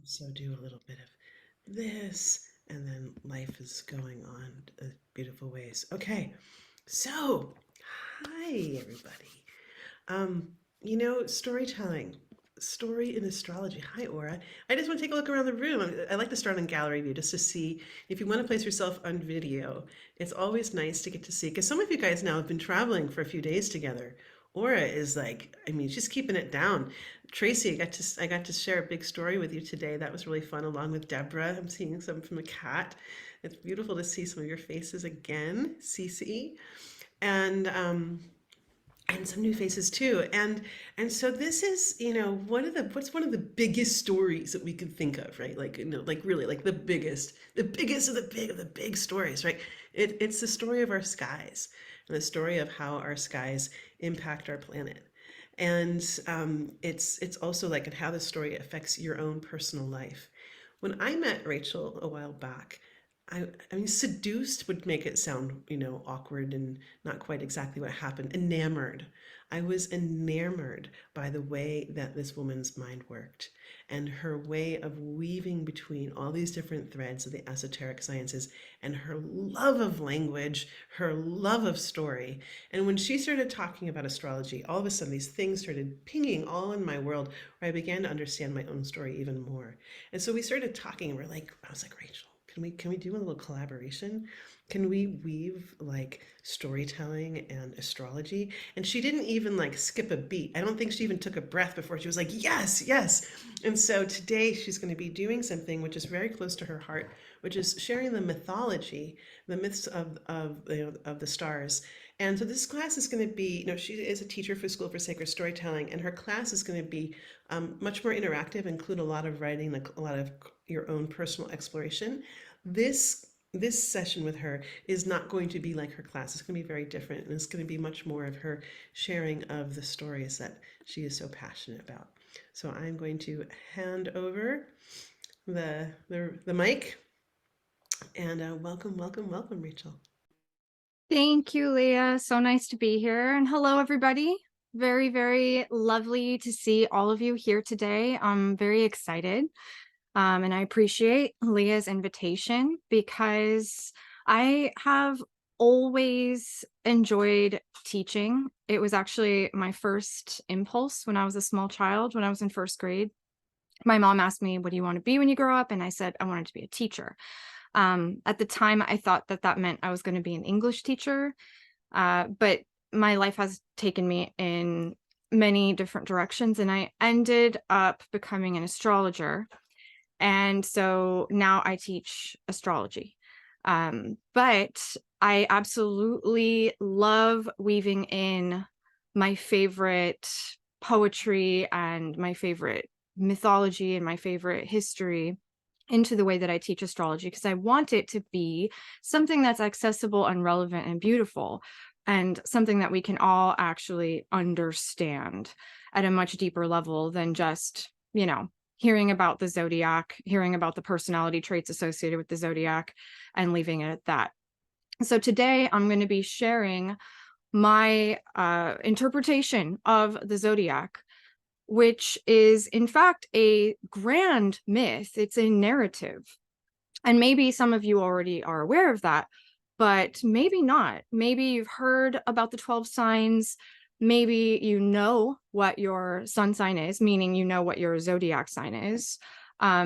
also do a little bit of this, and then life is going on beautiful ways. Okay, so hi everybody. Um, storytelling, story in astrology. Hi, Aura. I just want to take a look around the room. I like to start on gallery view just to see if you want to place yourself on video. It's always nice to get to see because some of you guys now have been traveling for a few days together. Aura is like, I mean, she's keeping it down. Tracy, I got to share a big story with you today. That was really fun, along with Deborah. I'm seeing some from the cat. It's beautiful to see some of your faces again, Cece. And and some new faces too. And so this is, what's one of the biggest stories that we could think of, right? Like, like really like the biggest of the big stories, right? It's the story of our skies and the story of how our skies impact our planet. And it's also like and how the story affects your own personal life. When I met Rachel a while back, I mean, seduced would make it sound, awkward and not quite exactly what happened. Enamored. I was enamored by the way that this woman's mind worked and her way of weaving between all these different threads of the esoteric sciences and her love of language, her love of story. And when she started talking about astrology, all of a sudden these things started pinging all in my world where I began to understand my own story even more. And so we started talking and I was like, Rachel, can we do a little collaboration? Can we weave like storytelling and astrology? And she didn't even like skip a beat. I don't think she even took a breath before she was like, yes, yes. And so today she's going to be doing something which is very close to her heart, which is sharing the mythology, the myths of the stars. And so this class is going to be, she is a teacher for School for Sacred Storytelling, and her class is going to be much more interactive, include a lot of writing, like a lot of your own personal exploration. This session with her is not going to be like her class. It's going to be very different, and it's going to be much more of her sharing of the stories that she is so passionate about. So I'm going to hand over the mic and welcome, welcome, welcome, Rachel. Thank you, Leah. So nice to be here. And hello, everybody. Very, very lovely to see all of you here today. I'm very excited. And I appreciate Leah's invitation because I have always enjoyed teaching. It was actually my first impulse when I was a small child, when I was in first grade. My mom asked me, "What do you want to be when you grow up?" And I said, "I wanted to be a teacher." At the time, I thought that that meant I was going to be an English teacher, but my life has taken me in many different directions, and I ended up becoming an astrologer. And so now I teach astrology. But I absolutely love weaving in my favorite poetry and my favorite mythology and my favorite history into the way that I teach astrology, because I want it to be something that's accessible and relevant and beautiful, and something that we can all actually understand at a much deeper level than just, hearing about the zodiac, hearing about the personality traits associated with the zodiac, and leaving it at that. So today I'm going to be sharing my interpretation of the zodiac, which is in fact a grand myth. It's a narrative. And maybe some of you already are aware of that, but maybe not. Maybe you've heard about the 12 signs. Maybe you know what your sun sign is, meaning you know what your zodiac sign is.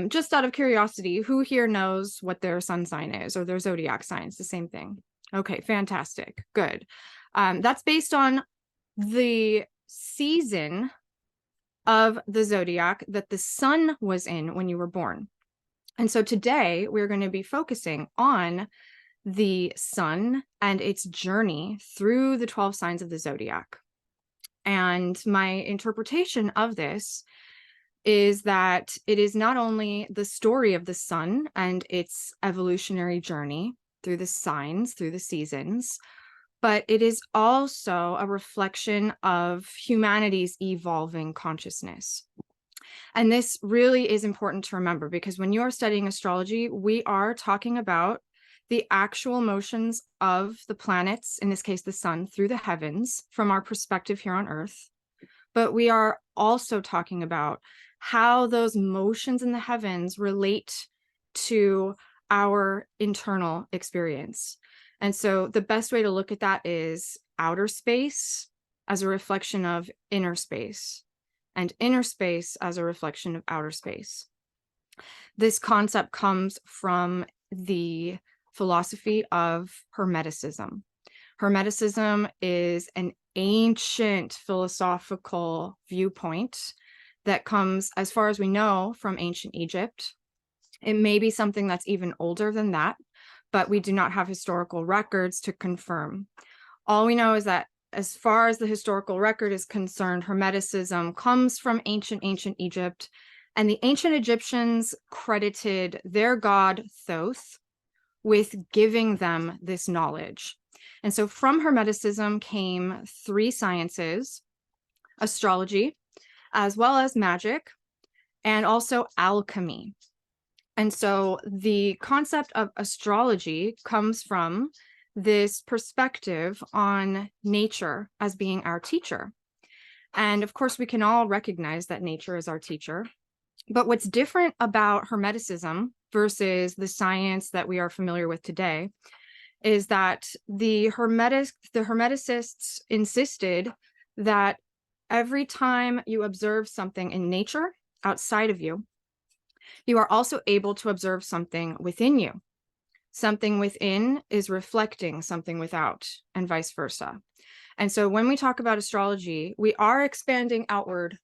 Just out of curiosity, who here knows what their sun sign is or their zodiac sign? It's the same thing. Okay, fantastic. Good. That's based on the season of the zodiac that the sun was in when you were born. And so today we're going to be focusing on the sun and its journey through the 12 signs of the zodiac. And my interpretation of this is that it is not only the story of the sun and its evolutionary journey through the signs, through the seasons, but it is also a reflection of humanity's evolving consciousness. And this really is important to remember, because when you're studying astrology, we are talking about the actual motions of the planets, in this case, the sun, through the heavens from our perspective here on Earth. But we are also talking about how those motions in the heavens relate to our internal experience. And so the best way to look at that is outer space as a reflection of inner space, and inner space as a reflection of outer space. This concept comes from the philosophy of Hermeticism. Hermeticism is an ancient philosophical viewpoint that comes, as far as we know, from ancient Egypt. It may be something that's even older than that, but we do not have historical records to confirm. All we know is that as far as the historical record is concerned, Hermeticism comes from ancient Egypt, and the ancient Egyptians credited their god Thoth with giving them this knowledge. And so from Hermeticism came three sciences: astrology, as well as magic, and also alchemy. And so the concept of astrology comes from this perspective on nature as being our teacher. And of course, we can all recognize that nature is our teacher. But what's different about Hermeticism versus the science that we are familiar with today is that the Hermeticists insisted that every time you observe something in nature outside of you, you are also able to observe something within you. Something within is reflecting something without, and vice versa. And so when we talk about astrology, we are expanding outward,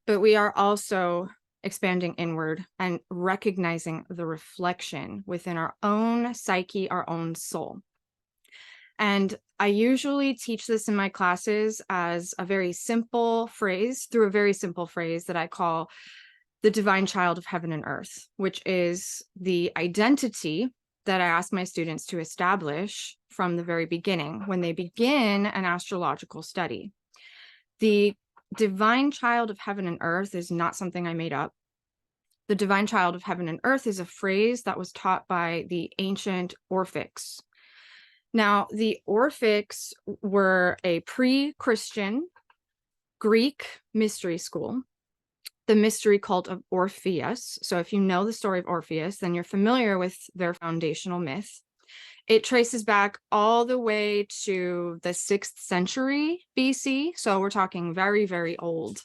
but we are also expanding inward and recognizing the reflection within our own psyche, our own soul. And I usually teach this in my classes as a very simple phrase, through a very simple phrase that I call the divine child of heaven and earth, which is the identity that I ask my students to establish from the very beginning when they begin an astrological study. The divine child of heaven and earth is not something I made up. The divine child of heaven and earth is a phrase that was taught by the ancient Orphics. Now, the Orphics were a pre-Christian Greek mystery school, the mystery cult of Orpheus. So if you know the story of Orpheus, then you're familiar with their foundational myth. It traces back all the way to the 6th century BC. So we're talking very, very old.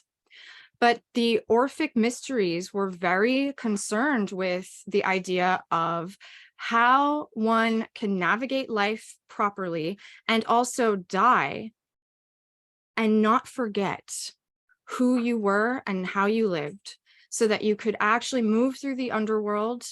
But the Orphic mysteries were very concerned with the idea of how one can navigate life properly and also die and not forget who you were and how you lived, so that you could actually move through the underworld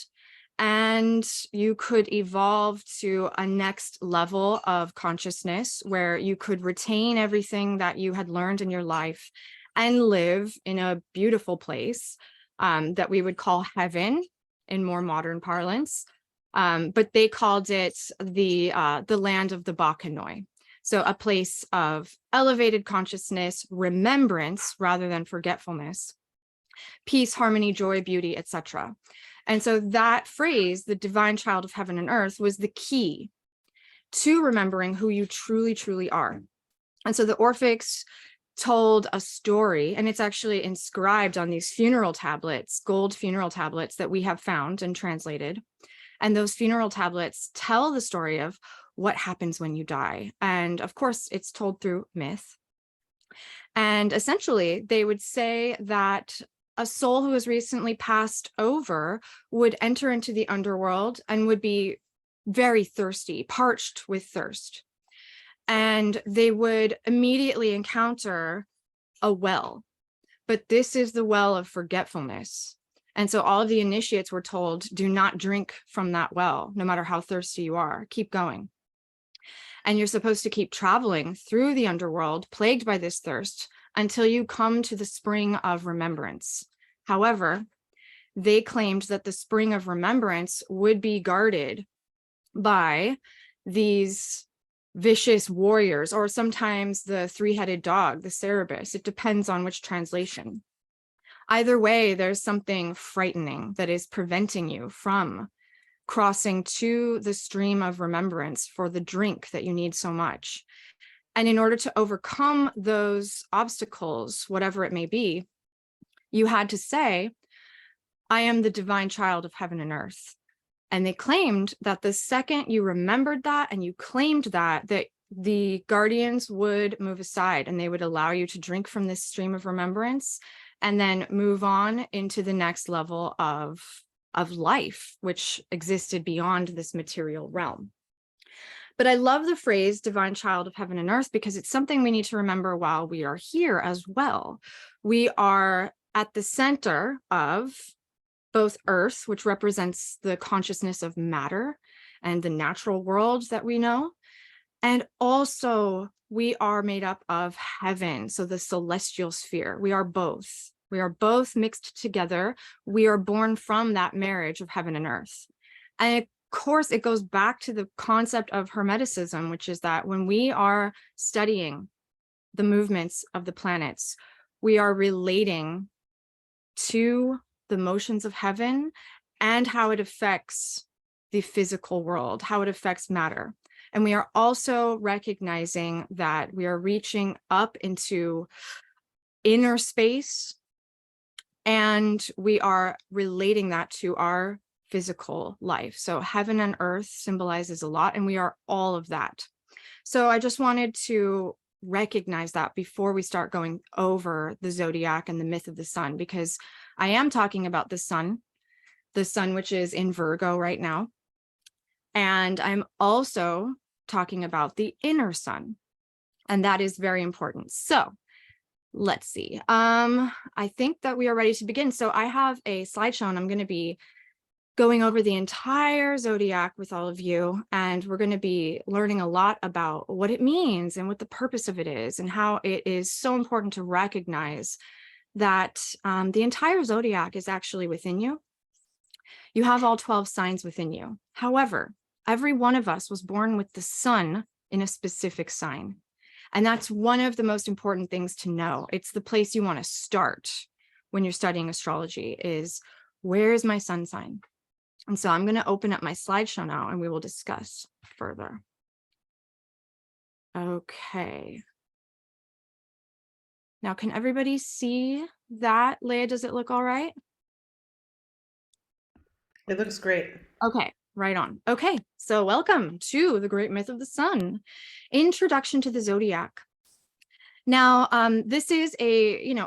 and you could evolve to a next level of consciousness where you could retain everything that you had learned in your life and live in a beautiful place that we would call heaven in more modern parlance. But they called it the land of the Bacchanoi. So a place of elevated consciousness, remembrance rather than forgetfulness, peace, harmony, joy, beauty, etc. And so that phrase, the divine child of heaven and earth, was the key to remembering who you truly, truly are. And so the Orphics told a story, and it's actually inscribed on these funeral tablets, gold funeral tablets that we have found and translated. And those funeral tablets tell the story of what happens when you die. And of course, it's told through myth. And essentially, they would say that a soul who has recently passed over would enter into the underworld and would be very thirsty, parched with thirst. And they would immediately encounter a well. But this is the well of forgetfulness. And so all of the initiates were told, do not drink from that well, no matter how thirsty you are, keep going. And you're supposed to keep traveling through the underworld, plagued by this thirst, until you come to the spring of remembrance. However, they claimed that the spring of remembrance would be guarded by these vicious warriors, or sometimes the three-headed dog, the Cerberus. It depends on which translation. Either way, there's something frightening that is preventing you from crossing to the stream of remembrance for the drink that you need so much. And in order to overcome those obstacles, whatever it may be, You had to say, I am the divine child of heaven and earth. And they claimed that the second you remembered that and you claimed that the guardians would move aside and they would allow you to drink from this stream of remembrance and then move on into the next level of life, which existed beyond this material realm. But I love the phrase divine child of heaven and earth because it's something we need to remember while we are here as well. We are at the center of both earth, which represents the consciousness of matter and the natural world that we know. And also we are made up of heaven, so the celestial sphere. We are both. We are both mixed together. We are born from that marriage of heaven and earth. And of course, it goes back to the concept of Hermeticism, which is that when we are studying the movements of the planets, we are relating to the motions of heaven and how it affects the physical world, how it affects matter. And we are also recognizing that we are reaching up into inner space and we are relating that to our physical life. So heaven and earth symbolizes a lot, and we are all of that. So I just wanted to recognize that before we start going over the zodiac and the myth of the sun, because I am talking about the sun which is in Virgo right now. And I'm also talking about the inner sun, and that is very important. So let's see. I think that we are ready to begin. So I have a slideshow and I'm going to be going over the entire zodiac with all of you, and we're going to be learning a lot about what it means and what the purpose of it is and how it is so important to recognize that the entire zodiac is actually within you. You have all 12 signs within you. However, every one of us was born with the sun in a specific sign. And that's one of the most important things to know. It's the place you want to start when you're studying astrology is, where is my sun sign? And so I'm going to open up my slideshow now and we will discuss further. Okay. Now, can everybody see that? Leah, does it look all right? It looks great. Okay, right on. Okay, so welcome to the Great Myth of the Sun. Introduction to the Zodiac. Now, this is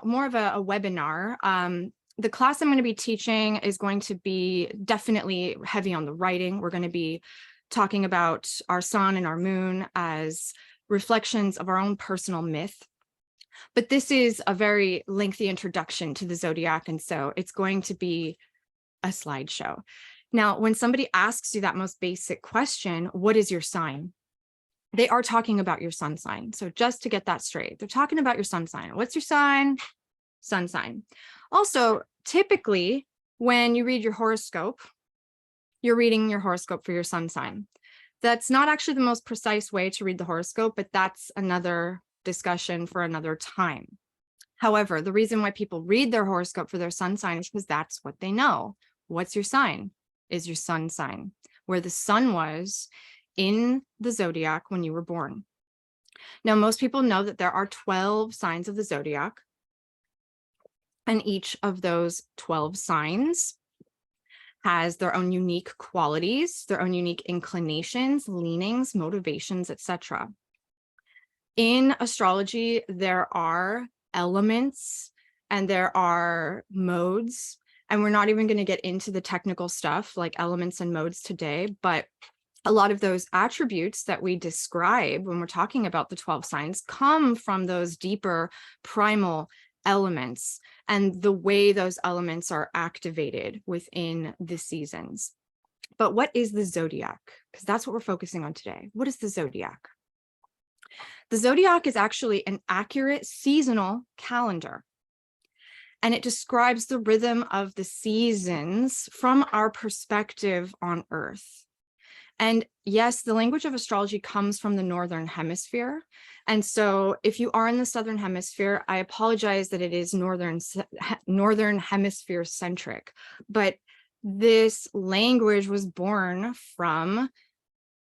more of a webinar. The class I'm going to be teaching is going to be definitely heavy on the writing. We're going to be talking about our sun and our moon as reflections of our own personal myth. But this is a very lengthy introduction to the zodiac, and so it's going to be a slideshow. Now, when somebody asks you that most basic question, what is your sign? They are talking about your sun sign. So just to get that straight, they're talking about your sun sign. What's your sign? Sun sign. Also, typically, when you read your horoscope, you're reading your horoscope for your sun sign. That's not actually the most precise way to read the horoscope, but that's another discussion for another time. However, the reason why people read their horoscope for their sun sign is because that's what they know. What's your sign? Is your sun sign, where the sun was in the zodiac when you were born. Now, most people know that there are 12 signs of the zodiac, and each of those 12 signs has their own unique qualities, their own unique inclinations, leanings, motivations, etc. In astrology, there are elements and there are modes, and we're not even going to get into the technical stuff like elements and modes today, but a lot of those attributes that we describe when we're talking about the 12 signs come from those deeper primal elements and the way those elements are activated within the seasons. But what is the zodiac? Because that's what we're focusing on today. What is the zodiac? The zodiac is actually an accurate seasonal calendar, and it describes the rhythm of the seasons from our perspective on Earth. And yes, the language of astrology comes from the Northern Hemisphere. And so if you are in the Southern Hemisphere, I apologize that it is Northern Hemisphere centric, but this language was born from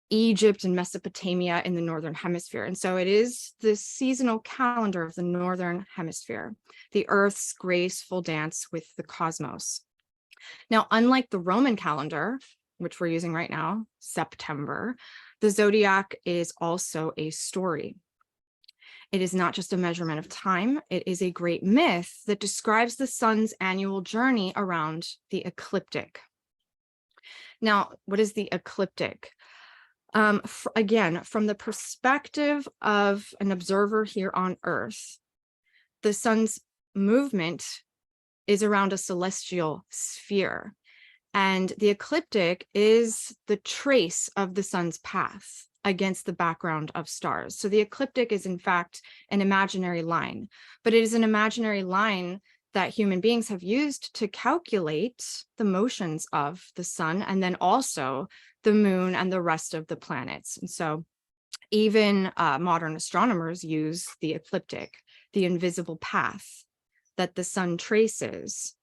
Egypt and Mesopotamia in the Northern Hemisphere. And so it is the seasonal calendar of the Northern Hemisphere, the Earth's graceful dance with the cosmos. Now, unlike the Roman calendar, which we're using right now, September, the zodiac is also a story. It is not just a measurement of time. It is a great myth that describes the sun's annual journey around the ecliptic. Now, what is the ecliptic? Again, from the perspective of an observer here on Earth, the sun's movement is around a celestial sphere. And the ecliptic is the trace of the sun's path against the background of stars. So the ecliptic is in fact an imaginary line, but it is an imaginary line that human beings have used to calculate the motions of the sun and then also the moon and the rest of the planets. And so even modern astronomers use the ecliptic, the invisible path that the sun traces.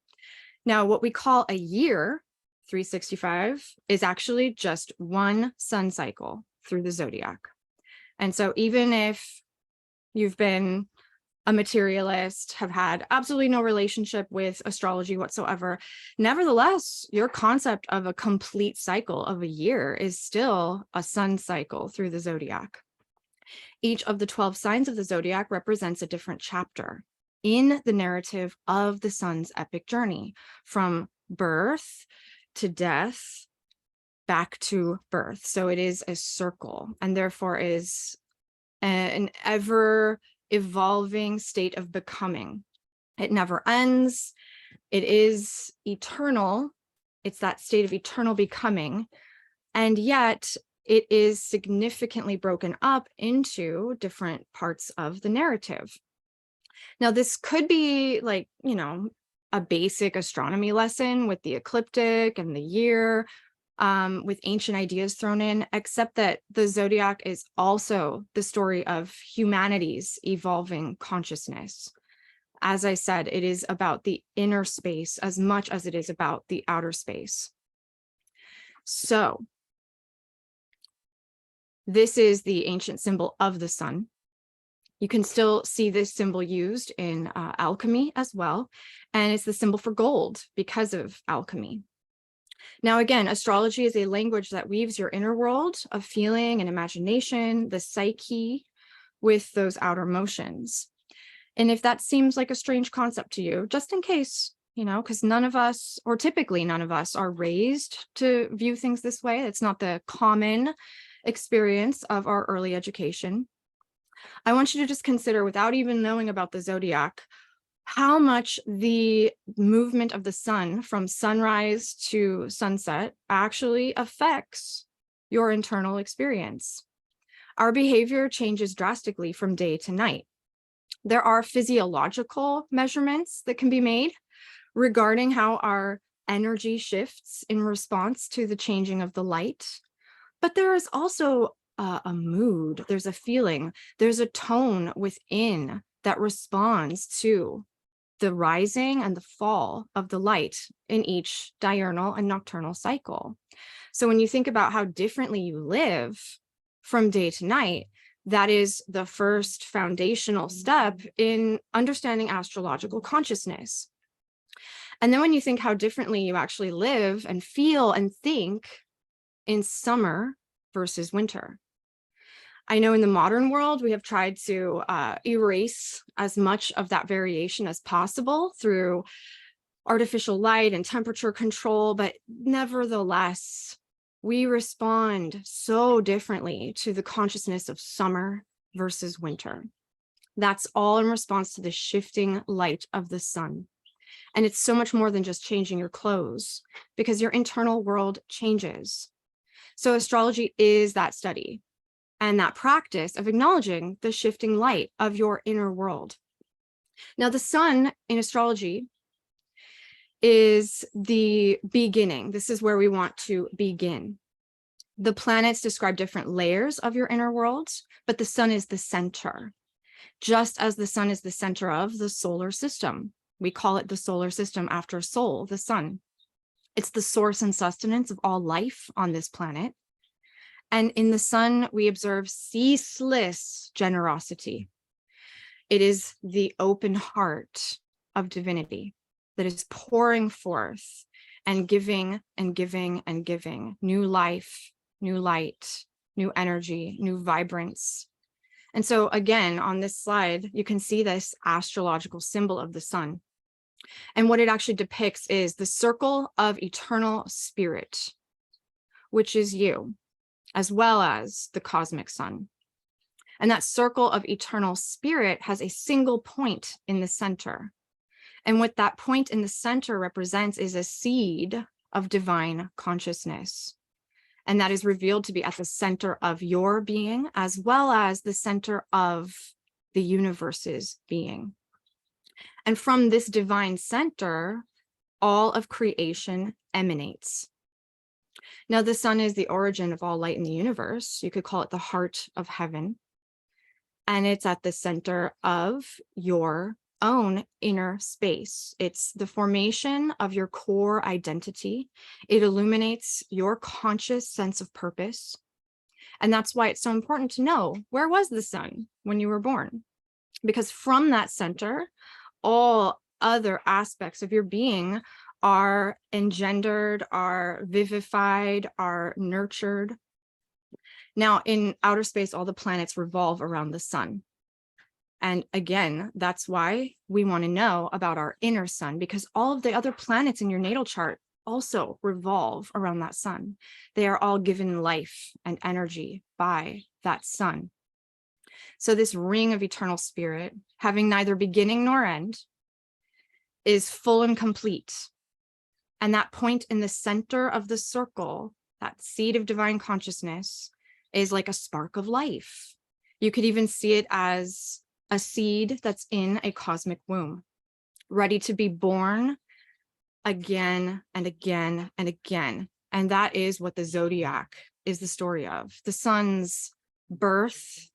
Now, what we call a year, 365, is actually just one sun cycle through the zodiac. And so even if you've been a materialist, have had absolutely no relationship with astrology whatsoever, nevertheless, your concept of a complete cycle of a year is still a sun cycle through the zodiac. Each of the 12 signs of the zodiac represents a different chapter in the narrative of the sun's epic journey, from birth to death, back to birth. So it is a circle, and therefore is an ever evolving state of becoming. It never ends. It is eternal. It's that state of eternal becoming. And yet it is significantly broken up into different parts of the narrative. Now, this could be like, a basic astronomy lesson with the ecliptic and the year, with ancient ideas thrown in, except that the zodiac is also the story of humanity's evolving consciousness. As I said, it is about the inner space as much as it is about the outer space. So this is the ancient symbol of the sun. You can still see this symbol used in alchemy as well, and it's the symbol for gold because of alchemy. Now, again, astrology is a language that weaves your inner world of feeling and imagination, the psyche, with those outer motions. And if that seems like a strange concept to you, just in case, because none of us, or typically none of us, are raised to view things this way. It's not the common experience of our early education. I want you to just consider, without even knowing about the zodiac, how much the movement of the sun from sunrise to sunset actually affects your internal experience. Our behavior changes drastically from day to night. There are physiological measurements that can be made regarding how our energy shifts in response to the changing of the light. But there is also a mood, there's a feeling, there's a tone within that responds to the rising and the fall of the light in each diurnal and nocturnal cycle. So when you think about how differently you live from day to night, that is the first foundational step in understanding astrological consciousness. And then when you think how differently you actually live and feel and think in summer versus winter. I know in the modern world, we have tried to erase as much of that variation as possible through artificial light and temperature control, but nevertheless, we respond so differently to the consciousness of summer versus winter. That's all in response to the shifting light of the sun. And it's so much more than just changing your clothes, because your internal world changes. So astrology is that study and that practice of acknowledging the shifting light of your inner world. Now, the sun in astrology is the beginning. This is where we want to begin. The planets describe different layers of your inner world, but the sun is the center, just as the sun is the center of the solar system. We call it the solar system after Sol, the sun. It's the source and sustenance of all life on this planet. And in the sun, we observe ceaseless generosity. It is the open heart of divinity that is pouring forth and giving and giving and giving new life, new light, new energy, new vibrance. And so again, on this slide, you can see this astrological symbol of the sun. And what it actually depicts is the circle of eternal spirit, which is you, as well as the cosmic sun. And that circle of eternal spirit has a single point in the center. And what that point in the center represents is a seed of divine consciousness. And that is revealed to be at the center of your being, as well as the center of the universe's being. And from this divine center, all of creation emanates. Now, the sun is the origin of all light in the universe. You could call it the heart of heaven. And it's at the center of your own inner space. It's the formation of your core identity. It illuminates your conscious sense of purpose. And that's why it's so important to know, where was the sun when you were born? Because from that center, all other aspects of your being are engendered, are vivified, are nurtured. Now, in outer space, all the planets revolve around the sun. And again, that's why we want to know about our inner sun, because all of the other planets in your natal chart also revolve around that sun. They are all given life and energy by that sun. So this ring of eternal spirit, having neither beginning nor end, is full and complete. And that point in the center of the circle, that seed of divine consciousness, is like a spark of life. You could even see it as a seed that's in a cosmic womb, ready to be born again and again and again. And that is what the Zodiac is the story of. The sun's birth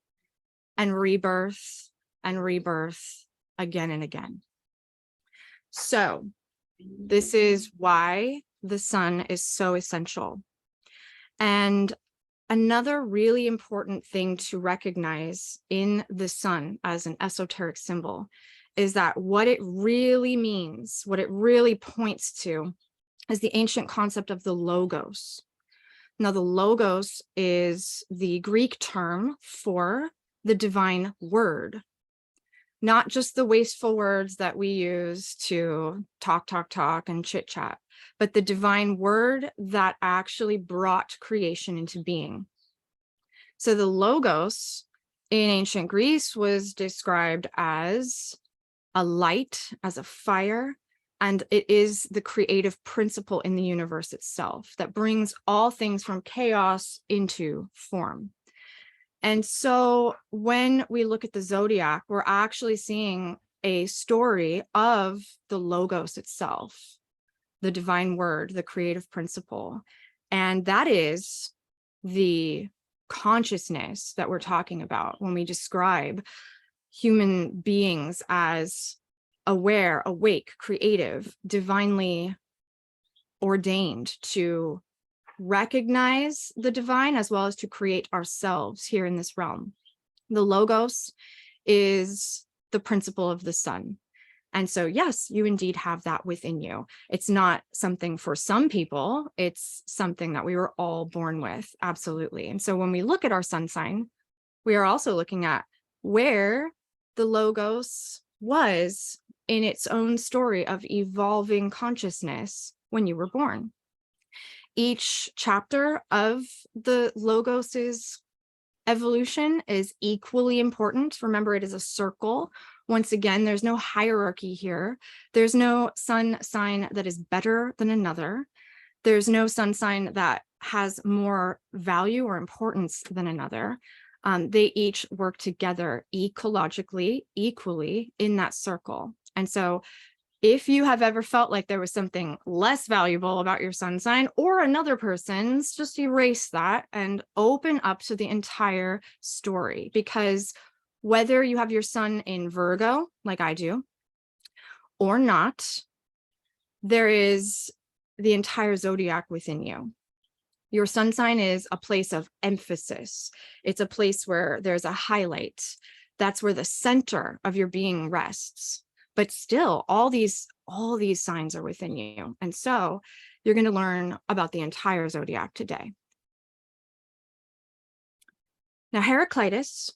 and rebirth again and again. So this is why the sun is so essential. And another really important thing to recognize in the sun as an esoteric symbol is that what it really means, what it really points to, is the ancient concept of the logos. Now, the logos is the Greek term for the divine word, not just the wasteful words that we use to talk, and chit chat, but the divine word that actually brought creation into being. So the logos in ancient Greece was described as a light, as a fire, and it is the creative principle in the universe itself that brings all things from chaos into form. And so when we look at the Zodiac, we're actually seeing a story of the logos itself, the divine word, the creative principle. And that is the consciousness that we're talking about when we describe human beings as aware, awake, creative, divinely ordained to recognize the divine as well as to create ourselves here in this realm. The logos is the principle of the sun. And so, yes, you indeed have that within you. It's not something for some people. It's something that we were all born with. Absolutely. And so when we look at our sun sign, we are also looking at where the logos was in its own story of evolving consciousness when you were born. Each chapter of the logos's evolution is equally important. Remember, it is a circle. Once again, there's no hierarchy here. There's no sun sign that is better than another. There's no sun sign that has more value or importance than another. They each work together ecologically, equally in that circle. And so if you have ever felt like there was something less valuable about your sun sign or another person's, just erase that and open up to the entire story. Because whether you have your sun in Virgo, like I do, or not, there is the entire zodiac within you. Your sun sign is a place of emphasis. It's a place where there's a highlight. That's where the center of your being rests. But still, all these signs are within you. And so you're going to learn about the entire zodiac today. Now, Heraclitus,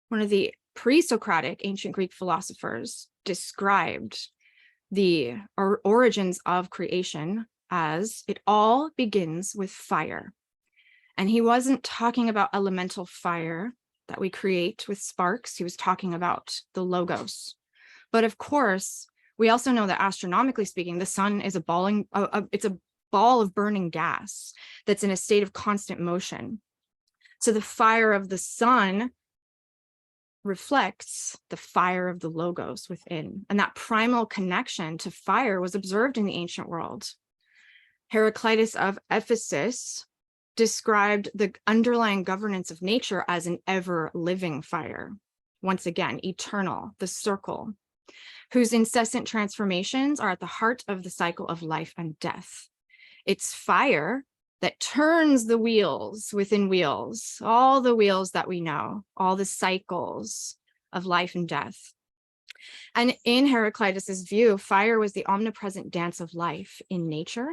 one of the pre-Socratic ancient Greek philosophers, described the origins of creation as it all begins with fire. And he wasn't talking about elemental fire that we create with sparks. He was talking about the logos. But of course, we also know that astronomically speaking, the sun is it's a ball of burning gas that's in a state of constant motion. So the fire of the sun reflects the fire of the logos within. And that primal connection to fire was observed in the ancient world. Heraclitus of Ephesus described the underlying governance of nature as an ever-living fire. Once again, eternal, the circle, whose incessant transformations are at the heart of the cycle of life and death. It's fire that turns the wheels within wheels, all the wheels that we know, all the cycles of life and death. And in Heraclitus's view, fire was the omnipresent dance of life in nature.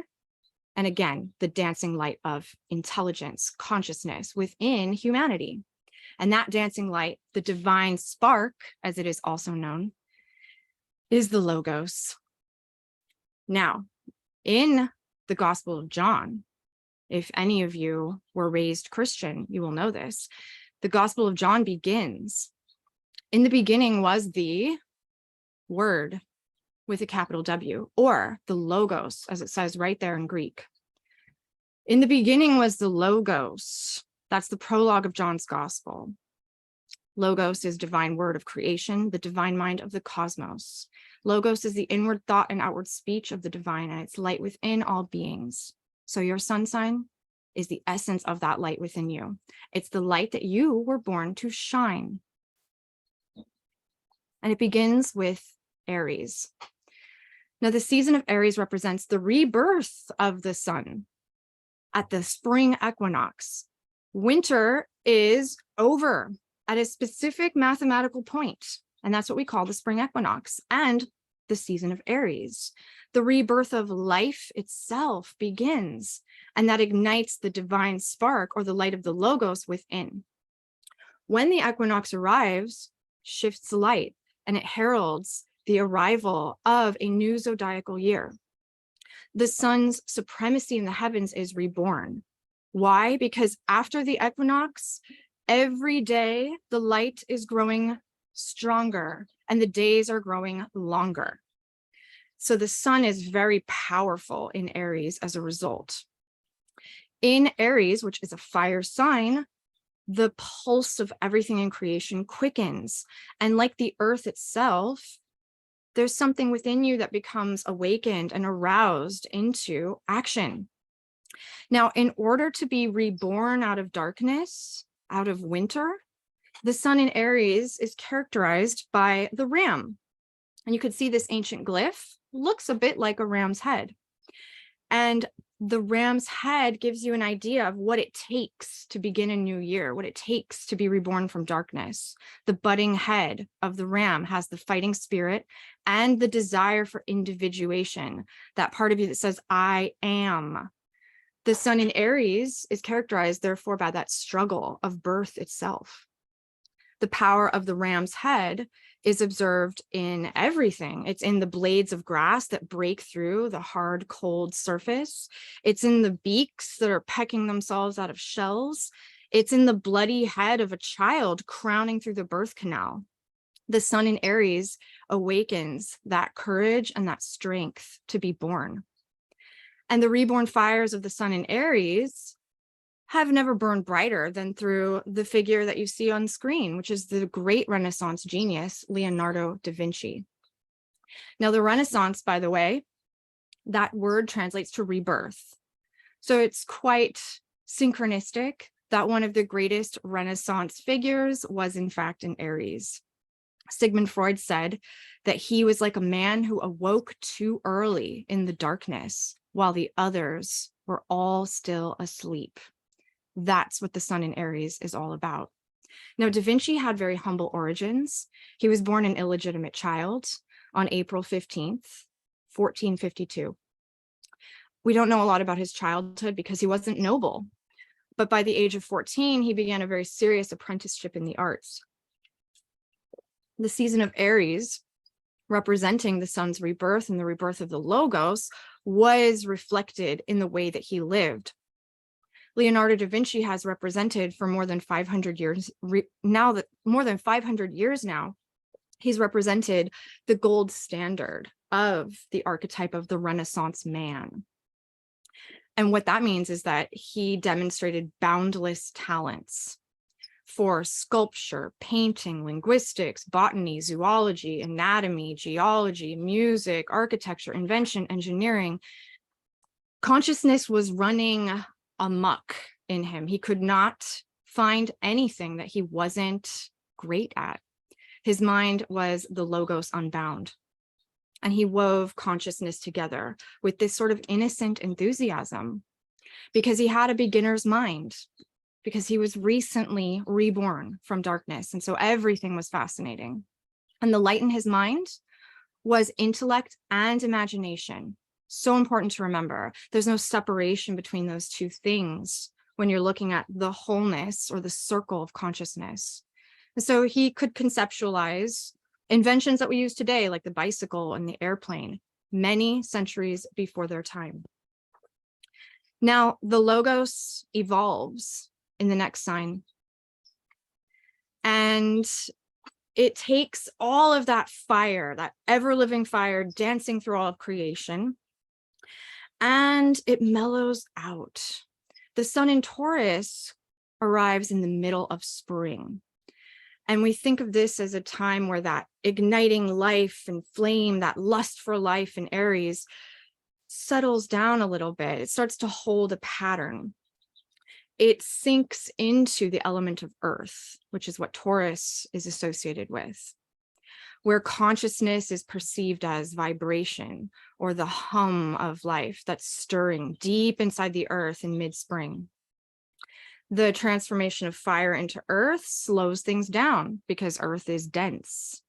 And again, the dancing light of intelligence, consciousness within humanity. And that dancing light, the divine spark, as it is also known, is the logos. Now, in the Gospel of John, if any of you were raised Christian, you will know this. The Gospel of John begins, in the beginning was the Word with a capital W, or the logos, as it says right there in Greek. In the beginning was the logos. That's the prologue of John's Gospel. Logos is divine word of creation, the divine mind of the cosmos. Logos is the inward thought and outward speech of the divine, and it's light within all beings. So your sun sign is the essence of that light within you. It's the light that you were born to shine. And it begins with Aries. Now, the season of Aries represents the rebirth of the sun at the spring equinox. Winter is over at a specific mathematical point, and that's what we call the spring equinox and the season of Aries. The rebirth of life itself begins, and that ignites the divine spark or the light of the logos within. When the equinox arrives, shifts light, and it heralds the arrival of a new zodiacal year. The sun's supremacy in the heavens is reborn. Why? Because after the equinox, every day the light is growing stronger and the days are growing longer. So the sun is very powerful in Aries as a result. In Aries, which is a fire sign, the pulse of everything in creation quickens. And like the earth itself, there's something within you that becomes awakened and aroused into action. Now, in order to be reborn out of darkness, out of winter, the sun in Aries is characterized by the ram. And you could see this ancient glyph looks a bit like a ram's head. And the ram's head gives you an idea of what it takes to begin a new year, what it takes to be reborn from darkness. The budding head of the ram has the fighting spirit and the desire for individuation, that part of you that says, I am. The sun in Aries is characterized, therefore, by that struggle of birth itself. The power of the ram's head is observed in everything. It's in the blades of grass that break through the hard, cold surface. It's in the beaks that are pecking themselves out of shells. It's in the bloody head of a child crowning through the birth canal. The sun in Aries awakens that courage and that strength to be born. And the reborn fires of the sun in Aries have never burned brighter than through the figure that you see on screen, which is the great Renaissance genius, Leonardo da Vinci. Now, the Renaissance, by the way, that word translates to rebirth. So it's quite synchronistic that one of the greatest Renaissance figures was, in fact, in Aries. Sigmund Freud said that he was like a man who awoke too early in the darkness. while the others were all still asleep. That's what the sun in Aries is all about. Now, Da Vinci had very humble origins. He was born an illegitimate child on April 15th, 1452. We don't know a lot about his childhood because he wasn't noble. But by the age of 14, he began a very serious apprenticeship in the arts. The season of Aries, representing the sun's rebirth and the rebirth of the Logos, was reflected in the way that he lived. Leonardo da Vinci has represented for more than 500 years now, he's represented the gold standard of the archetype of the Renaissance man. And what that means is that he demonstrated boundless talents for sculpture, painting, linguistics, botany, zoology, anatomy, geology, music, architecture, invention, engineering. Consciousness was running amok in him. He could not find anything that he wasn't great at. His mind was the Logos unbound. And he wove consciousness together with this sort of innocent enthusiasm because he had a beginner's mind, because he was recently reborn from darkness. And so everything was fascinating. And the light in his mind was intellect and imagination. So important to remember. There's no separation between those two things when you're looking at the wholeness or the circle of consciousness. And so he could conceptualize inventions that we use today, like the bicycle and the airplane, many centuries before their time. Now, the Logos evolves in the next sign. And it takes all of that fire, that ever-living fire dancing through all of creation, and it mellows out. The sun in Taurus arrives in the middle of spring. And we think of this as a time where that igniting life and flame, that lust for life in Aries, settles down a little bit. It starts to hold a pattern. It sinks into the element of earth, which is what Taurus is associated with, where consciousness is perceived as vibration or the hum of life that's stirring deep inside the earth in mid-spring. The transformation of fire into earth slows things down because earth is dense.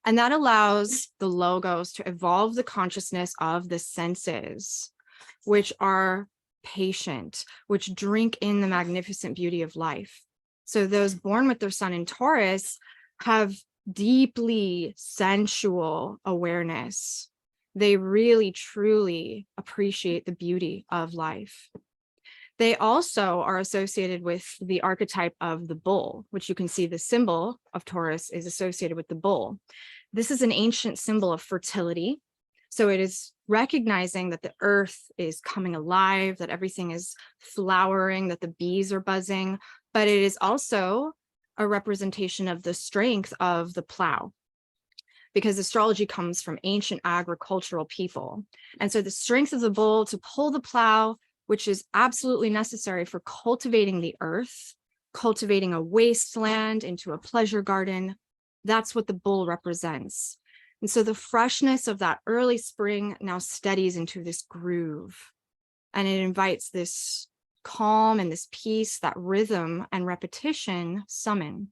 And that allows the Logos to evolve the consciousness of the senses, which are patient, which drink in the magnificent beauty of life. So those born with their sun in Taurus have deeply sensual awareness. They really, truly appreciate the beauty of life. They also are associated with the archetype of the bull, which you can see the symbol of Taurus is associated with the bull. This is an ancient symbol of fertility. So it is recognizing that the earth is coming alive, that everything is flowering, that the bees are buzzing, but it is also a representation of the strength of the plow, because astrology comes from ancient agricultural people. And so the strength of the bull to pull the plow, which is absolutely necessary for cultivating the earth, cultivating a wasteland into a pleasure garden, that's what the bull represents. And so the freshness of that early spring now steadies into this groove, and it invites this calm and this peace that rhythm and repetition summon.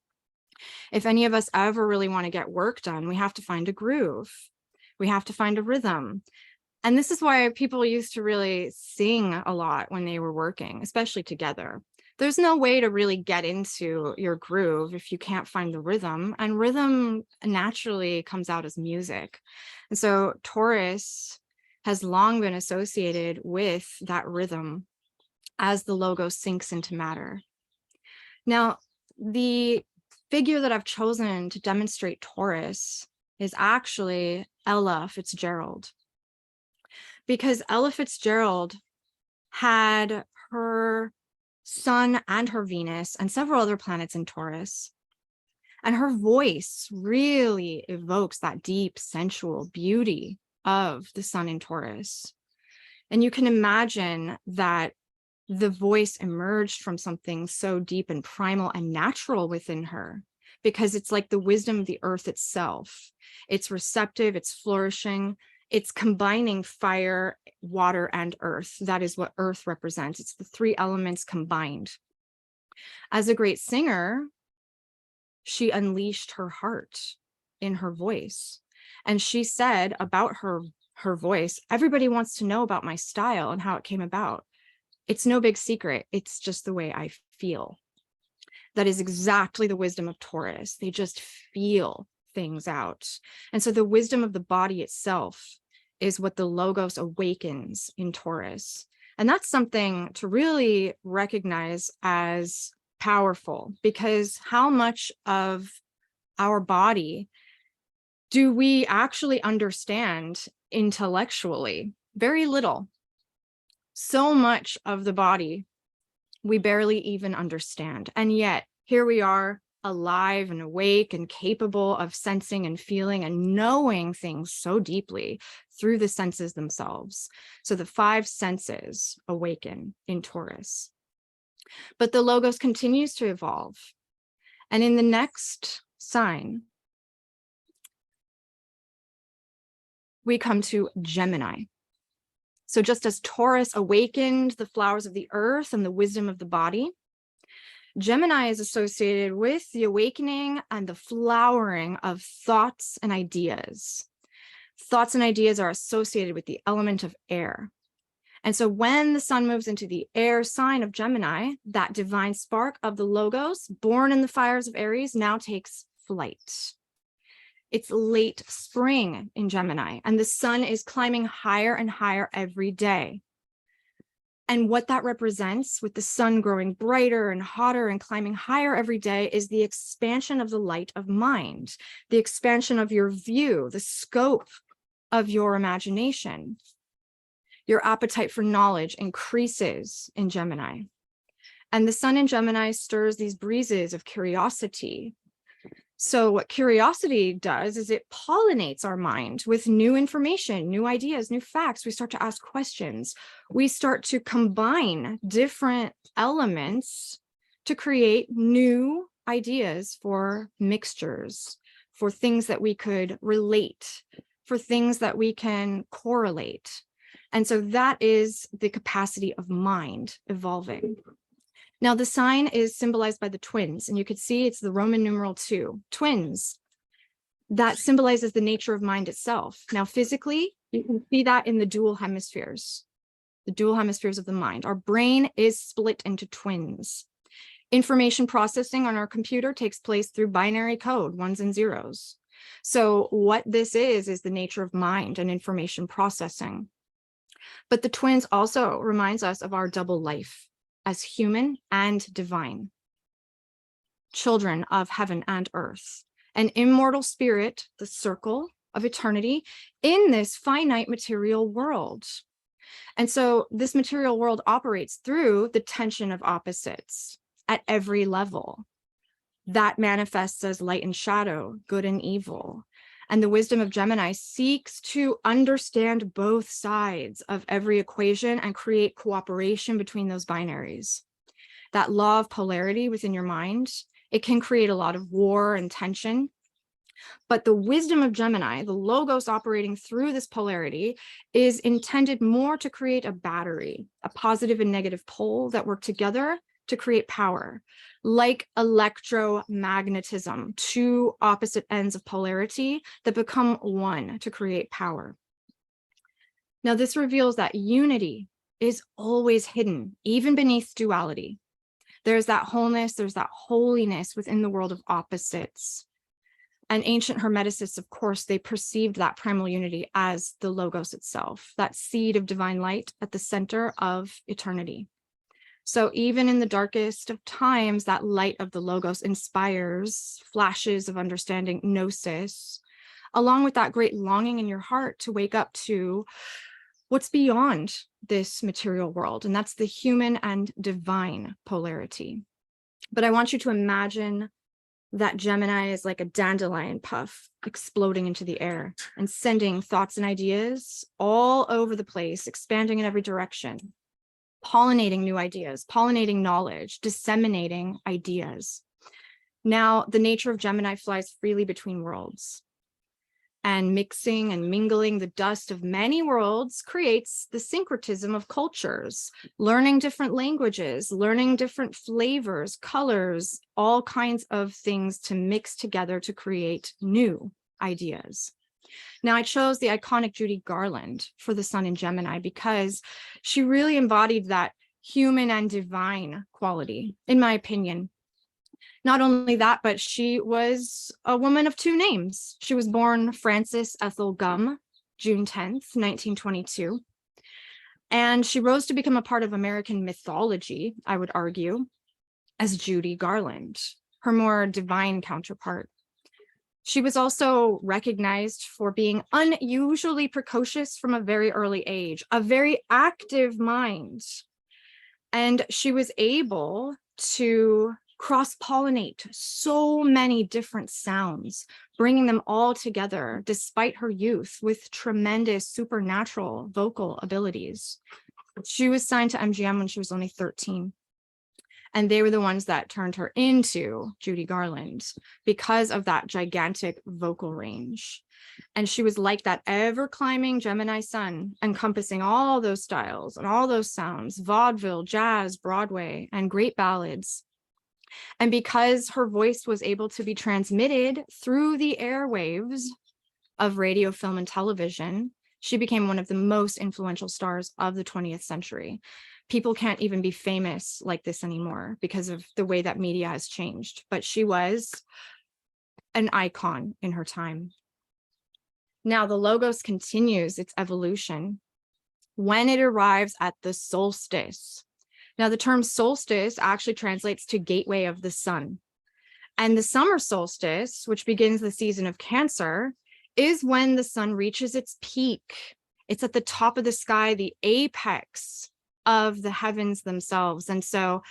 If any of us ever really want to get work done, we have to find a groove. We have to find a rhythm. And this is why people used to really sing a lot when they were working, especially together. There's no way to really get into your groove if you can't find the rhythm, and rhythm naturally comes out as music. And so Taurus has long been associated with that rhythm as the Logos sinks into matter. Now, the figure that I've chosen to demonstrate Taurus is actually Ella Fitzgerald, because Ella Fitzgerald had her Sun and her Venus and several other planets in Taurus. And her voice really evokes that deep, sensual beauty of the Sun in Taurus. And you can imagine that the voice emerged from something so deep and primal and natural within her, because it's like the wisdom of the earth itself. It's receptive, it's flourishing, It's combining fire, water, and earth. That is what earth represents. It's the three elements combined. As a great singer, she unleashed her heart in her voice. And she said about her voice, everybody wants to know about my style and how it came about. It's no big secret. It's just the way I feel. That is exactly the wisdom of Taurus. They just feel things out. And so the wisdom of the body itself is what the logos awakens in Taurus. And that's something to really recognize as powerful, because how much of our body do we actually understand intellectually? Very little. So much of the body we barely even understand. And yet here we are, alive and awake and capable of sensing and feeling and knowing things so deeply through the senses themselves. So the five senses awaken in Taurus. But the logos continues to evolve. And in the next sign, we come to Gemini. So just as Taurus awakened the flowers of the earth and the wisdom of the body, Gemini is associated with the awakening and the flowering of thoughts and ideas. Thoughts and ideas are associated with the element of air. And so when the sun moves into the air sign of Gemini, that divine spark of the logos, born in the fires of Aries, now takes flight. It's late spring in Gemini, and the sun is climbing higher and higher every day. And what that represents, with the sun growing brighter and hotter and climbing higher every day, is the expansion of the light of mind, the expansion of your view, the scope of your imagination. Your appetite for knowledge increases in Gemini. And the sun in Gemini stirs these breezes of curiosity. So what curiosity does is it pollinates our mind with new information, new ideas, new facts. We start to ask questions. We start to combine different elements to create new ideas for mixtures, for things that we could relate, for things that we can correlate. And so that is the capacity of mind evolving. Now, the sign is symbolized by the twins, and you could see it's the Roman numeral 2, twins. That symbolizes the nature of mind itself. Now, physically, you can see that in the dual hemispheres of the mind. Our brain is split into twins. Information processing on our computer takes place through binary code, ones and zeros. So what this is the nature of mind and information processing. But the twins also reminds us of our double life as human and divine, children of heaven and earth, an immortal spirit, the circle of eternity in this finite material world. And so this material world operates through the tension of opposites at every level. That manifests as light and shadow, good and evil. And the wisdom of Gemini seeks to understand both sides of every equation and create cooperation between those binaries. That law of polarity within your mind, it can create a lot of war and tension. But the wisdom of Gemini, the logos operating through this polarity, is intended more to create a battery, a positive and negative pole that work together to create power, like electromagnetism, two opposite ends of polarity that become one to create power. Now, this reveals that unity is always hidden, even beneath duality. There's that wholeness, there's that holiness within the world of opposites. And ancient Hermeticists, of course, they perceived that primal unity as the logos itself, that seed of divine light at the center of eternity. So even in the darkest of times, that light of the logos inspires flashes of understanding, gnosis, along with that great longing in your heart to wake up to what's beyond this material world. And that's the human and divine polarity. But I want you to imagine that Gemini is like a dandelion puff exploding into the air and sending thoughts and ideas all over the place, expanding in every direction, pollinating new ideas, pollinating knowledge, disseminating ideas. Now, the nature of Gemini flies freely between worlds. And mixing and mingling the dust of many worlds creates the syncretism of cultures, learning different languages, learning different flavors, colors, all kinds of things to mix together to create new ideas. Now, I chose the iconic Judy Garland for the sun in Gemini because she really embodied that human and divine quality, in my opinion. Not only that, but she was a woman of two names. She was born Frances Ethel Gumm, June 10th, 1922. And she rose to become a part of American mythology, I would argue, as Judy Garland, her more divine counterpart. She was also recognized for being unusually precocious from a very early age, a very active mind. And she was able to cross-pollinate so many different sounds, bringing them all together despite her youth with tremendous supernatural vocal abilities. She was signed to MGM when she was only 13. And they were the ones that turned her into Judy Garland because of that gigantic vocal range. And she was like that ever-climbing Gemini sun, encompassing all those styles and all those sounds, vaudeville, jazz, Broadway, and great ballads. And because her voice was able to be transmitted through the airwaves of radio, film, and television, she became one of the most influential stars of the 20th century. People can't even be famous like this anymore because of the way that media has changed, but she was an icon in her time. Now, the Logos continues its evolution when it arrives at the solstice. Now, the term solstice actually translates to gateway of the sun. And the summer solstice, which begins the season of Cancer, is when the sun reaches its peak. It's at the top of the sky, the apex of the heavens themselves. And so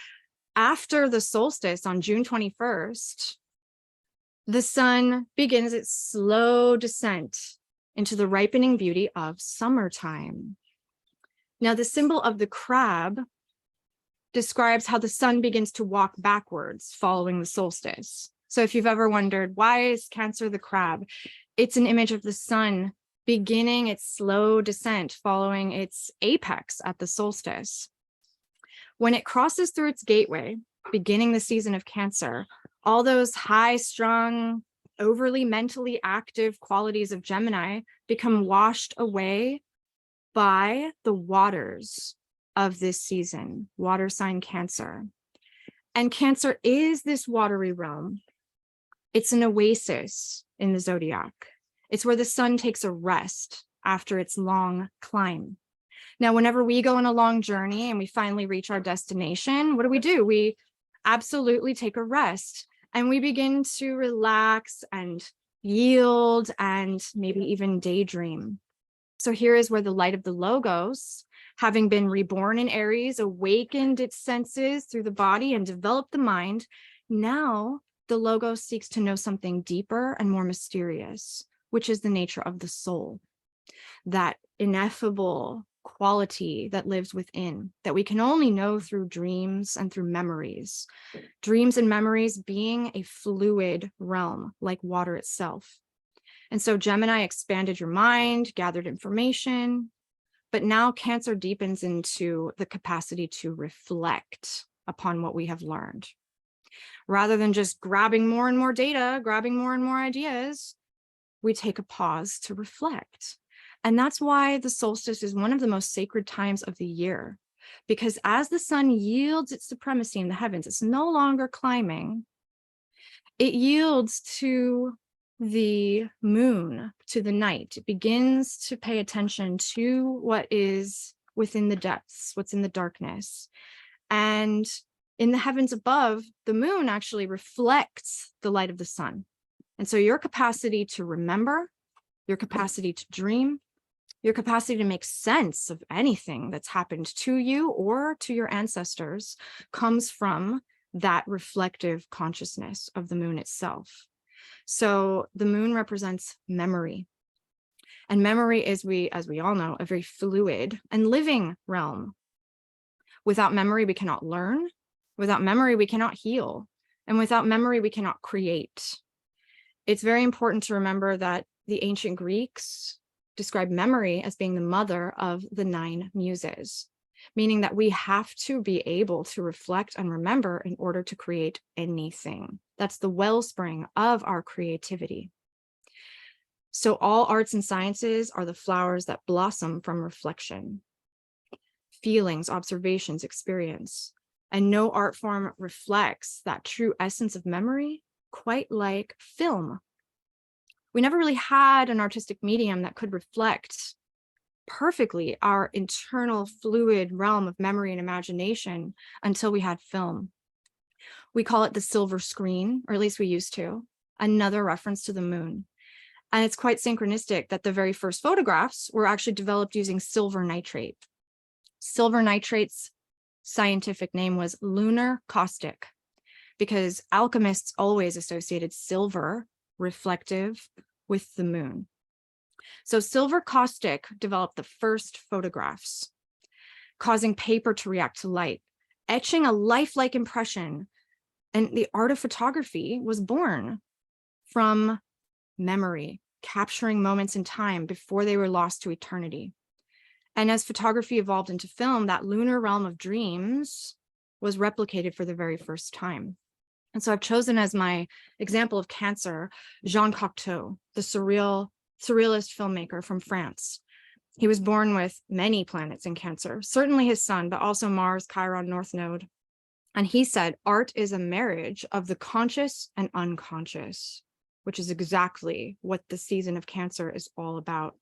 after the solstice on June 21st, the sun begins its slow descent into the ripening beauty of summertime. Now, the symbol of the crab describes how the sun begins to walk backwards following the solstice. So if you've ever wondered, why is Cancer the crab? It's an image of the sun beginning its slow descent following its apex at the solstice. When it crosses through its gateway, beginning the season of Cancer, all those high-strung, overly mentally active qualities of Gemini become washed away by the waters of this season, water sign Cancer. And Cancer is this watery realm. It's an oasis in the zodiac. It's where the sun takes a rest after its long climb. Now, whenever we go on a long journey and we finally reach our destination, what do? We absolutely take a rest and we begin to relax and yield and maybe even daydream. So here is where the light of the Logos, having been reborn in Aries, awakened its senses through the body and developed the mind. Now the Logos seeks to know something deeper and more mysterious, which is the nature of the soul, that ineffable quality that lives within, that we can only know through dreams and through memories. Dreams and memories being a fluid realm like water itself. And so Gemini expanded your mind, gathered information, but now Cancer deepens into the capacity to reflect upon what we have learned. Rather than just grabbing more and more data, grabbing more and more ideas, we take a pause to reflect. And that's why the solstice is one of the most sacred times of the year, because as the sun yields its supremacy in the heavens, it's no longer climbing. It yields to the moon, to the night. It begins to pay attention to what is within the depths, what's in the darkness. And in the heavens above, the moon actually reflects the light of the sun. And so your capacity to remember, your capacity to dream, your capacity to make sense of anything that's happened to you or to your ancestors comes from that reflective consciousness of the moon itself. So the moon represents memory. And memory is, as we all know, a very fluid and living realm. Without memory, we cannot learn. Without memory, we cannot heal. And without memory, we cannot create. It's very important to remember that the ancient Greeks described memory as being the mother of the 9 muses, meaning that we have to be able to reflect and remember in order to create anything. That's the wellspring of our creativity. So all arts and sciences are the flowers that blossom from reflection, feelings, observations, experience. And no art form reflects that true essence of memory quite like film. We never really had an artistic medium that could reflect perfectly our internal fluid realm of memory and imagination until we had film. We call it the silver screen, or at least we used to, another reference to the moon. And it's quite synchronistic that the very first photographs were actually developed using silver nitrate. Silver nitrate's scientific name was lunar caustic, because alchemists always associated silver, reflective, with the moon. So silver caustic developed the first photographs, causing paper to react to light, etching a lifelike impression. And the art of photography was born from memory, capturing moments in time before they were lost to eternity. And as photography evolved into film, that lunar realm of dreams was replicated for the very first time. And so I've chosen as my example of Cancer, Jean Cocteau, the surrealist filmmaker from France. He was born with many planets in Cancer, certainly his sun, but also Mars, Chiron, North Node. And he said, art is a marriage of the conscious and unconscious, which is exactly what the season of Cancer is all about.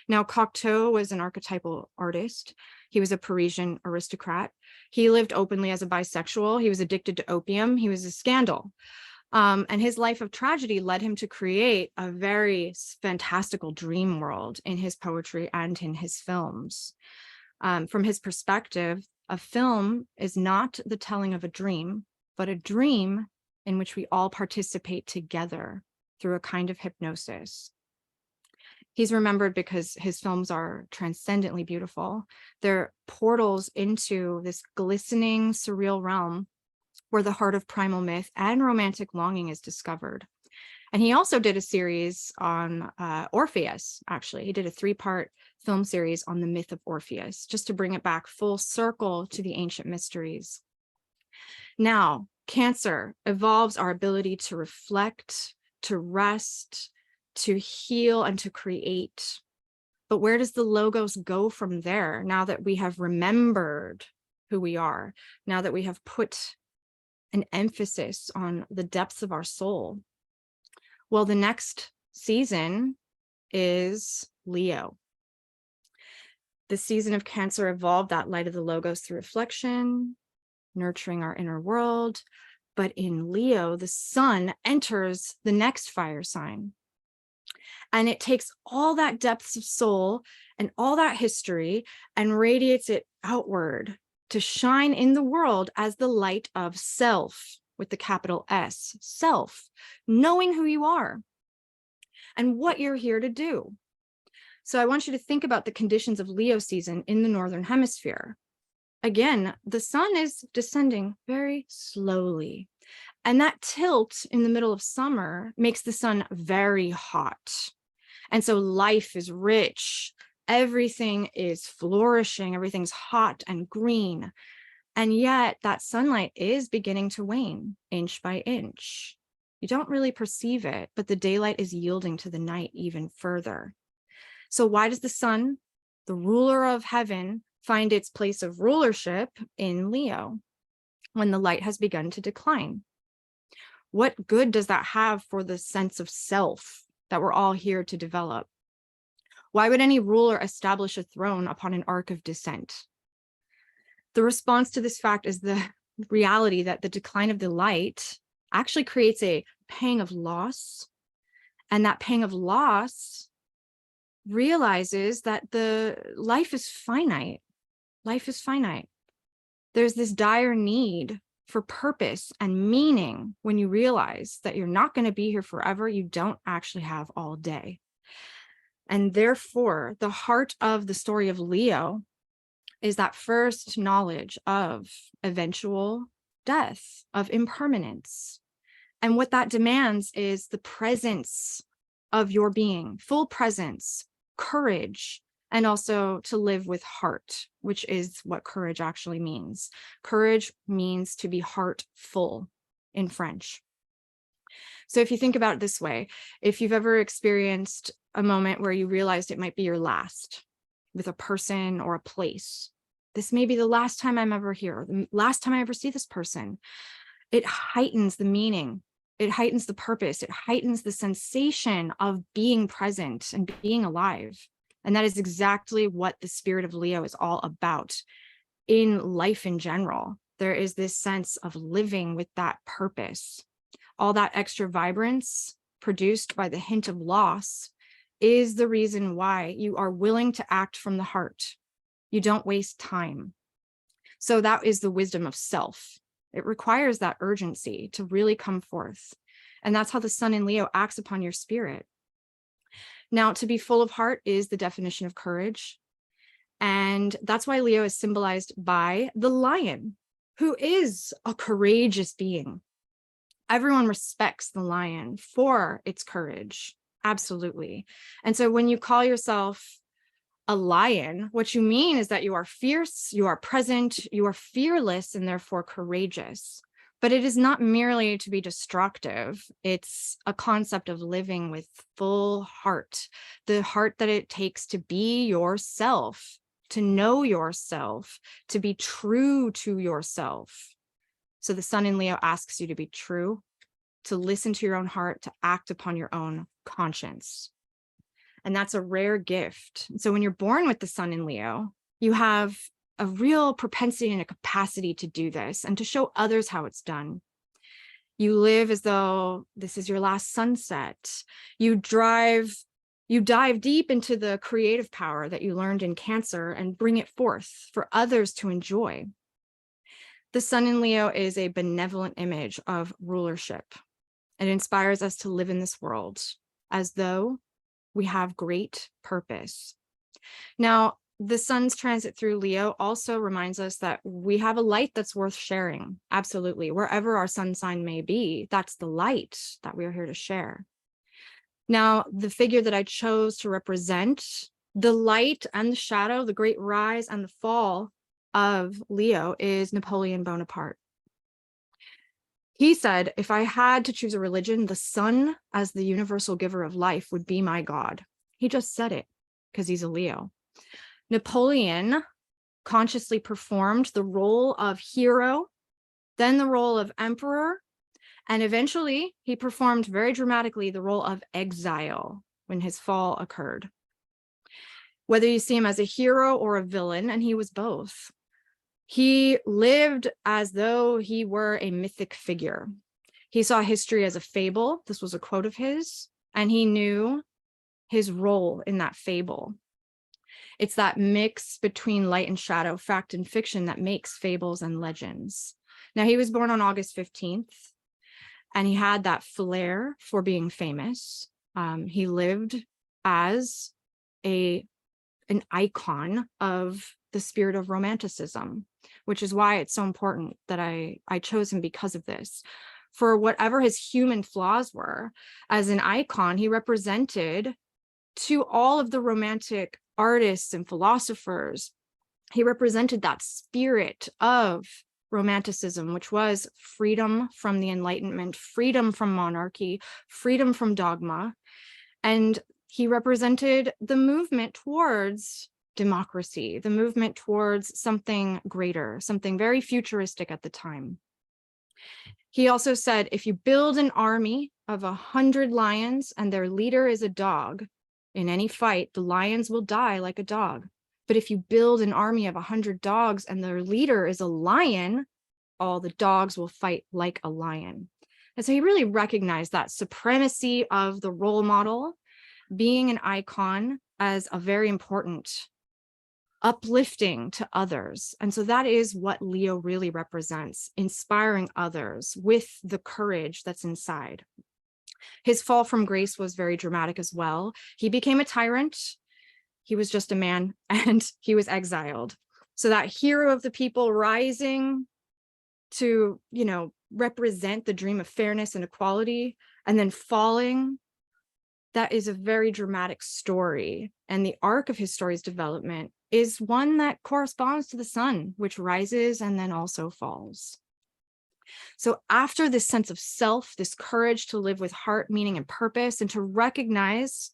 Now, Cocteau was an archetypal artist. He was a Parisian aristocrat. He lived openly as a bisexual. He was addicted to opium. He was a scandal. And his life of tragedy led him to create a very fantastical dream world in his poetry and in his films. From his perspective, a film is not the telling of a dream, but a dream in which we all participate together through a kind of hypnosis. He's remembered because his films are transcendently beautiful. They're portals into this glistening, surreal realm where the heart of primal myth and romantic longing is discovered. And he also did a series on Orpheus, actually. He did a 3-part film series on the myth of Orpheus, just to bring it back full circle to the ancient mysteries. Now, Cancer evolves our ability to reflect, to rest, to heal, and to create. But where does the logos go from there now that we have remembered who we are, now that we have put an emphasis on the depths of our soul? Well, the next season is Leo. The season of Cancer evolved that light of the logos through reflection, nurturing our inner world. But in Leo, the sun enters the next fire sign. And it takes all that depths of soul and all that history and radiates it outward to shine in the world as the light of self, with the capital S, self, knowing who you are and what you're here to do. So I want you to think about the conditions of Leo season in the Northern Hemisphere. Again, the sun is descending very slowly. And that tilt in the middle of summer makes the sun very hot. And so life is rich. Everything is flourishing. Everything's hot and green. And yet that sunlight is beginning to wane inch by inch. You don't really perceive it, but the daylight is yielding to the night even further. So why does the sun, the ruler of heaven, find its place of rulership in Leo when the light has begun to decline? What good does that have for the sense of self that we're all here to develop? Why would any ruler establish a throne upon an arc of descent? The response to this fact is the reality that the decline of the light actually creates a pang of loss. And that pang of loss realizes that the life is finite. Life is finite. There's this dire need for purpose and meaning when you realize that you're not going to be here forever. You don't actually have all day. And therefore, the heart of the story of Leo is that first knowledge of eventual death, of impermanence. And what that demands is the presence of your being, full presence, courage, and also to live with heart, which is what courage actually means. Courage means to be heartful in French. So if you think about it this way, if you've ever experienced a moment where you realized it might be your last with a person or a place, this may be the last time I'm ever here, the last time I ever see this person, it heightens the meaning. It heightens the purpose. It heightens the sensation of being present and being alive. And that is exactly what the spirit of Leo is all about in life in general. There is this sense of living with that purpose. All that extra vibrance produced by the hint of loss is the reason why you are willing to act from the heart. You don't waste time. So that is the wisdom of self. It requires that urgency to really come forth. And that's how the sun in Leo acts upon your spirit. Now, to be full of heart is the definition of courage. And that's why Leo is symbolized by the lion, who is a courageous being. Everyone respects the lion for its courage. Absolutely. And so when you call yourself a lion, what you mean is that you are fierce, you are present, you are fearless, and therefore courageous. But it is not merely to be destructive. It's a concept of living with full heart, the heart that it takes to be yourself, to know yourself, to be true to yourself. So the sun in Leo asks you to be true, to listen to your own heart, to act upon your own conscience. And that's a rare gift. So when you're born with the sun in Leo, you have a real propensity and a capacity to do this and to show others how it's done. You live as though this is your last sunset. You dive deep into the creative power that you learned in Cancer and bring it forth for others to enjoy. The sun in Leo is a benevolent image of rulership. It inspires us to live in this world as though we have great purpose. Now, the sun's transit through Leo also reminds us that we have a light that's worth sharing. Absolutely. Wherever our sun sign may be, that's the light that we are here to share. Now, the figure that I chose to represent the light and the shadow, the great rise and the fall of Leo is Napoleon Bonaparte. He said, if I had to choose a religion, the sun as the universal giver of life would be my God. He just said it because he's a Leo. Napoleon consciously performed the role of hero, then the role of emperor, and eventually he performed very dramatically the role of exile when his fall occurred. Whether you see him as a hero or a villain, and he was both, he lived as though he were a mythic figure. He saw history as a fable. This was a quote of his, and he knew his role in that fable. It's that mix between light and shadow, fact and fiction, that makes fables and legends. Now, he was born on August 15th, and he had that flair for being famous. He lived as an icon of the spirit of romanticism, which is why it's so important that I chose him because of this. For whatever his human flaws were, as an icon, he represented to all of the romantic artists and philosophers, he represented that spirit of romanticism, which was freedom from the Enlightenment, freedom from monarchy, freedom from dogma. And he represented the movement towards democracy, the movement towards something greater, something very futuristic at the time. He also said, if you build an army of 100 lions and their leader is a dog, in any fight, the lions will die like a dog. But if you build an army of 100 dogs and their leader is a lion, all the dogs will fight like a lion. And so he really recognized that supremacy of the role model, being an icon, as a very important uplifting to others. And so that is what Leo really represents, inspiring others with the courage that's inside. His fall from grace was very dramatic as well. He became a tyrant. He was just a man, and he was exiled. So that hero of the people rising to, represent the dream of fairness and equality, and then falling, that is a very dramatic story. And the arc of his story's development is one that corresponds to the sun, which rises and then also falls. So after this sense of self, this courage to live with heart, meaning, and purpose, and to recognize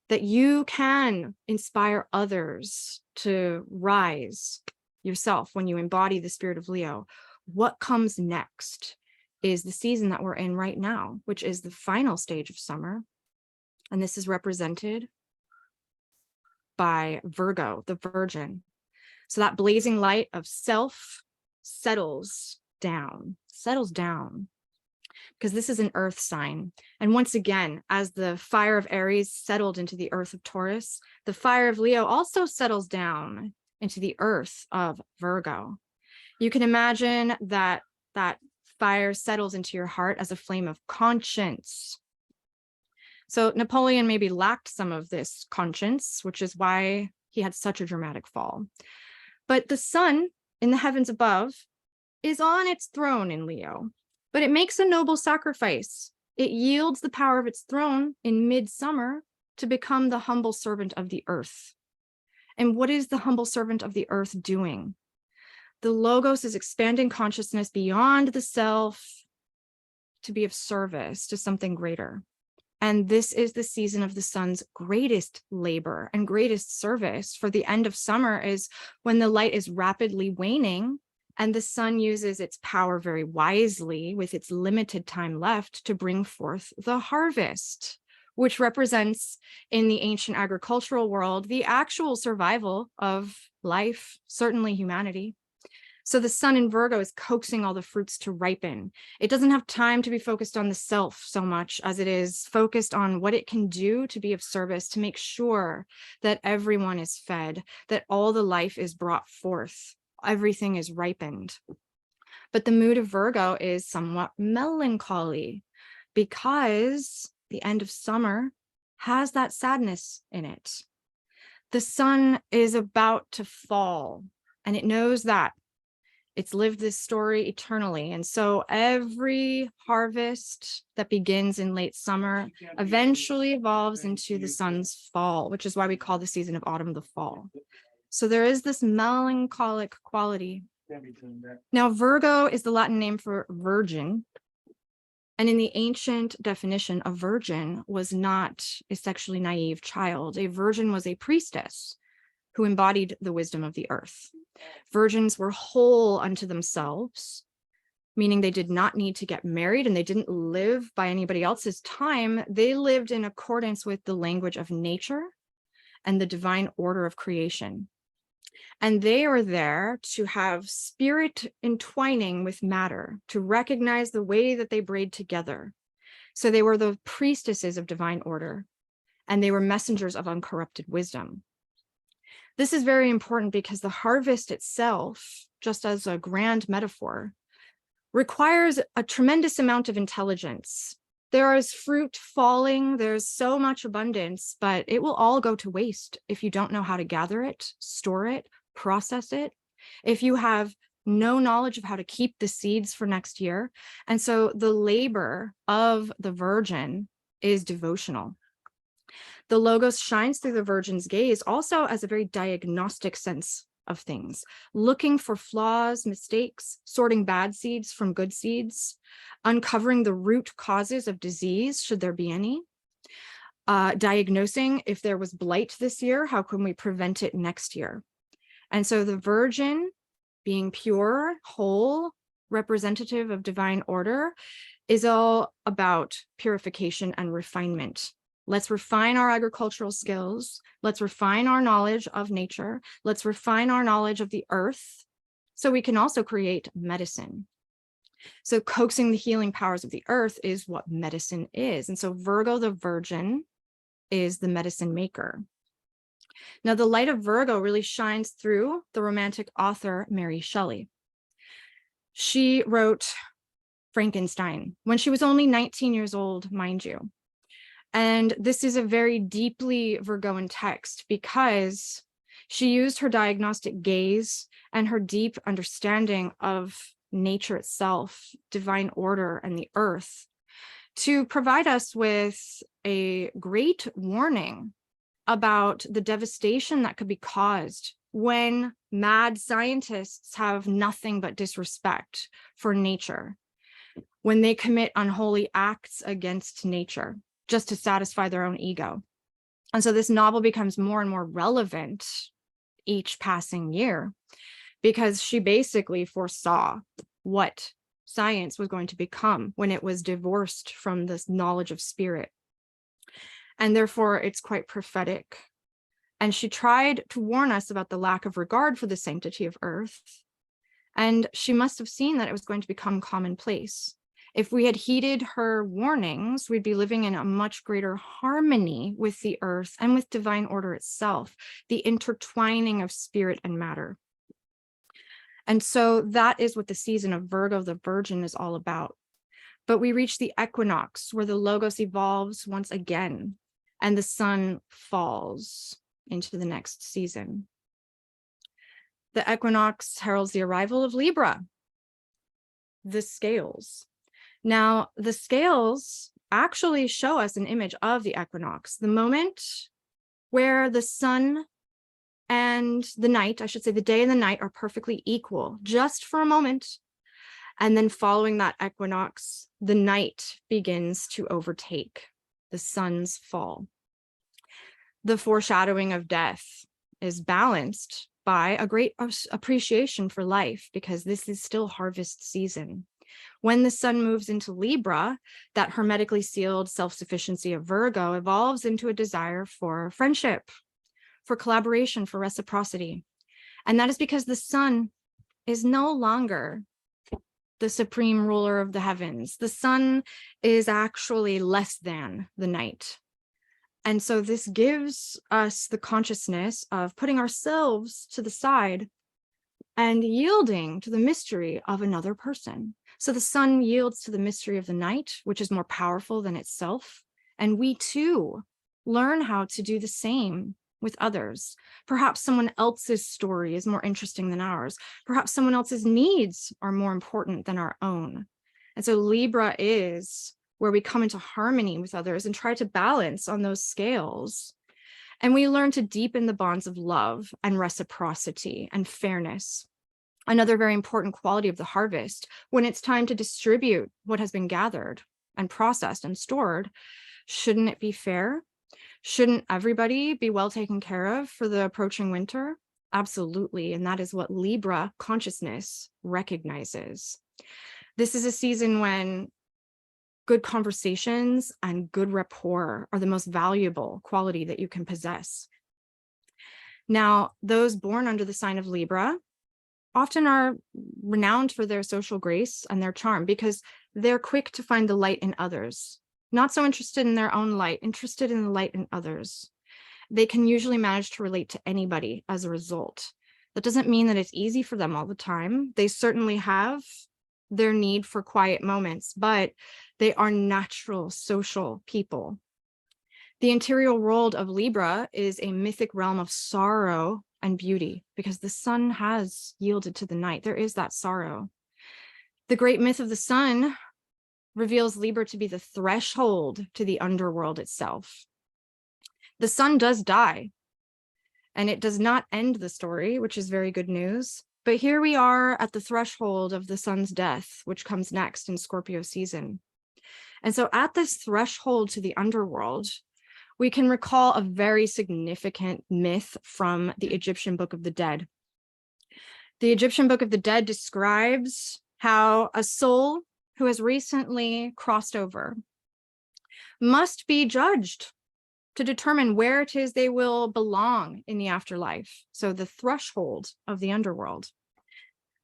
that you can inspire others to rise yourself when you embody the spirit of Leo, what comes next is the season that we're in right now, which is the final stage of summer. And this is represented by Virgo, the Virgin. So that blazing light of self settles down, because this is an earth sign. And once again, as the fire of Aries settled into the earth of Taurus, the fire of Leo also settles down into the earth of Virgo. You can imagine that that fire settles into your heart as a flame of conscience. So Napoleon maybe lacked some of this conscience, which is why he had such a dramatic fall. But the sun in the heavens above is on its throne in Leo, but it makes a noble sacrifice. It yields the power of its throne in midsummer to become the humble servant of the earth. And what is the humble servant of the earth doing? The Logos is expanding consciousness beyond the self to be of service to something greater. And this is the season of the sun's greatest labor and greatest service. For the end of summer is when the light is rapidly waning and the sun uses its power very wisely with its limited time left to bring forth the harvest, which represents in the ancient agricultural world the actual survival of life, certainly humanity. So the sun in Virgo is coaxing all the fruits to ripen. It doesn't have time to be focused on the self so much as it is focused on what it can do to be of service, to make sure that everyone is fed, that all the life is brought forth, everything is ripened. But the mood of Virgo is somewhat melancholy because the end of summer has that sadness in it. The sun is about to fall, and it knows that. It's lived this story eternally. And so every harvest that begins in late summer eventually evolves into the sun's fall, which is why we call the season of autumn the fall. So there is this melancholic quality. Now, Virgo is the Latin name for virgin. And in the ancient definition, a virgin was not a sexually naive child. A virgin was a priestess who embodied the wisdom of the earth. Virgins were whole unto themselves, meaning they did not need to get married and they didn't live by anybody else's time. They lived in accordance with the language of nature and the divine order of creation. And they are there to have spirit entwining with matter, to recognize the way that they braid together. So they were the priestesses of divine order, and they were messengers of uncorrupted wisdom. This is very important because the harvest itself, just as a grand metaphor, requires a tremendous amount of intelligence. There is fruit falling, there's so much abundance, but it will all go to waste if you don't know how to gather it, store it, process it, if you have no knowledge of how to keep the seeds for next year. And so the labor of the virgin is devotional. The Logos shines through the virgin's gaze also as a very diagnostic sense of things, looking for flaws, mistakes, sorting bad seeds from good seeds, uncovering the root causes of disease, should there be any, diagnosing if there was blight this year, how can we prevent it next year? And so the virgin, being pure, whole, representative of divine order, is all about purification and refinement. Let's refine our agricultural skills. Let's refine our knowledge of nature. Let's refine our knowledge of the earth so we can also create medicine. So coaxing the healing powers of the earth is what medicine is. And so Virgo, the virgin, is the medicine maker. Now, the light of Virgo really shines through the romantic author Mary Shelley. She wrote Frankenstein when she was only 19 years old, mind you. And this is a very deeply Virgoan text because she used her diagnostic gaze and her deep understanding of nature itself, divine order, and the earth to provide us with a great warning about the devastation that could be caused when mad scientists have nothing but disrespect for nature, when they commit unholy acts against nature just to satisfy their own ego. And so this novel becomes more and more relevant each passing year, because she basically foresaw what science was going to become when it was divorced from this knowledge of spirit. And therefore, it's quite prophetic. And she tried to warn us about the lack of regard for the sanctity of Earth. And she must have seen that it was going to become commonplace. If we had heeded her warnings, we'd be living in a much greater harmony with the Earth and with divine order itself, the intertwining of spirit and matter. And so that is what the season of Virgo, the Virgin, is all about. But we reach the equinox, where the logos evolves once again, and the sun falls into the next season. The equinox heralds the arrival of Libra, the scales. Now, the scales actually show us an image of the equinox, the moment where the sun and the night, I should say the day and the night, are perfectly equal, just for a moment. And then following that equinox, the night begins to overtake the sun's fall. The foreshadowing of death is balanced by a great appreciation for life, because this is still harvest season. When the sun moves into Libra, that hermetically sealed self-sufficiency of Virgo evolves into a desire for friendship, for collaboration, for reciprocity. And that is because the sun is no longer the supreme ruler of the heavens. The sun is actually less than the night. And so this gives us the consciousness of putting ourselves to the side and yielding to the mystery of another person. So the sun yields to the mystery of the night, which is more powerful than itself. And we too learn how to do the same with others. Perhaps someone else's story is more interesting than ours. Perhaps someone else's needs are more important than our own. And so Libra is where we come into harmony with others and try to balance on those scales. And we learn to deepen the bonds of love and reciprocity and fairness. Another very important quality of the harvest, when it's time to distribute what has been gathered and processed and stored, shouldn't it be fair? Shouldn't everybody be well taken care of for the approaching winter? Absolutely. And that is what Libra consciousness recognizes. This is a season when good conversations and good rapport are the most valuable quality that you can possess. Now, those born under the sign of Libra often are renowned for their social grace and their charm, because they're quick to find the light in others, not so interested in their own light, interested in the light in others. They can usually manage to relate to anybody as a result. That doesn't mean that it's easy for them all the time. They certainly have their need for quiet moments, but they are natural social people. The interior world of Libra is a mythic realm of sorrow and beauty, because the sun has yielded to the night. There is that sorrow. The great myth of the sun reveals Libra to be the threshold to the underworld itself. The sun does die, and it does not end the story, which is very good news. But here we are at the threshold of the sun's death, which comes next in Scorpio season. And so at this threshold to the underworld, we can recall a very significant myth from the Egyptian Book of the Dead. The Egyptian Book of the Dead describes how a soul who has recently crossed over must be judged to determine where it is they will belong in the afterlife. So the threshold of the underworld.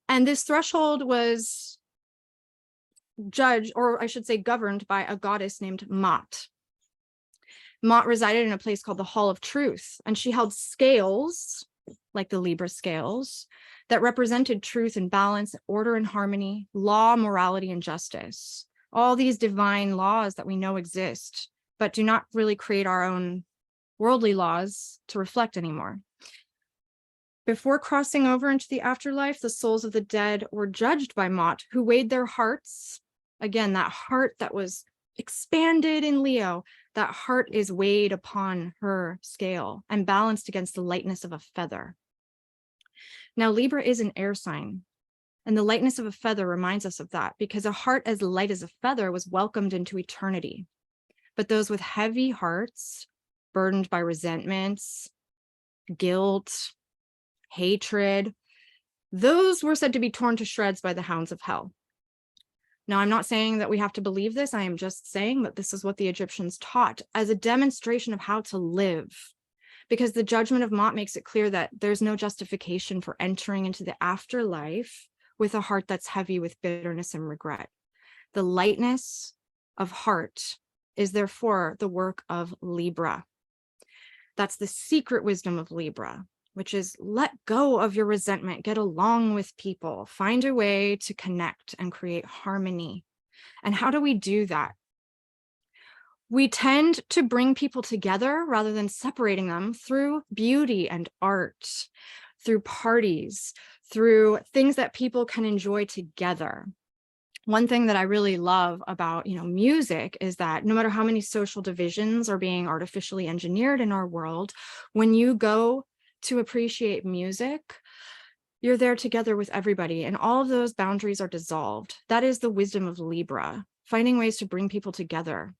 And this threshold was judged, or I should say governed, by a goddess named Mot. Mot resided in a place called the Hall of Truth, and she held scales, like the Libra scales, that represented truth and balance, order and harmony, law, morality, and justice. All these divine laws that we know exist, but do not really create our own worldly laws to reflect anymore. Before crossing over into the afterlife, the souls of the dead were judged by Mot, who weighed their hearts. Again, that heart that was expanded in Leo, that heart is weighed upon her scale and balanced against the lightness of a feather. Now, Libra is an air sign, and the lightness of a feather reminds us of that, because a heart as light as a feather was welcomed into eternity. But those with heavy hearts, burdened by resentments, guilt, hatred, those were said to be torn to shreds by the hounds of hell. Now, I'm not saying that we have to believe this. I am just saying that this is what the Egyptians taught as a demonstration of how to live, because the judgment of Mot makes it clear that there's no justification for entering into the afterlife with a heart that's heavy with bitterness and regret. The lightness of heart is therefore the work of Libra. That's the secret wisdom of Libra, which is let go of your resentment, get along with people, find a way to connect and create harmony. And how do we do that? We tend to bring people together rather than separating them through beauty and art, through parties, through things that people can enjoy together. One thing that I really love about, music is that no matter how many social divisions are being artificially engineered in our world, when you go to appreciate music, you're there together with everybody, and all of those boundaries are dissolved. That is the wisdom of Libra, finding ways to bring people together.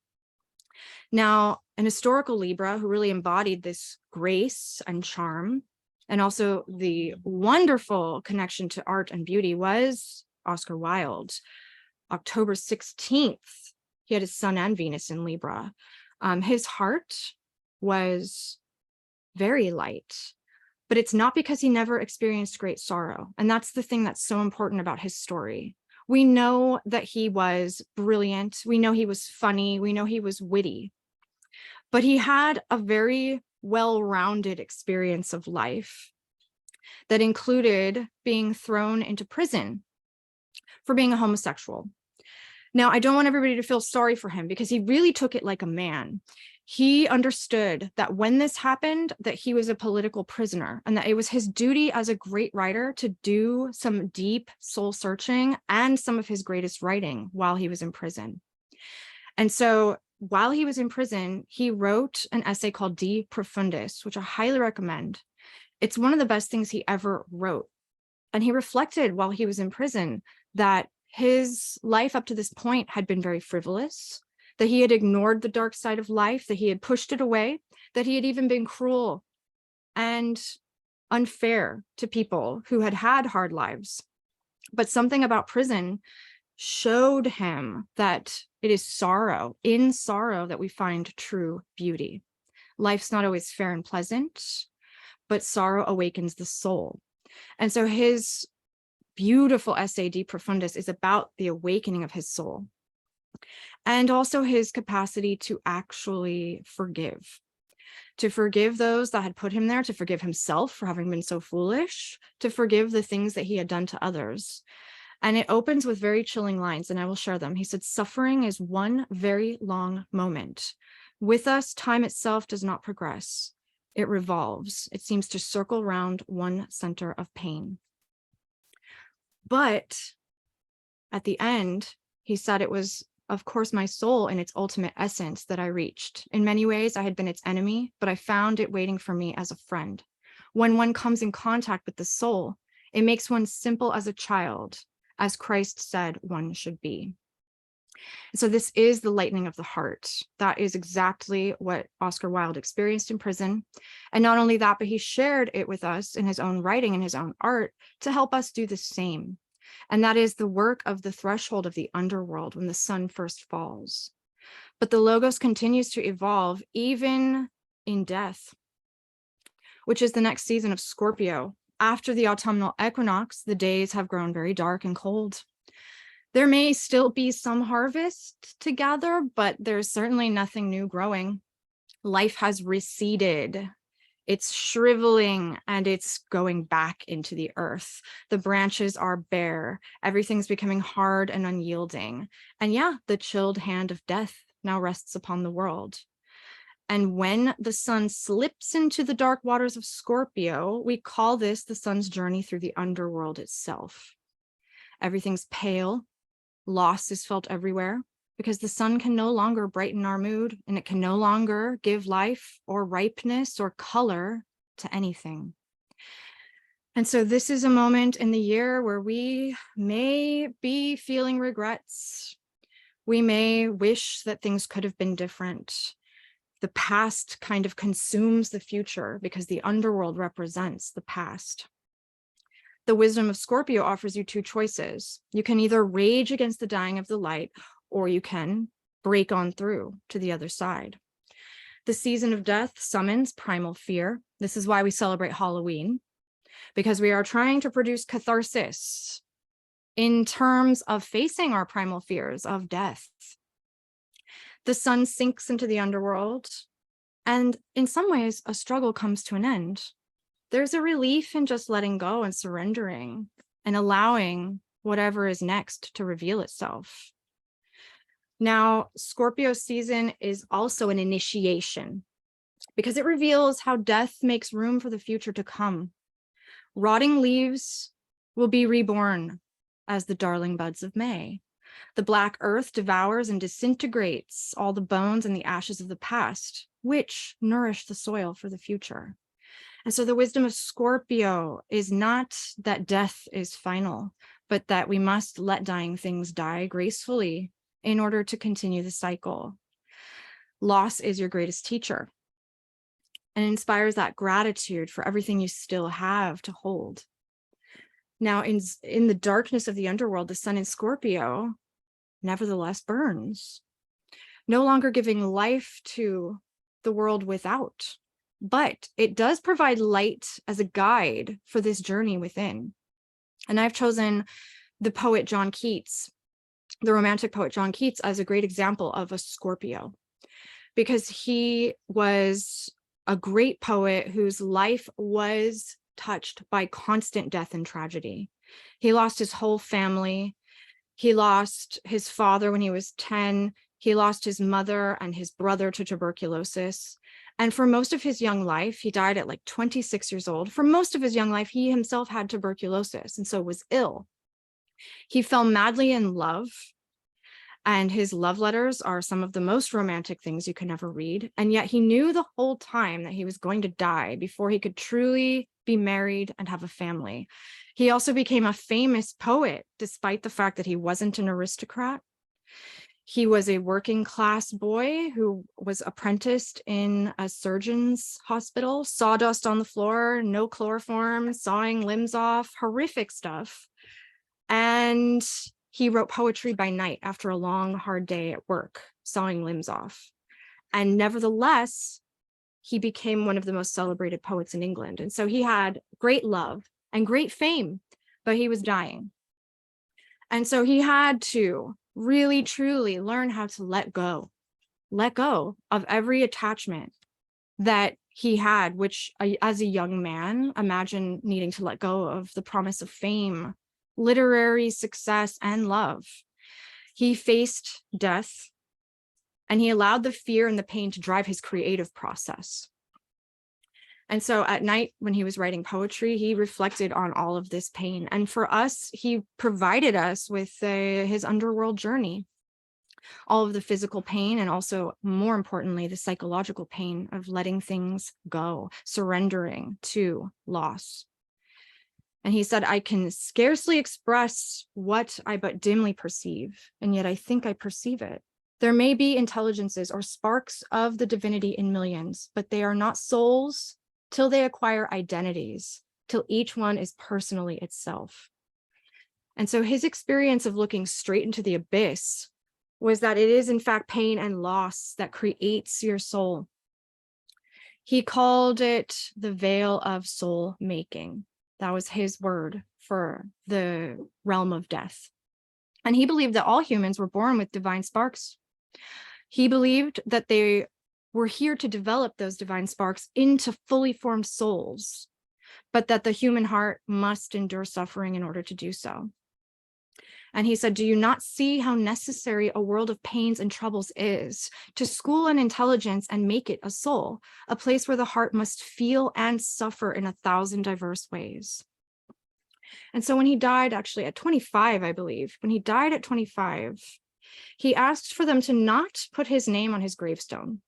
Now, an historical Libra who really embodied this grace and charm, and also the wonderful connection to art and beauty, was Oscar Wilde. October 16th, he had his sun and Venus in Libra. His heart was very light, but it's not because he never experienced great sorrow. And that's the thing that's so important about his story. We know that he was brilliant. We know he was funny. We know he was witty, but he had a very well-rounded experience of life that included being thrown into prison for being a homosexual. Now, I don't want everybody to feel sorry for him, because he really took it like a man. He understood that when this happened, that he was a political prisoner, and that it was his duty as a great writer to do some deep soul searching and some of his greatest writing while he was in prison. And so while he was in prison, he wrote an essay called De Profundis, which I highly recommend. It's one of the best things he ever wrote. And he reflected while he was in prison that his life up to this point had been very frivolous, that he had ignored the dark side of life, that he had pushed it away, that he had even been cruel and unfair to people who had had hard lives. But something about prison showed him that it is in sorrow that we find true beauty. Life's not always fair and pleasant, but sorrow awakens the soul. And so his beautiful essay, De Profundis, is about the awakening of his soul, and also his capacity to actually forgive those that had put him there, to forgive himself for having been so foolish, to forgive the things that he had done to others. And it opens with very chilling lines, and I will share them. He said, "Suffering is one very long moment. With us, time itself does not progress. It revolves. It seems to circle round one center of pain. But at the end, he said, it was, of course, my soul in its ultimate essence that I reached. In many ways, I had been its enemy, but I found it waiting for me as a friend. When one comes in contact with the soul, it makes one simple as a child, as Christ said one should be." So this is the lightening of the heart. That is exactly what Oscar Wilde experienced in prison. And not only that, but he shared it with us in his own writing and his own art to help us do the same. And that is the work of the threshold of the underworld when the sun first falls. But the Logos continues to evolve even in death, which is the next season of Scorpio. After the autumnal equinox, the days have grown very dark and cold. There may still be some harvest to gather, but there's certainly nothing new growing. Life has receded. It's shriveling and it's going back into the earth. The branches are bare. Everything's becoming hard and unyielding. And yeah, the chilled hand of death now rests upon the world. And when the sun slips into the dark waters of Scorpio, we call this the sun's journey through the underworld itself. Everything's pale. Loss is felt everywhere. because the sun can no longer brighten our mood, and it can no longer give life or ripeness or color to anything. And so this is a moment in the year where we may be feeling regrets. We may wish that things could have been different. The past kind of consumes the future because the underworld represents the past. The wisdom of Scorpio offers you two choices. You can either rage against the dying of the light, or you can break on through to the other side. The season of death summons primal fear. This is why we celebrate Halloween, because we are trying to produce catharsis in terms of facing our primal fears of death. The sun sinks into the underworld, and in some ways, a struggle comes to an end. There's a relief in just letting go and surrendering and allowing whatever is next to reveal itself. Now, Scorpio season is also an initiation because it reveals how death makes room for the future to come. Rotting leaves will be reborn as the darling buds of May. The black earth devours and disintegrates all the bones and the ashes of the past, which nourish the soil for the future. And so the wisdom of Scorpio is not that death is final, but that we must let dying things die gracefully in order to continue the cycle. Loss is your greatest teacher and inspires that gratitude for everything you still have to hold. Now, in the darkness of the underworld, the sun in Scorpio nevertheless burns, no longer giving life to the world without, but it does provide light as a guide for this journey within. And I've chosen the poet John Keats, the romantic poet John Keats, as a great example of a Scorpio, because he was a great poet whose life was touched by constant death and tragedy. He lost his whole family. He lost his father when he was 10. He lost his mother and his brother to tuberculosis. And for most of his young life, he died at like 26 years old. For most of his young life, he himself had tuberculosis and so was ill. He fell madly in love, and his love letters are some of the most romantic things you can ever read. And yet he knew the whole time that he was going to die before he could truly be married and have a family. He also became a famous poet, despite the fact that he wasn't an aristocrat. He was a working class boy who was apprenticed in a surgeon's hospital, sawdust on the floor, no chloroform, sawing limbs off, horrific stuff. And he wrote poetry by night after a long, hard day at work, sawing limbs off. And nevertheless, he became one of the most celebrated poets in England. And so he had great love and great fame, but he was dying. And so he had to really, truly learn how to let go of every attachment that he had, which as a young man, imagine needing to let go of the promise of fame, literary success, and love. He faced death, and he allowed the fear and the pain to drive his creative process. And so at night, when he was writing poetry, he reflected on all of this pain. And for us, he provided us with his underworld journey, all of the physical pain, and also, more importantly, the psychological pain of letting things go, surrendering to loss. And he said, I can scarcely express what I but dimly perceive, and yet I think I perceive it. There may be intelligences or sparks of the divinity in millions, but they are not souls till they acquire identities, till each one is personally itself. And so his experience of looking straight into the abyss was that it is in fact pain and loss that creates your soul. He called it the veil of soul making. That was his word for the realm of death. And he believed that all humans were born with divine sparks. He believed that they were here to develop those divine sparks into fully formed souls, but that the human heart must endure suffering in order to do so. And he said, do you not see how necessary a world of pains and troubles is to school an intelligence and make it a soul, a place where the heart must feel and suffer in 1,000 diverse ways? And so when he died, actually at 25, I believe, when he died at 25, he asked for them to not put his name on his gravestone.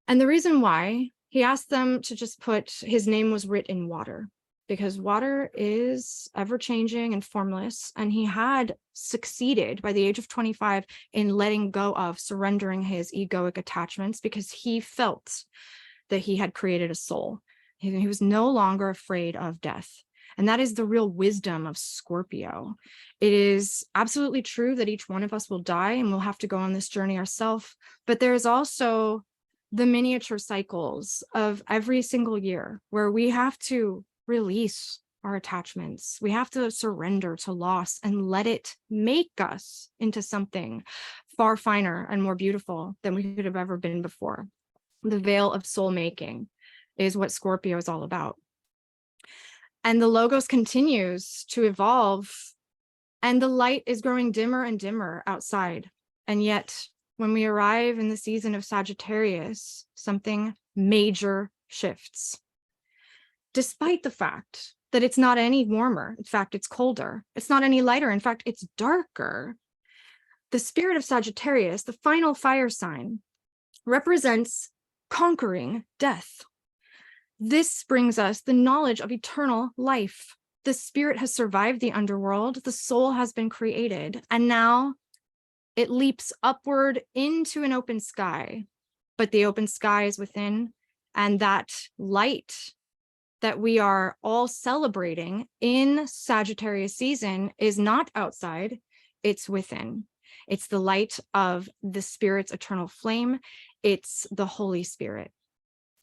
And the reason why, he asked them to just put his name was writ in water, because water is ever-changing and formless, and he had succeeded by the age of 25 in letting go of, surrendering his egoic attachments, because he felt that he had created a soul. He was no longer afraid of death. And that is the real wisdom of Scorpio. It is absolutely true that each one of us will die and we'll have to go on this journey ourselves, but there is also the miniature cycles of every single year where we have to release our attachments. We have to surrender to loss and let it make us into something far finer and more beautiful than we could have ever been before. The veil of soul making is what Scorpio is all about. And the logos continues to evolve, and the light is growing dimmer and dimmer outside. And yet, when we arrive in the season of Sagittarius, something major shifts. Despite the fact that it's not any warmer, in fact, it's colder. It's not any lighter, in fact, it's darker. The spirit of Sagittarius, the final fire sign, represents conquering death. This brings us the knowledge of eternal life. The spirit has survived the underworld, the soul has been created, and now it leaps upward into an open sky. But the open sky is within, and that light that we are all celebrating in Sagittarius season is not outside, it's within. It's the light of the spirit's eternal flame. It's the Holy Spirit.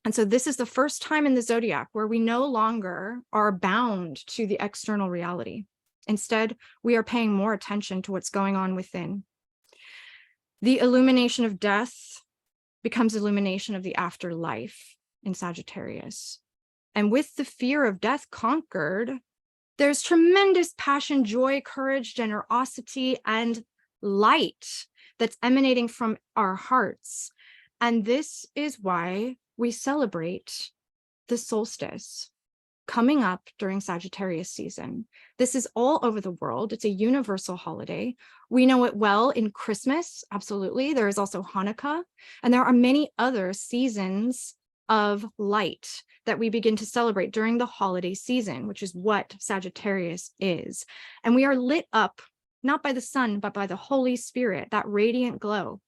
And so this is the first time in the Zodiac where we no longer are bound to the external reality. Instead, we are paying more attention to what's going on within. The illumination of death becomes illumination of the afterlife in Sagittarius. And with the fear of death conquered, there's tremendous passion, joy, courage, generosity, and light that's emanating from our hearts. And this is why we celebrate the solstice coming up during Sagittarius season. This is all over the world. It's a universal holiday. We know it well in Christmas, absolutely. There is also Hanukkah, and there are many other seasons of light that we begin to celebrate during the holiday season, which is what Sagittarius is. And we are lit up, not by the sun, but by the Holy Spirit, that radiant glow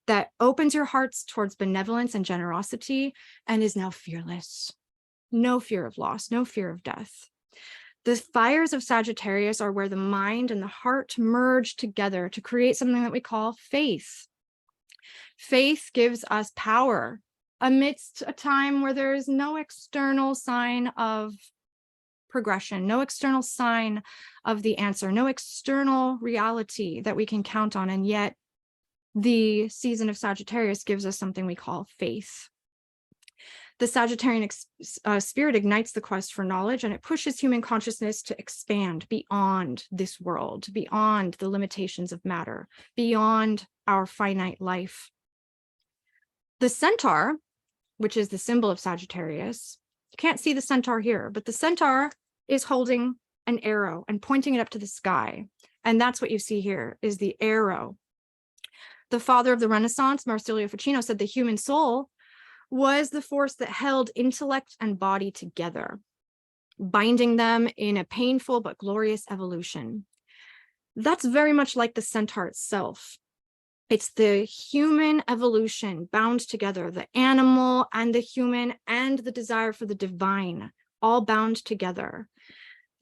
that opens your hearts towards benevolence and generosity and is now fearless. No fear of loss, no fear of death. The fires of Sagittarius are where the mind and the heart merge together to create something that we call faith. Faith gives us power amidst a time where there is no external sign of progression, no external sign of the answer, no external reality that we can count on. And yet the season of Sagittarius gives us something we call faith. The Sagittarian spirit ignites the quest for knowledge, and it pushes human consciousness to expand beyond this world, beyond the limitations of matter, beyond our finite life. The centaur, which is the symbol of Sagittarius, you can't see the centaur here, but the centaur is holding an arrow and pointing it up to the sky. And that's what you see here is the arrow. The father of the Renaissance, Marsilio Ficino, said the human soul was the force that held intellect and body together, binding them in a painful but glorious evolution. That's very much like the centaur itself. It's the human evolution bound together, the animal and the human and the desire for the divine, all bound together.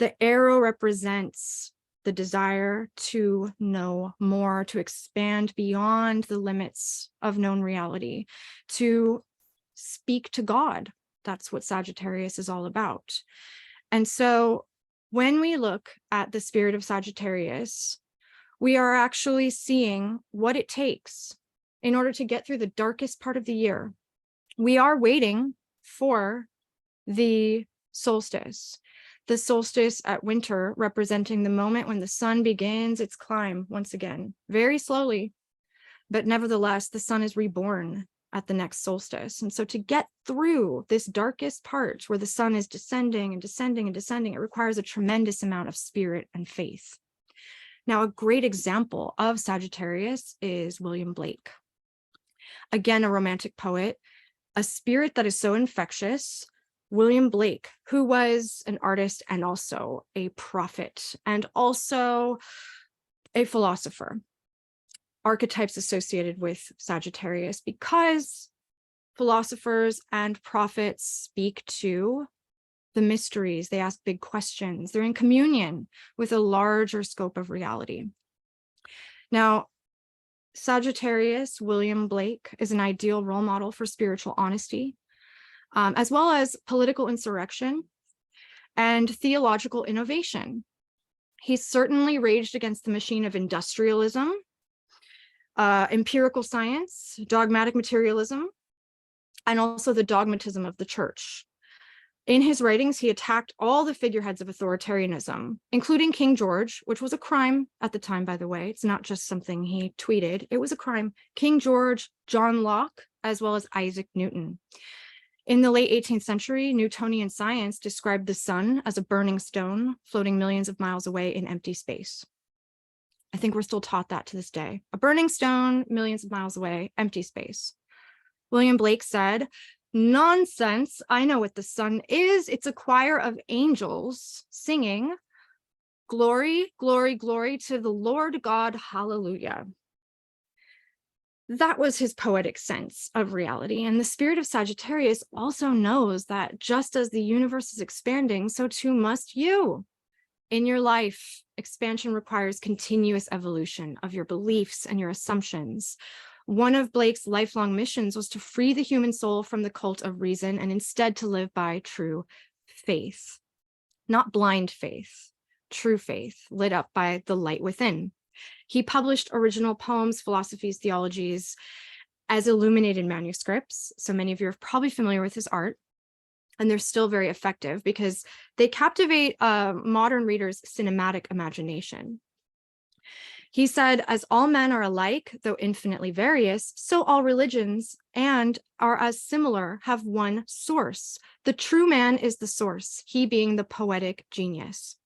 The arrow represents the desire to know more, to expand beyond the limits of known reality, to speak to God. That's what Sagittarius is all about. And so when we look at the spirit of Sagittarius, we are actually seeing what it takes in order to get through the darkest part of the year. We are waiting for the solstice at winter, representing the moment when the sun begins its climb once again, very slowly, but nevertheless, the sun is reborn at the next solstice. And so to get through this darkest part where the sun is descending and descending and descending, it requires a tremendous amount of spirit and faith. Now, a great example of Sagittarius is William Blake. Again, a romantic poet, a spirit that is so infectious. William Blake, who was an artist and also a prophet and also a philosopher. Archetypes associated with Sagittarius because philosophers and prophets speak to the mysteries. They ask big questions. They're in communion with a larger scope of reality. Now, Sagittarius, William Blake, is an ideal role model for spiritual honesty, as well as political insurrection and theological innovation. He certainly raged against the machine of industrialism, empirical science, dogmatic materialism, and also the dogmatism of the church. In his writings, he attacked all the figureheads of authoritarianism, including King George, which was a crime at the time, by the way. It's not just something he tweeted. It was a crime. King George, John Locke, as well as Isaac Newton. In the late 18th century, Newtonian science described the sun as a burning stone floating millions of miles away in empty space. I think we're still taught that to this day. A burning stone, millions of miles away, empty space. William Blake said, "Nonsense, I know what the sun is. It's a choir of angels singing, 'Glory, glory, glory to the Lord God, hallelujah.'" That was his poetic sense of reality. And the spirit of Sagittarius also knows that just as the universe is expanding, so too must you. In your life, expansion requires continuous evolution of your beliefs and your assumptions. One of Blake's lifelong missions was to free the human soul from the cult of reason and instead to live by true faith, not blind faith, true faith lit up by the light within. He published original poems, philosophies, theologies as illuminated manuscripts. So many of you are probably familiar with his art. And they're still very effective because they captivate modern readers' cinematic imagination. He said, "As all men are alike, though infinitely various, so all religions and are as similar, have one source. The true man is the source, he being the poetic genius.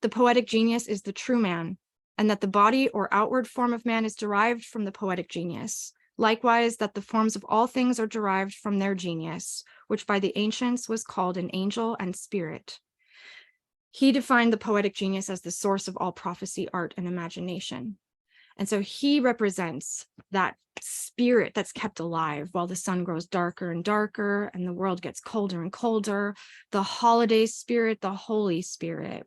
The poetic genius is the true man, and that the body or outward form of man is derived from the poetic genius. Likewise, that the forms of all things are derived from their genius, which by the ancients was called an angel and spirit." He defined the poetic genius as the source of all prophecy, art, and imagination. And so he represents that spirit that's kept alive while the sun grows darker and darker and the world gets colder and colder, the holiday spirit, the Holy Spirit.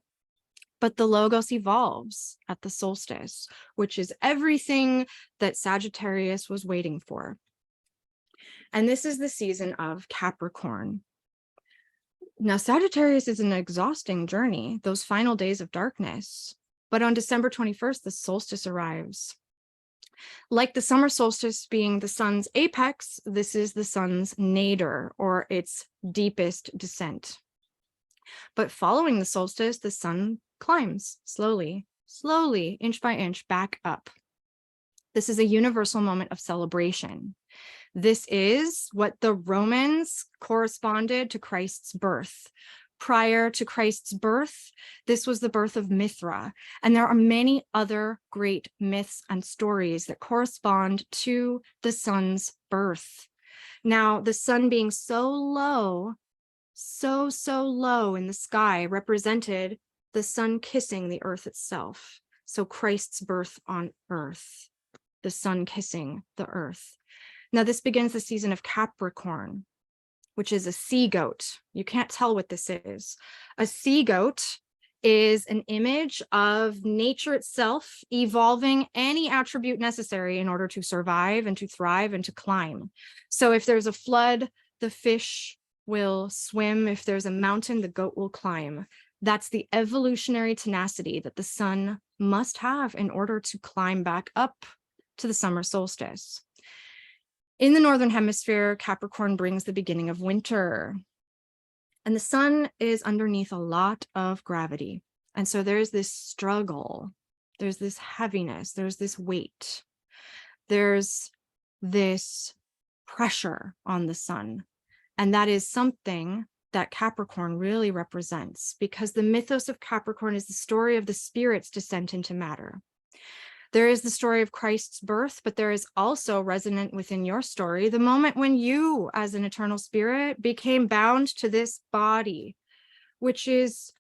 But the Logos evolves at the solstice, which is everything that Sagittarius was waiting for. And this is the season of Capricorn. Now, Sagittarius is an exhausting journey, those final days of darkness. But on December 21st, the solstice arrives. Like the summer solstice being the sun's apex, this is the sun's nadir, or its deepest descent. But following the solstice, the sun climbs slowly, inch by inch, back up. This is a universal moment of celebration. This is what the Romans corresponded to Christ's birth. Prior to Christ's birth, this was the birth of Mithra. And there are many other great myths and stories that correspond to the sun's birth. Now, the sun being so low, so low in the sky represented the sun kissing the earth itself. So Christ's birth on earth, the sun kissing the earth. Now this begins the season of Capricorn, which is a sea goat. You can't tell what this is. A sea goat is an image of nature itself evolving any attribute necessary in order to survive and to thrive and to climb. So if there's a flood, the fish will swim. If there's a mountain, the goat will climb. That's the evolutionary tenacity that the sun must have in order to climb back up to the summer solstice. In the Northern Hemisphere, Capricorn brings the beginning of winter. And the sun is underneath a lot of gravity. And so there's this struggle, there's this heaviness, there's this weight, there's this pressure on the sun. And that is something that Capricorn really represents, because the mythos of Capricorn is the story of the spirit's descent into matter. There is the story of Christ's birth, but there is also resonant within your story the moment when you, as an eternal spirit, became bound to this body, which is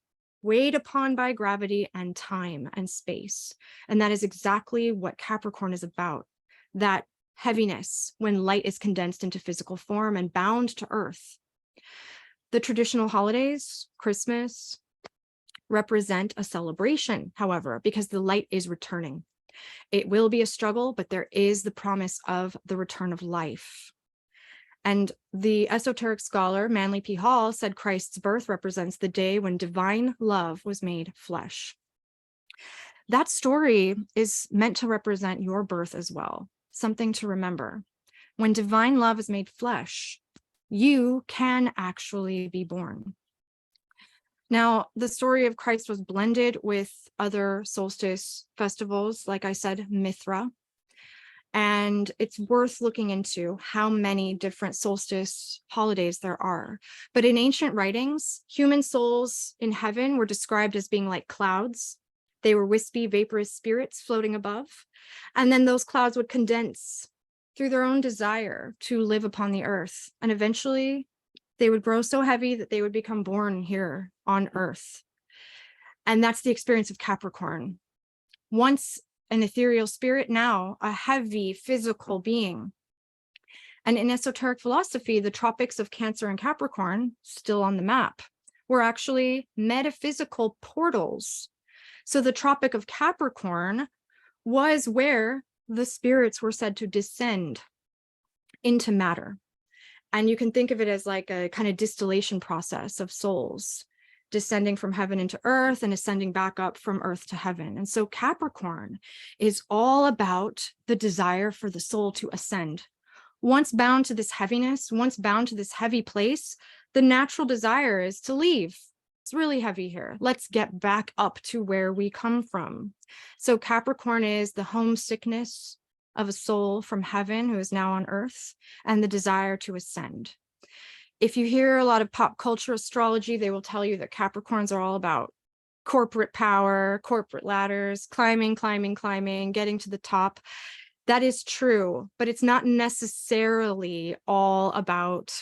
weighed upon by gravity and time and space. And that is exactly what Capricorn is about, that heaviness when light is condensed into physical form and bound to earth. The traditional holidays, Christmas, represent a celebration, however, because the light is returning. It will be a struggle, but there is the promise of the return of life. And the esoteric scholar Manly P. Hall said Christ's birth represents the day when divine love was made flesh. That story is meant to represent your birth as well, something to remember. When divine love is made flesh, you can actually be born. Now, the story of Christ was blended with other solstice festivals, like I said, Mithra. And it's worth looking into how many different solstice holidays there are. But in ancient writings, human souls in heaven were described as being like clouds. They were wispy, vaporous spirits floating above. And then those clouds would condense through their own desire to live upon the earth. And eventually, they would grow so heavy that they would become born here on earth. And that's the experience of Capricorn. Once an ethereal spirit, now a heavy physical being. And in esoteric philosophy, the tropics of Cancer and Capricorn, still on the map, were actually metaphysical portals. So the Tropic of Capricorn was where the spirits were said to descend into matter. And you can think of it as like a kind of distillation process of souls descending from heaven into earth and ascending back up from earth to heaven. And so Capricorn is all about the desire for the soul to ascend. Once bound to this heaviness, once bound to this heavy place, the natural desire is to leave. It's really heavy here. Let's get back up to where we come from. So Capricorn is the homesickness of a soul from heaven who is now on earth, and the desire to ascend. If you hear a lot of pop culture astrology, they will tell you that Capricorns are all about corporate power, corporate ladders, climbing, getting to the top. That is true, but it's not necessarily all about,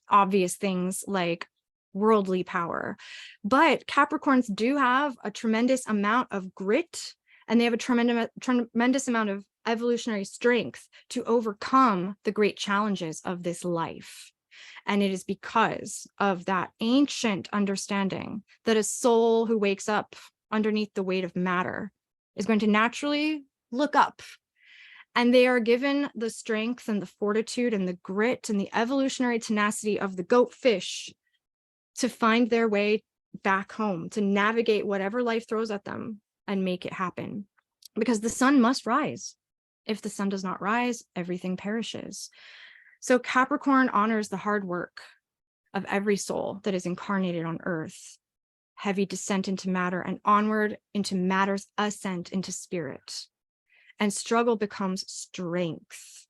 obvious things like worldly power. But Capricorns do have a tremendous amount of grit, and they have a tremendous amount of evolutionary strength to overcome the great challenges of this life. And it is because of that ancient understanding that a soul who wakes up underneath the weight of matter is going to naturally look up. And they are given the strength and the fortitude and the grit and the evolutionary tenacity of the goatfish to find their way back home, to navigate whatever life throws at them and make it happen. Because the sun must rise. If the sun does not rise, everything perishes. So Capricorn honors the hard work of every soul that is incarnated on earth, heavy descent into matter and onward into matter's ascent into spirit. And struggle becomes strength.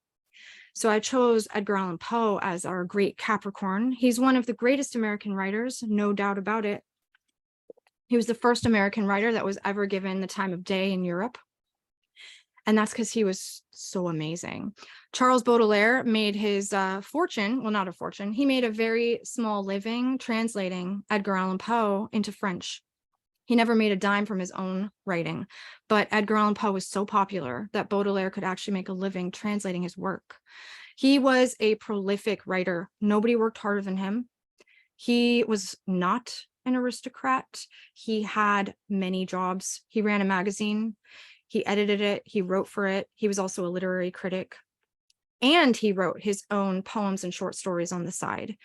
So I chose Edgar Allan Poe as our great Capricorn. He's one of the greatest American writers, no doubt about it. He was the first American writer that was ever given the time of day in Europe. And that's because he was so amazing. Charles Baudelaire made his fortune, well, not a fortune, he made a very small living translating Edgar Allan Poe into French. He never made a dime from his own writing, but Edgar Allan Poe was so popular that Baudelaire could actually make a living translating his work. He was a prolific writer. Nobody worked harder than him. He was not an aristocrat. He had many jobs. He ran a magazine. He edited it. He wrote for it. He was also a literary critic. And he wrote his own poems and short stories on the side.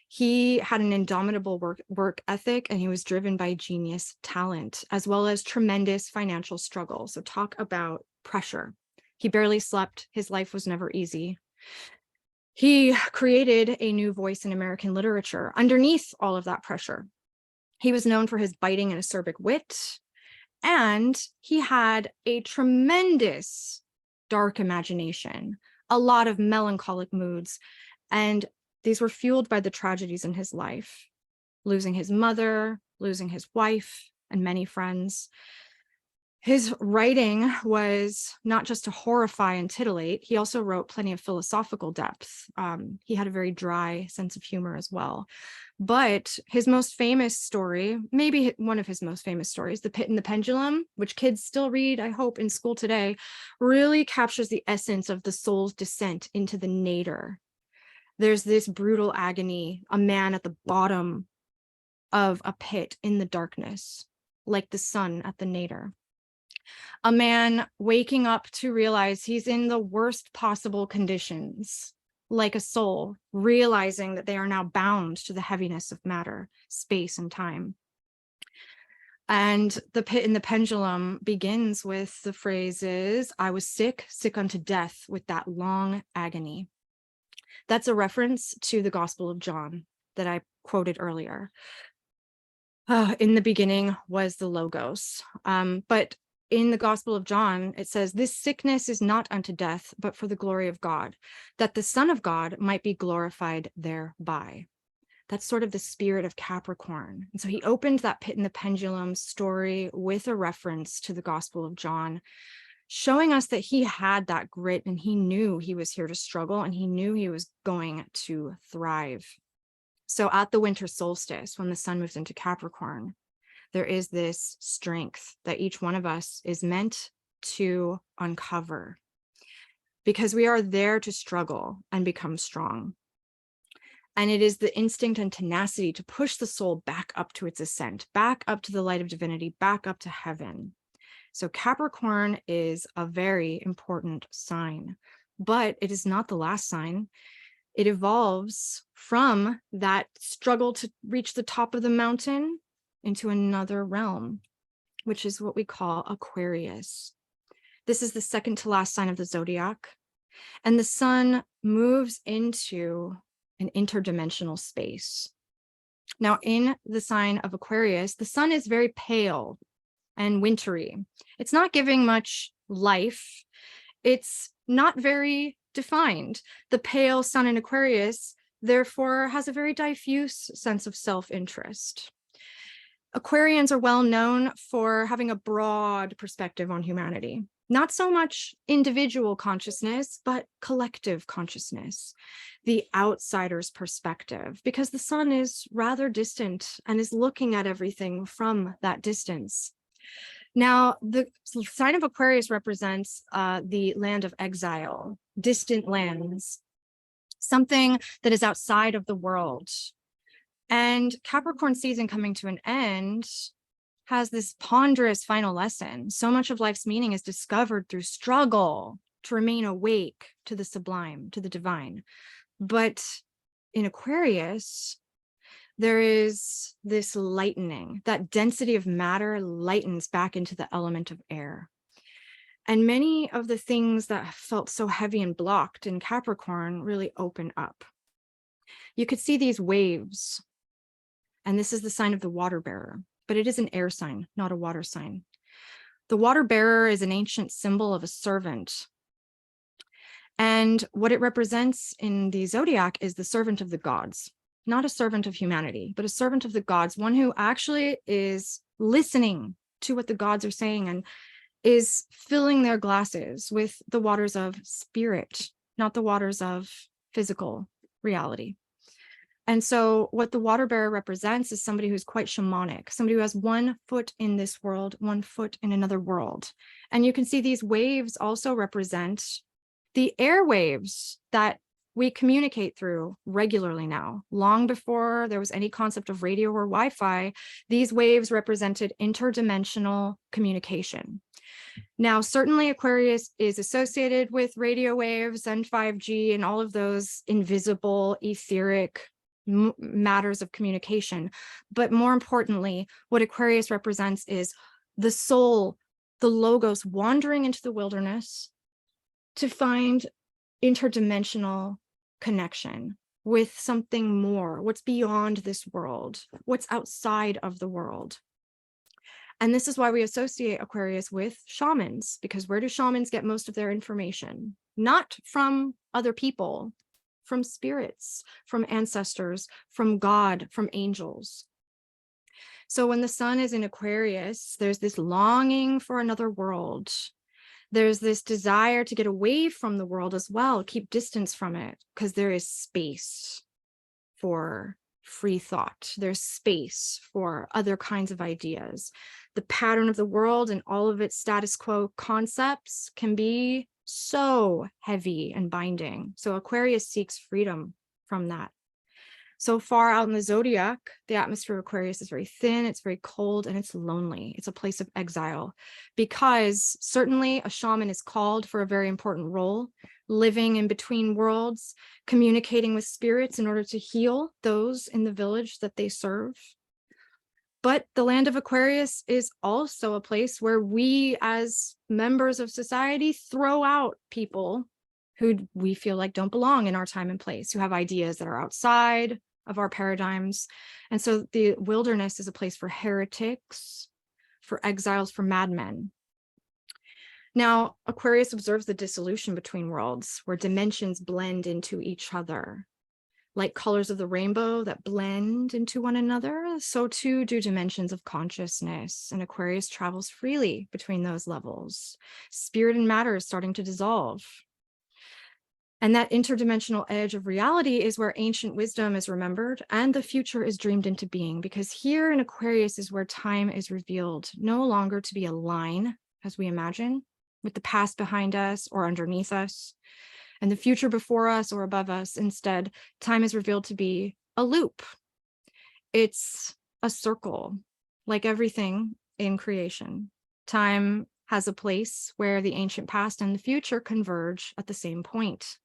He had an indomitable work ethic, and he was driven by genius talent, as well as tremendous financial struggle. So talk about pressure. He barely slept. His life was never easy. He created a new voice in American literature underneath all of that pressure. He was known for his biting and acerbic wit, and he had a tremendous dark imagination, a lot of melancholic moods, and These were fueled by the tragedies in his life, losing his mother, losing his wife, and many friends. His writing was not just to horrify and titillate, he also wrote plenty of philosophical depth. He had a very dry sense of humor as well. But his most famous story, maybe one of his most famous stories, The Pit and the Pendulum, which kids still read, I hope, in school today, really captures the essence of the soul's descent into the nadir. There's this brutal agony, a man at the bottom of a pit in the darkness, like the sun at the nadir. A man waking up to realize he's in the worst possible conditions, like a soul realizing that they are now bound to the heaviness of matter, space, and time. And The Pit and the Pendulum begins with the phrases, I was sick, sick unto death with that long agony. That's a reference to the Gospel of John that I quoted earlier. In the beginning was the Logos. But in the Gospel of John, it says, this sickness is not unto death, but for the glory of God, that the Son of God might be glorified thereby. That's sort of the spirit of Capricorn. And so he opened that Pit and the Pendulum story with a reference to the Gospel of John, showing us that he had that grit and he knew he was here to struggle and he knew he was going to thrive. So at the winter solstice, when the sun moves into Capricorn, there is this strength that each one of us is meant to uncover because we are there to struggle and become strong. And it is the instinct and tenacity to push the soul back up to its ascent, back up to the light of divinity, back up to heaven. So Capricorn is a very important sign, but it is not the last sign. It evolves from that struggle to reach the top of the mountain into another realm, which is what we call Aquarius. This is the second to last sign of the zodiac. And the sun moves into an interdimensional space. Now, in the sign of Aquarius, the sun is very pale and wintry. It's not giving much life. It's not very defined. The pale sun in Aquarius, therefore, has a very diffuse sense of self-interest. Aquarians are well known for having a broad perspective on humanity. Not so much individual consciousness, but collective consciousness, the outsider's perspective, because the sun is rather distant and is looking at everything from that distance. Now, the sign of Aquarius represents the land of exile, distant lands, something that is outside of the world. And Capricorn season coming to an end has this ponderous final lesson. So much of life's meaning is discovered through struggle to remain awake to the sublime, to the divine. But in Aquarius, there is this lightening. That density of matter lightens back into the element of air. And many of the things that felt so heavy and blocked in Capricorn really open up. You could see these waves, and this is the sign of the water bearer, but it is an air sign, not a water sign. The water bearer is an ancient symbol of a servant. And what it represents in the zodiac is the servant of the gods, not a servant of humanity, but a servant of the gods, one who actually is listening to what the gods are saying and is filling their glasses with the waters of spirit, not the waters of physical reality. And so what the water bearer represents is somebody who's quite shamanic, somebody who has one foot in this world, one foot in another world. And you can see these waves also represent the airwaves that we communicate through regularly now. Long before there was any concept of radio or Wi-Fi, these waves represented interdimensional communication. Now, certainly Aquarius is associated with radio waves and 5G and all of those invisible, etheric matters of communication. But more importantly, what Aquarius represents is the soul, the logos wandering into the wilderness to find interdimensional connection with something more, what's beyond this world, what's outside of the world. And this is why we associate Aquarius with shamans, because where do shamans get most of their information? Not from other people, from spirits, from ancestors, from God, from angels. So when the sun is in Aquarius, there's this longing for another world. There's this desire to get away from the world as well, keep distance from it, because there is space for free thought. There's space for other kinds of ideas. The pattern of the world and all of its status quo concepts can be so heavy and binding. So Aquarius seeks freedom from that. So far out in the zodiac, the atmosphere of Aquarius is very thin, it's very cold, and it's lonely. It's a place of exile, because certainly a shaman is called for a very important role, living in between worlds, communicating with spirits in order to heal those in the village that they serve. But the land of Aquarius is also a place where we, as members of society, throw out people who we feel like don't belong in our time and place, who have ideas that are outside of our paradigms. And so the wilderness is a place for heretics, for exiles, for madmen. Now, Aquarius observes the dissolution between worlds, where dimensions blend into each other. Like colors of the rainbow that blend into one another, so too do dimensions of consciousness, and Aquarius travels freely between those levels. Spirit and matter is starting to dissolve. And that interdimensional edge of reality is where ancient wisdom is remembered and the future is dreamed into being, because here in Aquarius is where time is revealed, no longer to be a line, as we imagine, with the past behind us or underneath us, and the future before us or above us. Instead, time is revealed to be a loop. It's a circle, like everything in creation. Time has a place where the ancient past and the future converge at the same point.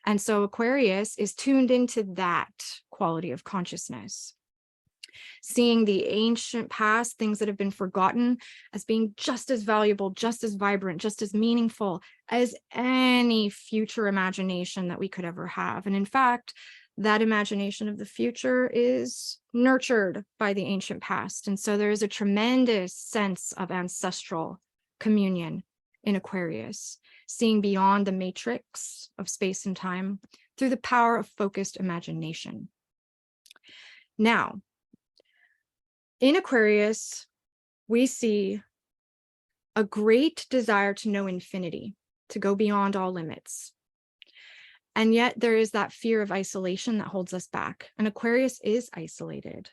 And so Aquarius is tuned into that quality of consciousness, seeing the ancient past, things that have been forgotten, as being just as valuable, just as vibrant, just as meaningful as any future imagination that we could ever have. And in fact, that imagination of the future is nurtured by the ancient past. And so there is a tremendous sense of ancestral communion in Aquarius, seeing beyond the matrix of space and time through the power of focused imagination. Now, in Aquarius, we see a great desire to know infinity, to go beyond all limits. And yet there is that fear of isolation that holds us back. And Aquarius is isolated.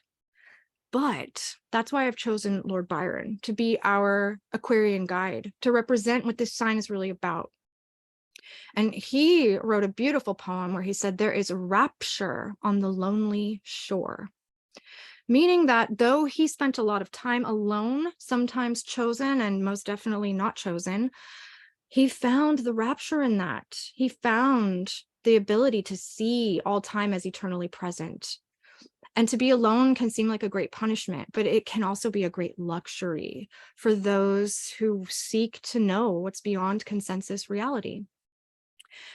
But that's why I've chosen Lord Byron to be our Aquarian guide, to represent what this sign is really about. And he wrote a beautiful poem where he said, "There is rapture on the lonely shore." Meaning that though he spent a lot of time alone, sometimes chosen and most definitely not chosen, he found the rapture in that. He found the ability to see all time as eternally present. And to be alone can seem like a great punishment, but it can also be a great luxury for those who seek to know what's beyond consensus reality.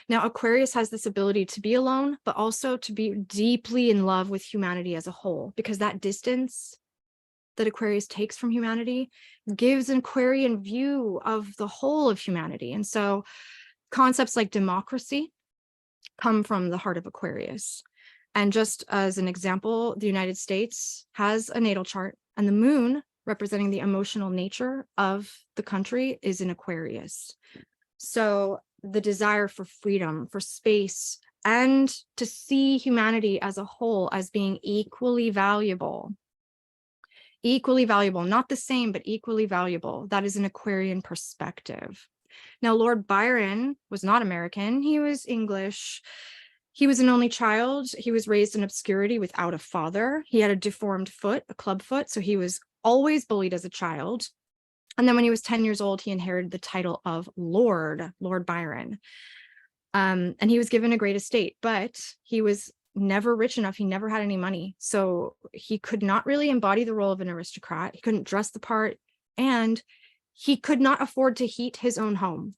Now, Aquarius has this ability to be alone, but also to be deeply in love with humanity as a whole, because that distance that Aquarius takes from humanity gives an Aquarian view of the whole of humanity. And so concepts like democracy come from the heart of Aquarius. And just as an example, the United States has a natal chart, and the moon, representing the emotional nature of the country, is in Aquarius. So the desire for freedom, for space, and to see humanity as a whole as being equally valuable, not the same, but equally valuable. That is an Aquarian perspective. Now, Lord Byron was not American. He was English. He was an only child. He was raised in obscurity without a father. He had a deformed foot, a club foot, so he was always bullied as a child. And then when he was 10 years old, he inherited the title of Lord Byron. And he was given a great estate, but he was never rich enough. He never had any money. So he could not really embody the role of an aristocrat. He couldn't dress the part, and he could not afford to heat his own home.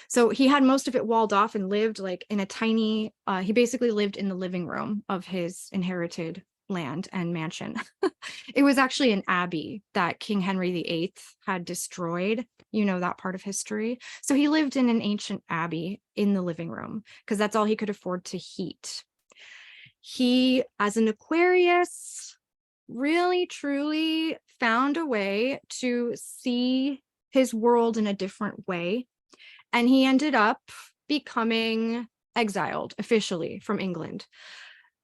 So he had most of it walled off and lived like in a tiny, he basically lived in the living room of his inherited land and mansion. It was actually an abbey that King Henry VIII had destroyed, you know, that part of history. So he lived in an ancient abbey in the living room because that's all he could afford to heat. He, as an Aquarius, really truly found a way to see his world in a different way. And he ended up becoming exiled officially from England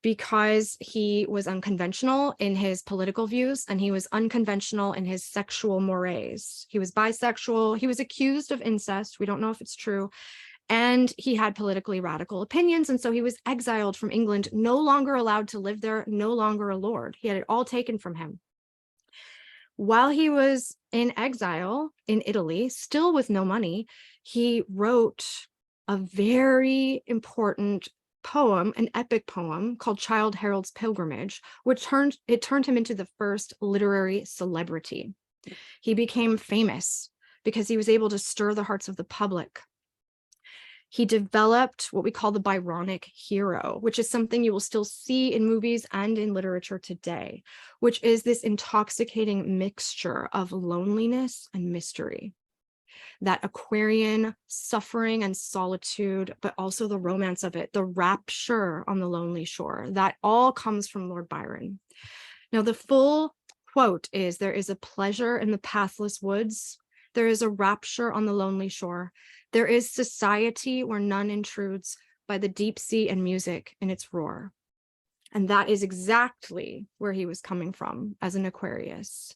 because he was unconventional in his political views and he was unconventional in his sexual mores. He was bisexual. He was accused of incest. We don't know if it's true. And he had politically radical opinions. And so he was exiled from England, no longer allowed to live there, no longer a lord. He had it all taken from him. While he was in exile in Italy, still with no money, he wrote a very important poem, an epic poem called Childe Harold's Pilgrimage, which turned him into the first literary celebrity. He became famous because he was able to stir the hearts of the public. He developed what we call the Byronic hero, which is something you will still see in movies and in literature today, which is this intoxicating mixture of loneliness and mystery. That Aquarian suffering and solitude, but also the romance of it, the rapture on the lonely shore, that all comes from Lord Byron. Now, the full quote is, "There is a pleasure in the pathless woods. There is a rapture on the lonely shore. There is society where none intrudes by the deep sea and music in its roar." And that is exactly where he was coming from as an Aquarius.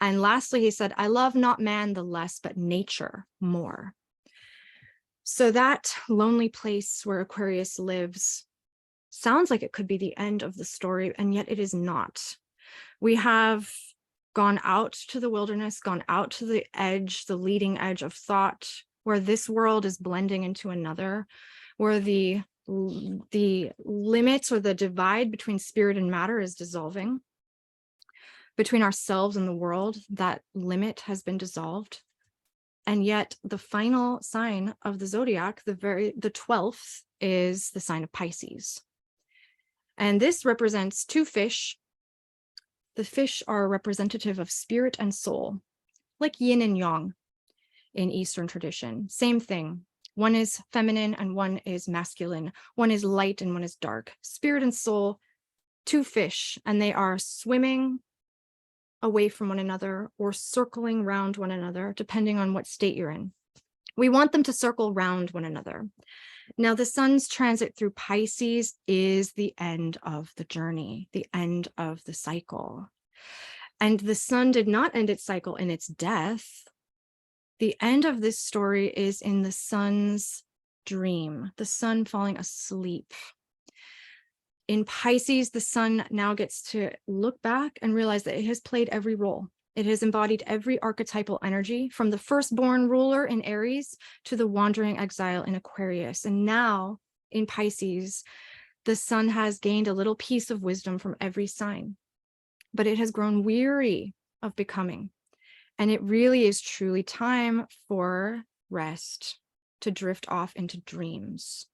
And lastly, he said, "I love not man the less, but nature more." So that lonely place where Aquarius lives sounds like it could be the end of the story, and yet it is not. We have gone out to the wilderness, gone out to the edge, the leading edge of thought, where this world is blending into another, where the limits or the divide between spirit and matter is dissolving. Between ourselves and the world, that limit has been dissolved. And yet the final sign of the zodiac, the 12th, is the sign of Pisces. And this represents two fish. The fish are representative of spirit and soul, like yin and yang in Eastern tradition. Same thing. One is feminine and one is masculine. One is light and one is dark. Spirit and soul, two fish, and they are swimming away from one another or circling round one another, depending on what state you're in. We want them to circle round one another. Now, the sun's transit through Pisces is the end of the journey, the end of the cycle. And the sun did not end its cycle in its death. The end of this story is in the sun's dream, the sun falling asleep. In Pisces, the sun now gets to look back and realize that it has played every role. It has embodied every archetypal energy, from the firstborn ruler in Aries to the wandering exile in Aquarius. And now in Pisces, the sun has gained a little piece of wisdom from every sign, but it has grown weary of becoming. And it really is truly time for rest, to drift off into dreams.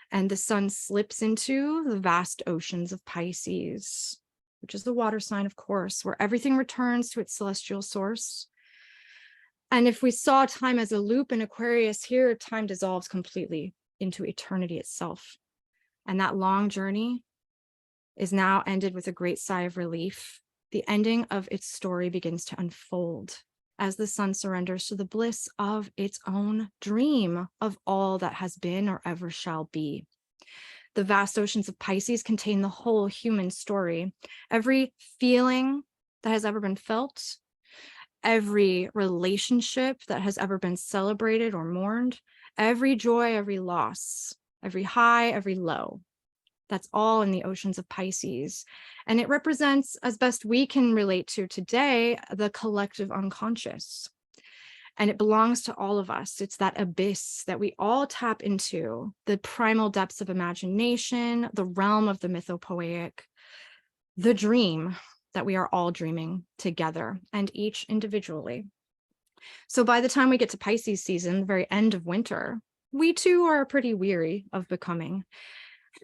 And the sun slips into the vast oceans of Pisces, which is the water sign, of course, where everything returns to its celestial source. And if we saw time as a loop in Aquarius, here time dissolves completely into eternity itself. And that long journey is now ended with a great sigh of relief. The ending of its story begins to unfold as the sun surrenders to the bliss of its own dream of all that has been or ever shall be. The vast oceans of Pisces contain the whole human story, every feeling that has ever been felt, every relationship that has ever been celebrated or mourned, every joy, every loss, every high, every low. That's all in the oceans of Pisces. And it represents, as best we can relate to today, the collective unconscious. And it belongs to all of us. It's that abyss that we all tap into, the primal depths of imagination, the realm of the mythopoetic, the dream that we are all dreaming together and each individually. So by the time we get to Pisces season, the very end of winter, we too are pretty weary of becoming.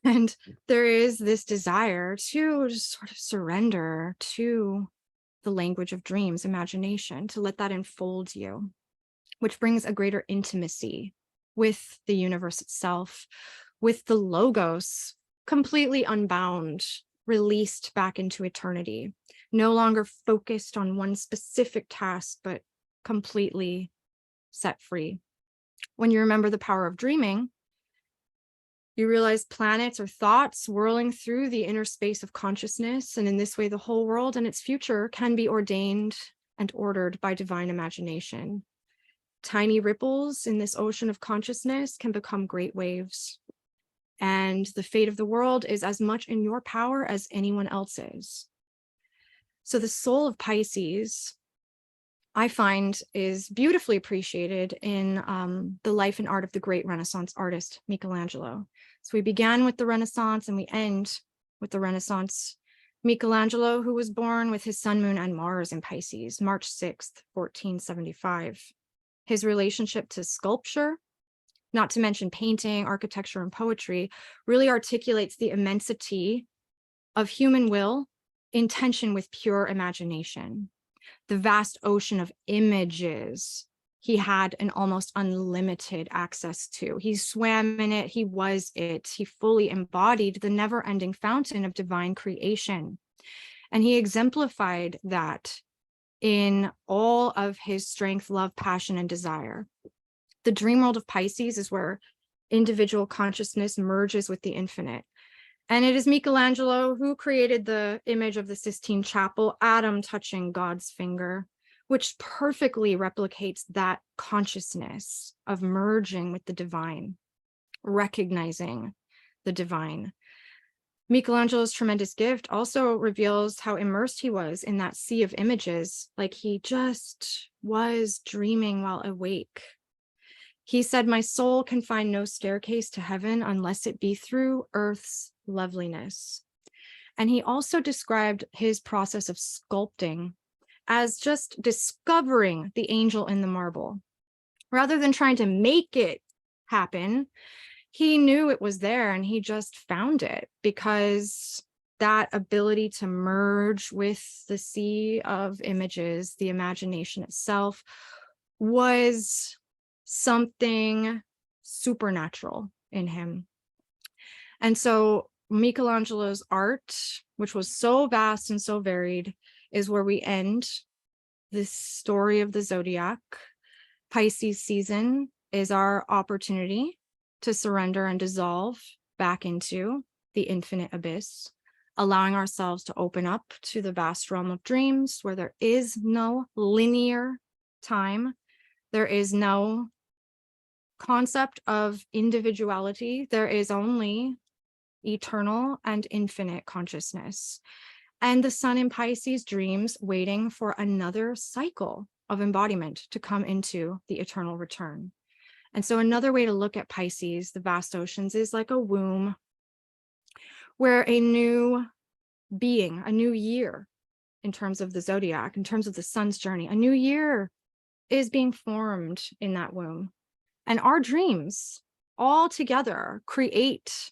And there is this desire to just sort of surrender to the language of dreams, imagination, to let that enfold you, which brings a greater intimacy with the universe itself, with the logos, completely unbound, released back into eternity, no longer focused on one specific task, but completely set free. When you remember the power of dreaming, you realize planets or thoughts whirling through the inner space of consciousness. And in this way, the whole world and its future can be ordained and ordered by divine imagination. Tiny ripples in this ocean of consciousness can become great waves. And the fate of the world is as much in your power as anyone else's. So the soul of Pisces, I find, is beautifully appreciated in the life and art of the great Renaissance artist, Michelangelo. So we began with the Renaissance and we end with the Renaissance. Michelangelo, who was born with his sun, moon, and Mars in Pisces, March 6th, 1475. His relationship to sculpture, not to mention painting, architecture, and poetry, really articulates the immensity of human will in tension with pure imagination. The vast ocean of images he had an almost unlimited access to. He swam in it, he was it, he fully embodied the never-ending fountain of divine creation. And he exemplified that in all of his strength, love, passion, and desire. The dream world of Pisces is where individual consciousness merges with the infinite. And it is Michelangelo who created the image of the Sistine Chapel, Adam touching God's finger, which perfectly replicates that consciousness of merging with the divine, recognizing the divine. Michelangelo's tremendous gift also reveals how immersed he was in that sea of images, like he just was dreaming while awake. He said, "My soul can find no staircase to heaven unless it be through earth's loveliness." And he also described his process of sculpting as just discovering the angel in the marble. Rather than trying to make it happen, he knew it was there and he just found it, because that ability to merge with the sea of images, the imagination itself, was something supernatural in him. And so Michelangelo's art, which was so vast and so varied, is where we end this story of the Zodiac. Pisces season is our opportunity to surrender and dissolve back into the infinite abyss, allowing ourselves to open up to the vast realm of dreams where there is no linear time. There is no concept of individuality. There is only eternal and infinite consciousness. And the sun in Pisces dreams, waiting for another cycle of embodiment to come into the eternal return. And so another way to look at Pisces, the vast oceans, is like a womb where a new being, a new year, in terms of the zodiac, in terms of the sun's journey, a new year is being formed in that womb. And our dreams all together create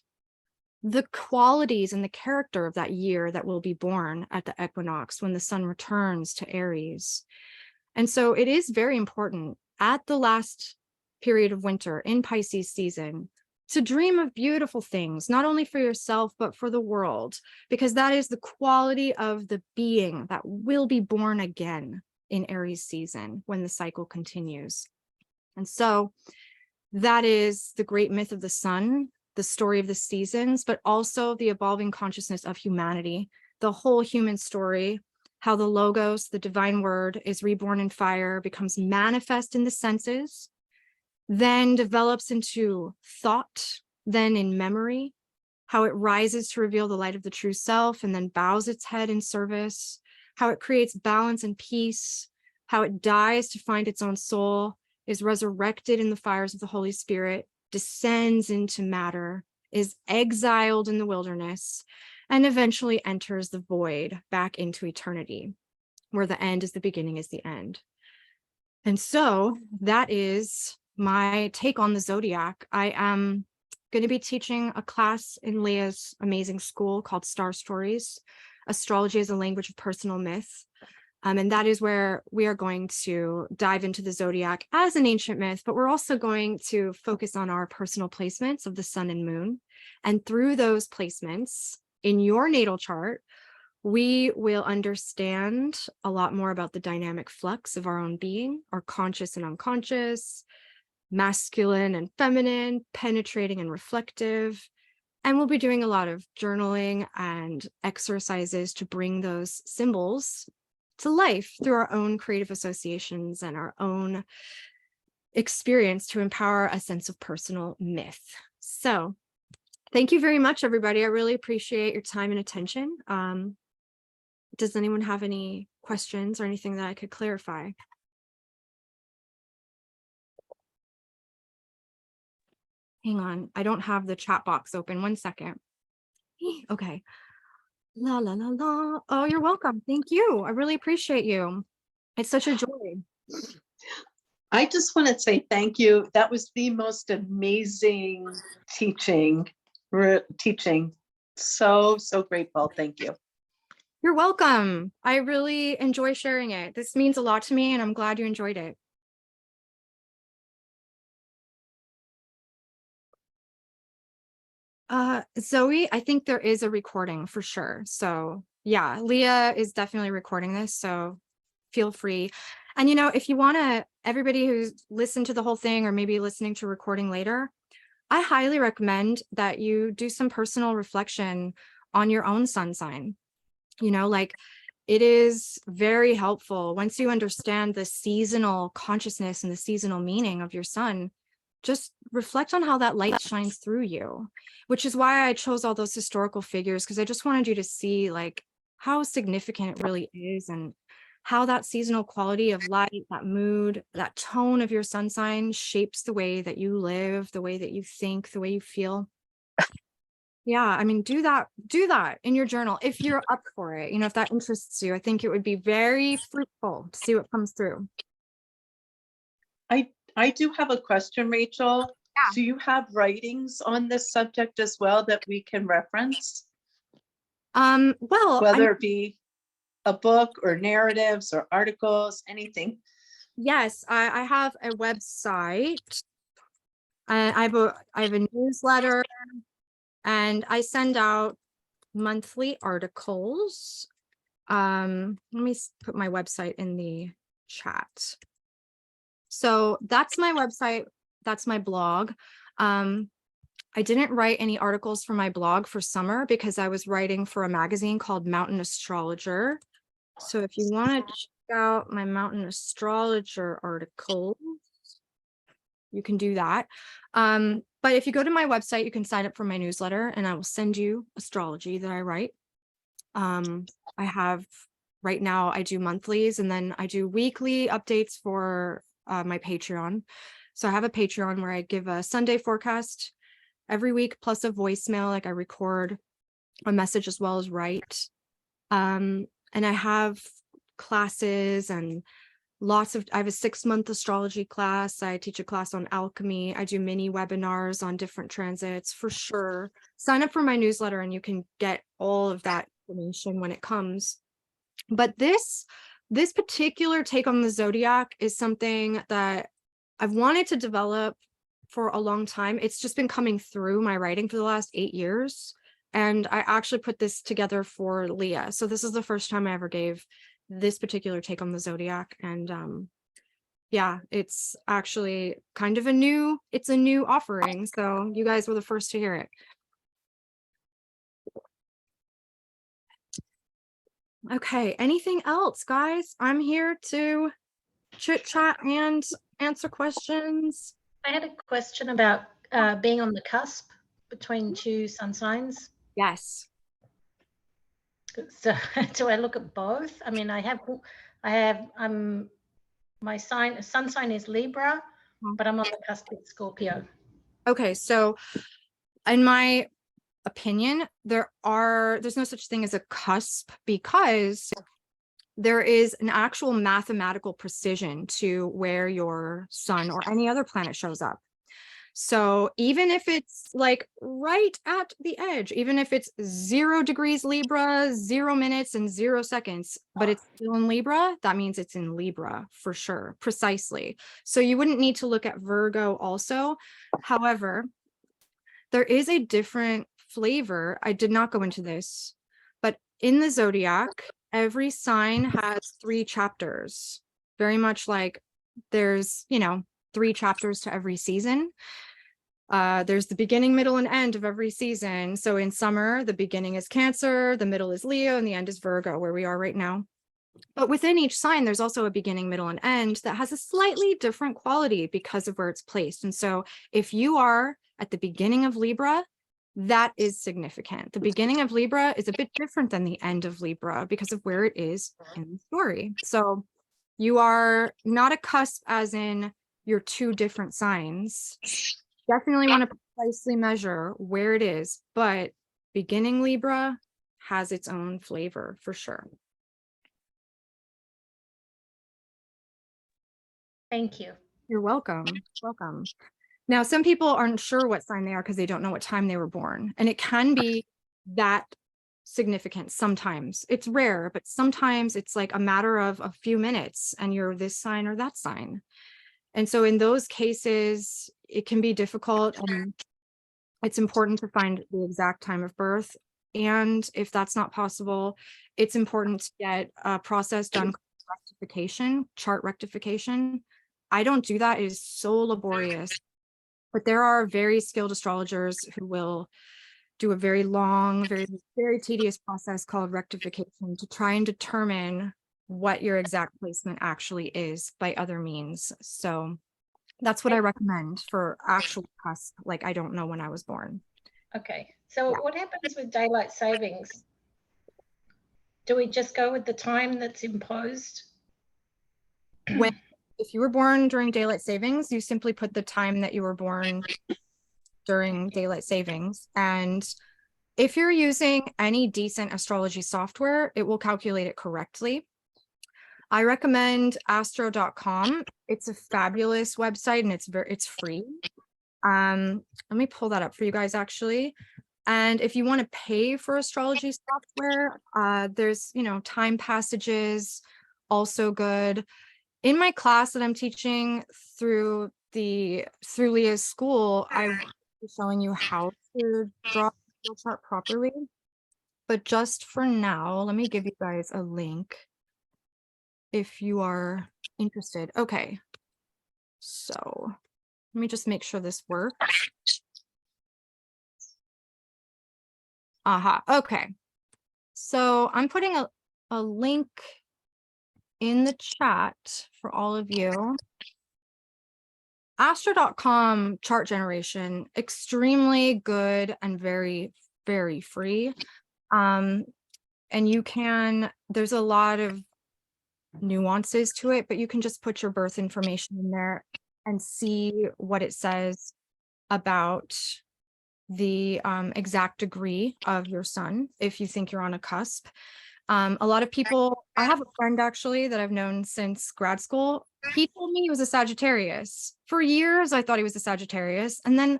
the qualities and the character of that year that will be born at the equinox when the sun returns to Aries. And so it is very important at the last period of winter in Pisces season to dream of beautiful things, not only for yourself, but for the world, because that is the quality of the being that will be born again in Aries season when the cycle continues. And so that is the great myth of the sun, the story of the seasons, but also the evolving consciousness of humanity, the whole human story, how the logos, the divine word, is reborn in fire, becomes manifest in the senses, then develops into thought, then in memory, how it rises to reveal the light of the true self and then bows its head in service, how it creates balance and peace, how it dies to find its own soul, is resurrected in the fires of the Holy Spirit, descends into matter, is exiled in the wilderness, and eventually enters the void back into eternity, where the end is the beginning is the end. And so that is my take on the zodiac. I am going to be teaching a class in Leah's amazing school called Star Stories, Astrology as a Language of Personal Myth. And that is where we are going to dive into the zodiac as an ancient myth, but we're also going to focus on our personal placements of the sun and moon. And through those placements in your natal chart, we will understand a lot more about the dynamic flux of our own being, our conscious and unconscious, masculine and feminine, penetrating and reflective. And we'll be doing a lot of journaling and exercises to bring those symbols to life through our own creative associations and our own experience to empower a sense of personal myth. So thank you very much, everybody. I really appreciate your time and attention. Does anyone have any questions or anything that I could clarify? Hang on, I don't have the chat box open. 1 second. Okay. La la la la. Oh, you're welcome. Thank you. I really appreciate you. It's such a joy. I just want to say thank you. That was the most amazing teaching. So grateful. Thank you. You're welcome. I really enjoy sharing it. This means a lot to me, and I'm glad you enjoyed it. Zoe, I think there is a recording for sure. So yeah, Leah is definitely recording this, so feel free. And if you want to, everybody who's listened to the whole thing or maybe listening to a recording later, I highly recommend that you do some personal reflection on your own sun sign. Like it is very helpful once you understand the seasonal consciousness and the seasonal meaning of your sun. Just reflect on how that light shines through you, which is why I chose all those historical figures, because I just wanted you to see like how significant it really is and how that seasonal quality of light, that mood, that tone of your sun sign shapes the way that you live, the way that you think, the way you feel. Yeah, I mean, do that in your journal if you're up for it. If that interests you, I think it would be very fruitful to see what comes through. I do have a question, Rachel. Yeah. Do you have writings on this subject as well that we can reference? Well, whether it be a book or narratives or articles, anything. Yes, I have a website. I have a newsletter, and I send out monthly articles. Let me put my website in the chat. So that's my website. That's my blog. I didn't write any articles for my blog for summer because I was writing for a magazine called Mountain Astrologer. So if you want to check out my Mountain Astrologer article, you can do that. But if you go to my website, you can sign up for my newsletter and I will send you astrology that I write. I have right now, I do monthlies and then I do weekly updates for my Patreon. So I have a Patreon where I give a Sunday forecast every week, plus a voicemail, like I record a message as well as write. And I have classes and I have a 6-month astrology class. I teach a class on alchemy. I do mini webinars on different transits for sure. Sign up for my newsletter and you can get all of that information when it comes. But this particular take on the zodiac is something that I've wanted to develop for a long time. It's just been coming through my writing for the last 8 years. And I actually put this together for Leah. So this is the first time I ever gave this particular take on the zodiac. And yeah, it's actually kind of a new offering. So you guys were the first to hear it. Okay, anything else, guys? I'm here to chit chat and answer questions. I had a question about being on the cusp between 2 sun signs. Yes. So do I look at both? I mean, my sun sign is Libra, but I'm on the cusp with Scorpio. Okay, so in my opinion, there's no such thing as a cusp because there is an actual mathematical precision to where your sun or any other planet shows up. So even if it's like right at the edge, even if it's 0 degrees Libra, 0 minutes and 0 seconds, but it's still in Libra, that means it's in Libra for sure, precisely. So you wouldn't need to look at Virgo also. However, there is a different flavor. I did not go into this, but in the Zodiac, every sign has 3 chapters, very much like there's, 3 chapters to every season. There's the beginning, middle, and end of every season. So in summer, the beginning is Cancer, the middle is Leo, and the end is Virgo, where we are right now. But within each sign, there's also a beginning, middle, and end that has a slightly different quality because of where it's placed. And so if you are at the beginning of Libra, that is significant. The beginning of Libra is a bit different than the end of Libra because of where it is in the story. So you are not a cusp as in your 2 different signs. Definitely want to precisely measure where it is, but beginning Libra has its own flavor for sure. Thank you. You're welcome. Welcome. Now, some people aren't sure what sign they are because they don't know what time they were born. And it can be that significant sometimes. It's rare, but sometimes it's like a matter of a few minutes and you're this sign or that sign. And so in those cases, it can be difficult and it's important to find the exact time of birth. And if that's not possible, it's important to get a process done, rectification, chart rectification. I don't do that. It is so laborious, but there are very skilled astrologers who will do a very long, very tedious process called rectification to try and determine what your exact placement actually is by other means. So that's what I recommend for actual cusp. Like, I don't know when I was born. Okay. So what happens with daylight savings? Do we just go with the time that's imposed? If you were born during daylight savings, you simply put the time that you were born during daylight savings. And if you're using any decent astrology software, it will calculate it correctly. I recommend astro.com. It's a fabulous website and it's free. Let me pull that up for you guys actually. And if you want to pay for astrology software, there's, time passages, also good. In my class that I'm teaching through Leah's school, I'm showing you how to draw a chart properly. But just for now, let me give you guys a link if you are interested. Okay. So let me just make sure this works. Aha. Okay. So I'm putting a link in the chat for all of you. Astro.com chart generation, extremely good and very, very free. And there's a lot of nuances to it, but you can just put your birth information in there and see what it says about the exact degree of your sun if you think you're on a cusp. A lot of people, I have a friend actually that I've known since grad school. He told me he was a Sagittarius. For years, I thought he was a Sagittarius. And then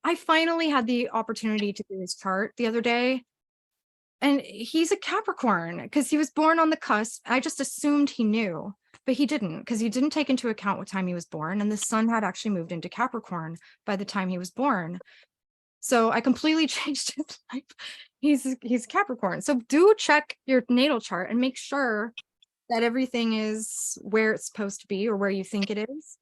I finally had the opportunity to do his chart the other day. And he's a Capricorn because he was born on the cusp. I just assumed he knew, but he didn't because he didn't take into account what time he was born. And the sun had actually moved into Capricorn by the time he was born. So I completely changed his life. He's Capricorn. So do check your natal chart and make sure that everything is where it's supposed to be or where you think it is.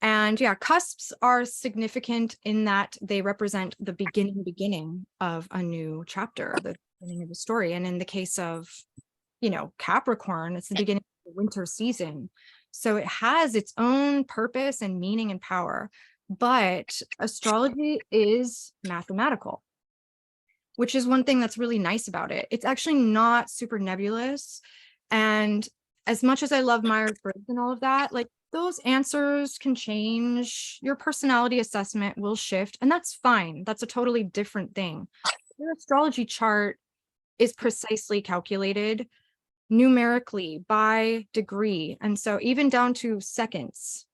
And yeah, cusps are significant in that they represent the beginning of a new chapter, the beginning of the story. And in the case of, Capricorn, it's the beginning of the winter season. So it has its own purpose and meaning and power. But astrology is mathematical, which is one thing that's really nice about it. It's actually not super nebulous. And as much as I love Myers-Briggs and all of that, like those answers can change. Your personality assessment will shift, and that's fine. That's a totally different thing. Your astrology chart is precisely calculated numerically by degree. And so even down to seconds.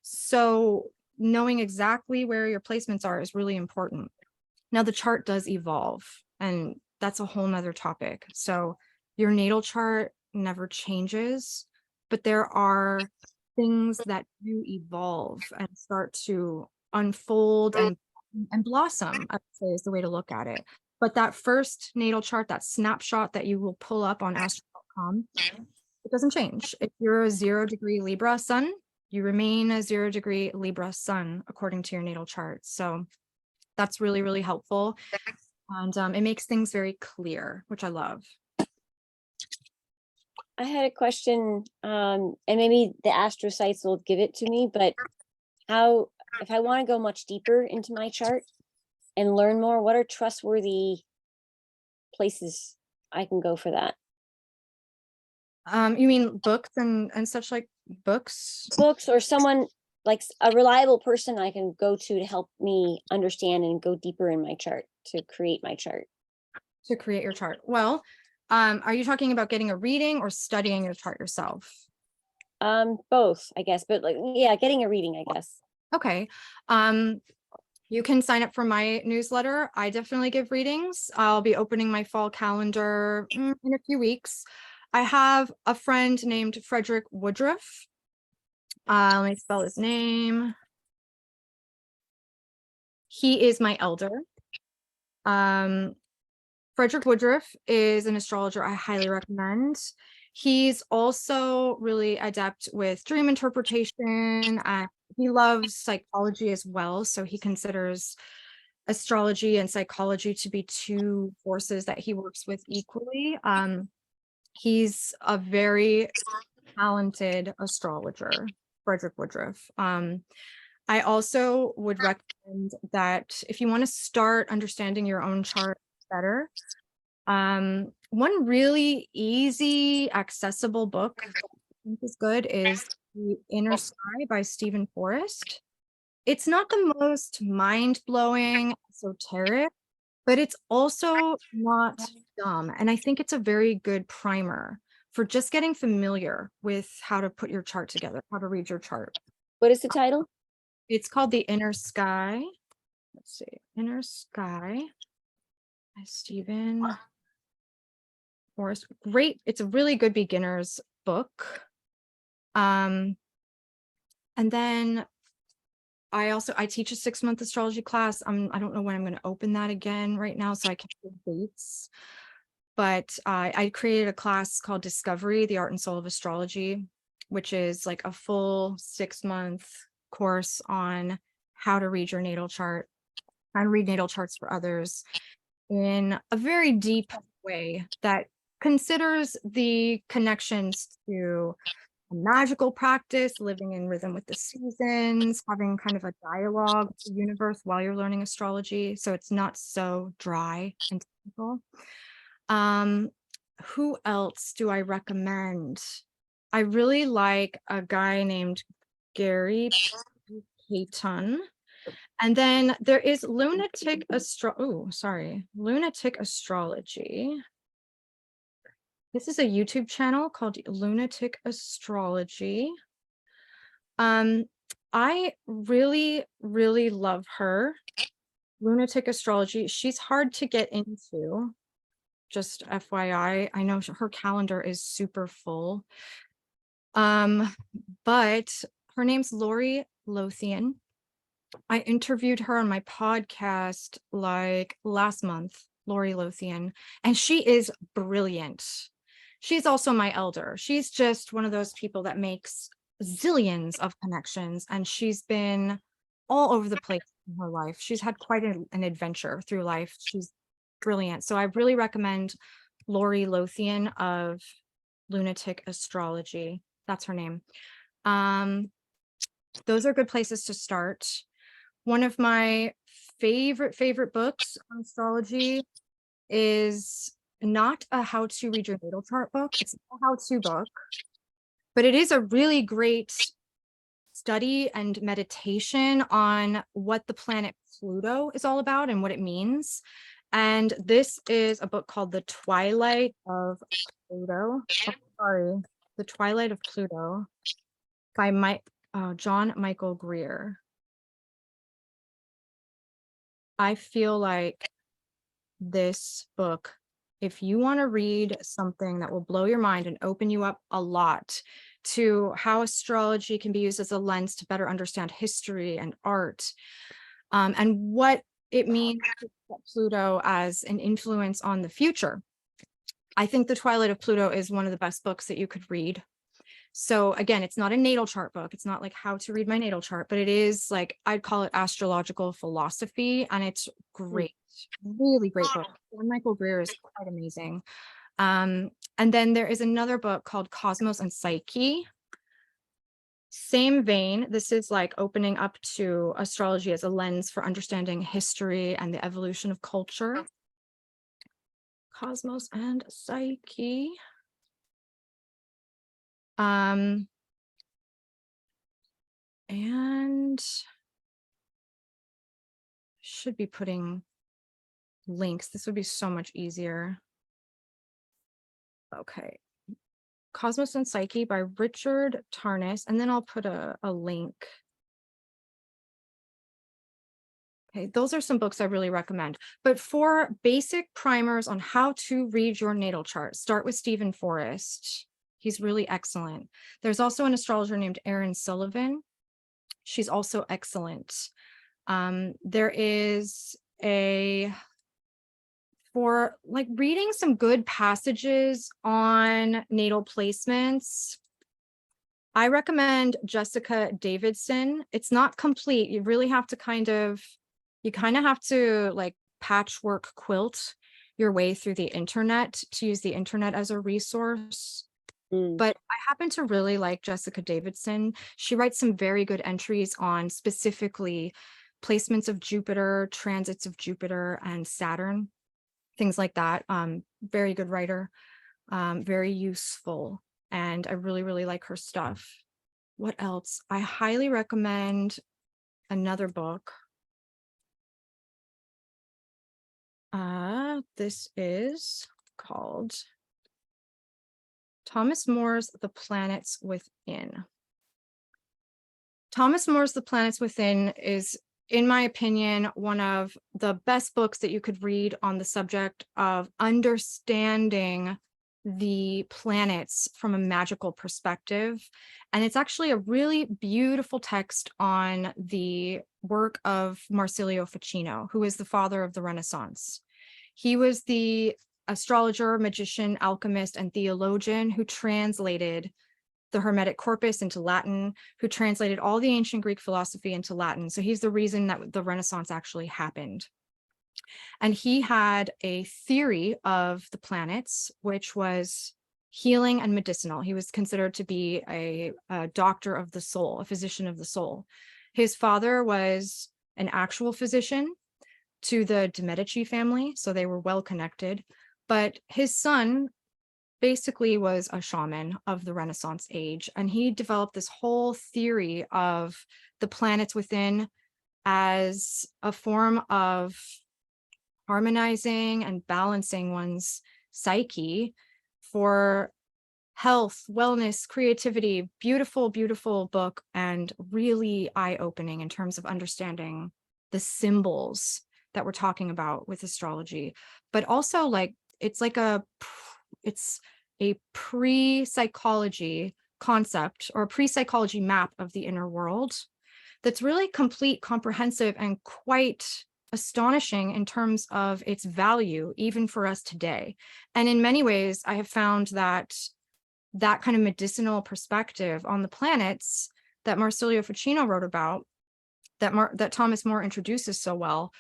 So knowing exactly where your placements are is really important. Now, the chart does evolve, and that's a whole nother topic. So your natal chart never changes, but there are things that do evolve and start to unfold and blossom, I would say, is the way to look at it. But that first natal chart, that snapshot that you will pull up on astro.com, it doesn't change. If you're a 0-degree Libra sun, you remain a 0-degree Libra sun according to your natal chart. So that's really, really helpful. And it makes things very clear, which I love. I had a question, and maybe the astro sites will give it to me, but how, if I want to go much deeper into my chart and learn more, what are trustworthy places I can go for that? You mean books and such, like books? Books or someone like a reliable person I can go to help me understand and go deeper in my chart to create my chart. To create your chart. Well, are you talking about getting a reading or studying your chart yourself? Both, I guess, but like, yeah, getting a reading, I guess. Okay. You can sign up for my newsletter. I definitely give readings. I'll be opening my fall calendar in a few weeks. I have a friend named Frederick Woodruff. Let me spell his name. He is my elder. Frederick Woodruff is an astrologer I highly recommend. He's also really adept with dream interpretation. He loves psychology as well, so he considers astrology and psychology to be two forces that he works with equally. He's a very talented astrologer, Frederick Woodruff. I also would recommend that if you want to start understanding your own chart better, one really easy, accessible book that I think is good is The Inner Sky by Stephen Forrest. It's not the most mind-blowing, esoteric, but it's also not dumb. And I think it's a very good primer for just getting familiar with how to put your chart together, how to read your chart. What is the title? It's called The Inner Sky. Let's see, Inner Sky by Stephen Forrest. Great. It's a really good beginner's book. And then I teach a 6-month astrology class. I don't know when I'm going to open that again right now, so I can't give dates. But I created a class called Discovery, the Art and Soul of Astrology, which is like a full 6-month course on how to read your natal chart, how to read natal charts for others in a very deep way that considers the connections to a magical practice, living in rhythm with the seasons, having kind of a dialogue with the universe while you're learning astrology. So it's not so dry and technical. Who else do I recommend? I really like a guy named Gary Payton. And then there is Lunatic Astrology. This is a YouTube channel called Lunatic Astrology. I really, really love her. Lunatic Astrology. She's hard to get into. Just FYI, I know her calendar is super full. But her name's Lori Lothian. I interviewed her on my podcast like last month, Lori Lothian, and she is brilliant. She's also my elder. She's just one of those people that makes zillions of connections, and she's been all over the place in her life. She's had quite an adventure through life. She's brilliant. So I really recommend Lori Lothian of Lunatic Astrology. That's her name. Those are good places to start. One of my favorite books on astrology is not a how to read your natal chart book. It's a how-to book, but it is a really great study and meditation on what the planet Pluto is all about and what it means. And this is a book called The Twilight of Pluto. The Twilight of Pluto by John Michael Greer. I feel like this book, if you want to read something that will blow your mind and open you up a lot to how astrology can be used as a lens to better understand history and art, and what it means to set Pluto as an influence on the future. I think The Twilight of Pluto is one of the best books that you could read. So again, it's not a natal chart book. It's not like how to read my natal chart, but it is like, I'd call it astrological philosophy, and it's great, really great book. And Michael Greer is quite amazing. And then there is another book called Cosmos and Psyche. Same vein. This is like opening up to astrology as a lens for understanding history and the evolution of culture. Cosmos and Psyche. And should be putting links. This would be so much easier. Okay. Cosmos and Psyche by Richard Tarnas, and then I'll put a link. Okay, those are some books I really recommend. But for basic primers on how to read your natal chart, start with Stephen Forrest. He's really excellent. There's also an astrologer named Erin Sullivan. She's also excellent. There is for like reading some good passages on natal placements, I recommend Jessica Davidson. It's not complete. You really have to you kind of have to like patchwork quilt your way through the internet to use the internet as a resource. But I happen to really like Jessica Davidson. She writes some very good entries on specifically placements of Jupiter, transits of Jupiter and Saturn, things like that. Very good writer, very useful. And I really, really like her stuff. What else? I highly recommend another book. This is called Thomas More's The Planets Within. Thomas More's The Planets Within is, in my opinion, one of the best books that you could read on the subject of understanding the planets from a magical perspective. And it's actually a really beautiful text on the work of Marsilio Ficino, who is the father of the Renaissance. He was the astrologer, magician, alchemist, and theologian who translated the Hermetic corpus into Latin, who translated all the ancient Greek philosophy into Latin. So he's the reason that the Renaissance actually happened. And he had a theory of the planets, which was healing and medicinal. He was considered to be a doctor of the soul, a physician of the soul. His father was an actual physician to the de Medici family, so they were well connected. But his son basically was a shaman of the Renaissance age, and he developed this whole theory of the planets within as a form of harmonizing and balancing one's psyche for health, wellness, creativity. Beautiful, beautiful book, and really eye-opening in terms of understanding the symbols that we're talking about with astrology. But also, like, it's a pre-psychology concept or a pre-psychology map of the inner world that's really complete, comprehensive, and quite astonishing in terms of its value, even for us today. And in many ways, I have found that that kind of medicinal perspective on the planets that Marsilio Ficino wrote about, that Thomas More introduces so well,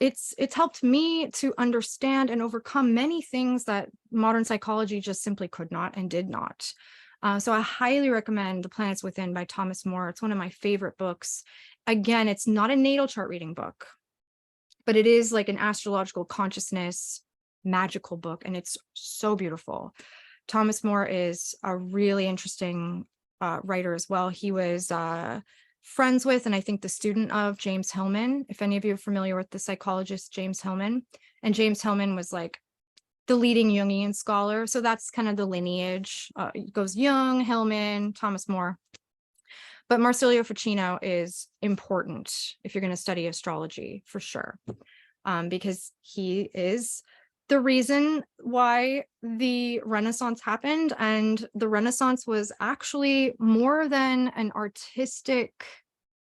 it's helped me to understand and overcome many things that modern psychology just simply could not and did not. So I highly recommend The Planets Within by Thomas More. It's one of my favorite books. Again, it's not a natal chart reading book, but it is like an astrological consciousness magical book, and it's so beautiful. Thomas More is a really interesting writer as well. He was friends with, and I think the student of, James Hillman, if any of you are familiar with the psychologist James Hillman. And James Hillman was like the leading Jungian scholar. So that's kind of the lineage. It goes Jung, Hillman, Thomas More. But Marsilio Ficino is important if you're going to study astrology, for sure, because he is the reason why the Renaissance happened. And the Renaissance was actually more than an artistic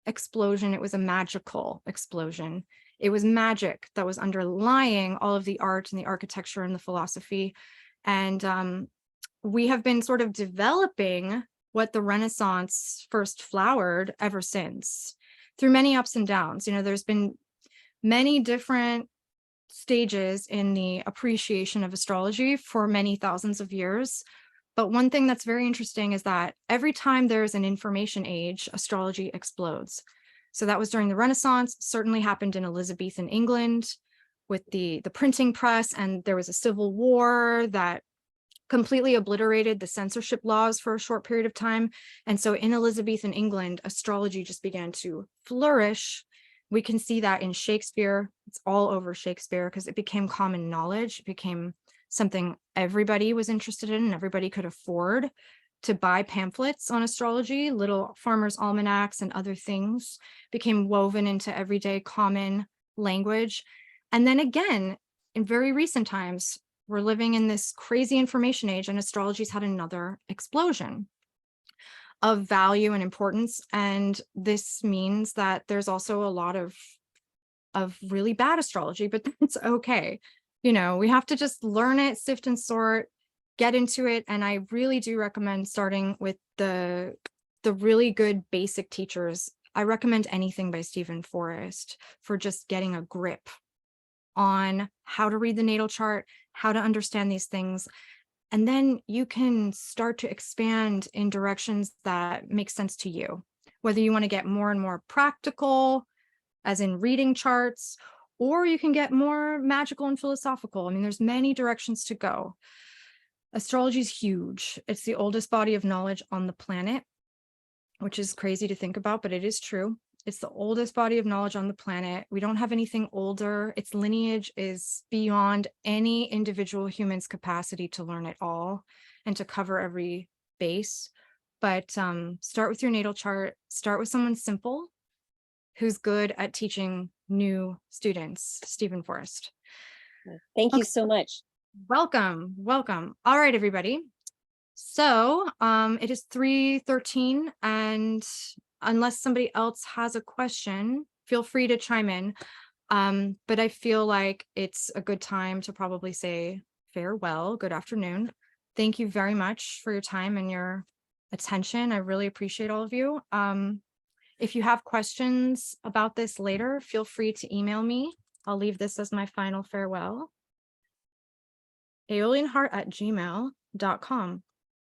explosion. It was a magical explosion. It was magic that was underlying all of the art and the architecture and the philosophy. And we have been sort of developing what the Renaissance first flowered ever since, through many ups and downs. You know, there's been many different stages in the appreciation of astrology for many thousands of years. But one thing that's very interesting is that every time there's an information age, astrology explodes. So that was during the Renaissance, certainly happened in Elizabethan England with the printing press, and there was a civil war that completely obliterated the censorship laws for a short period of time. And so in Elizabethan England, astrology just began to flourish. We can see that in Shakespeare. It's all over Shakespeare because it became common knowledge. It became something everybody was interested in and everybody could afford to buy pamphlets on astrology. Little farmers' almanacs and other things became woven into everyday common language. And then again, in very recent times, we're living in this crazy information age, and astrology's had another explosion of value and importance. And this means that there's also a lot of really bad astrology, but it's okay. You know, we have to just learn it, sift and sort, get into it. And I really do recommend starting with the really good basic teachers. I recommend anything by Stephen Forrest for just getting a grip on how to read the natal chart, how to understand these things. And then you can start to expand in directions that make sense to you, whether you want to get more and more practical, as in reading charts, or you can get more magical and philosophical. I mean, there's many directions to go. Astrology is huge. It's the oldest body of knowledge on the planet, which is crazy to think about, but it is true. It's the oldest body of knowledge on the planet. We don't have anything older. Its lineage is beyond any individual human's capacity to learn it all and to cover every base. But start with your natal chart. Start with someone simple who's good at teaching new students. Stephen Forrest. Thank you so much. Welcome. All right, everybody. So it is 3:13, and unless somebody else has a question, feel free to chime in. But I feel like it's a good time to probably say farewell. Good afternoon. Thank you very much for your time and your attention. I really appreciate all of you. If you have questions about this later, feel free to email me. I'll leave this as my final farewell. aeolianheart@gmail.com.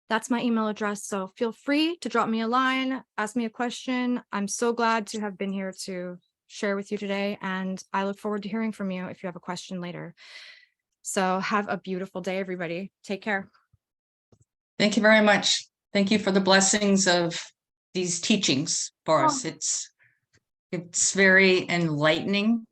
That's my email address. So feel free to drop me a line, ask me a question. I'm so glad to have been here to share with you today. And I look forward to hearing from you if you have a question later. So have a beautiful day, everybody. Take care. Thank you very much. Thank you for the blessings of these teachings for us. Oh. It's very enlightening.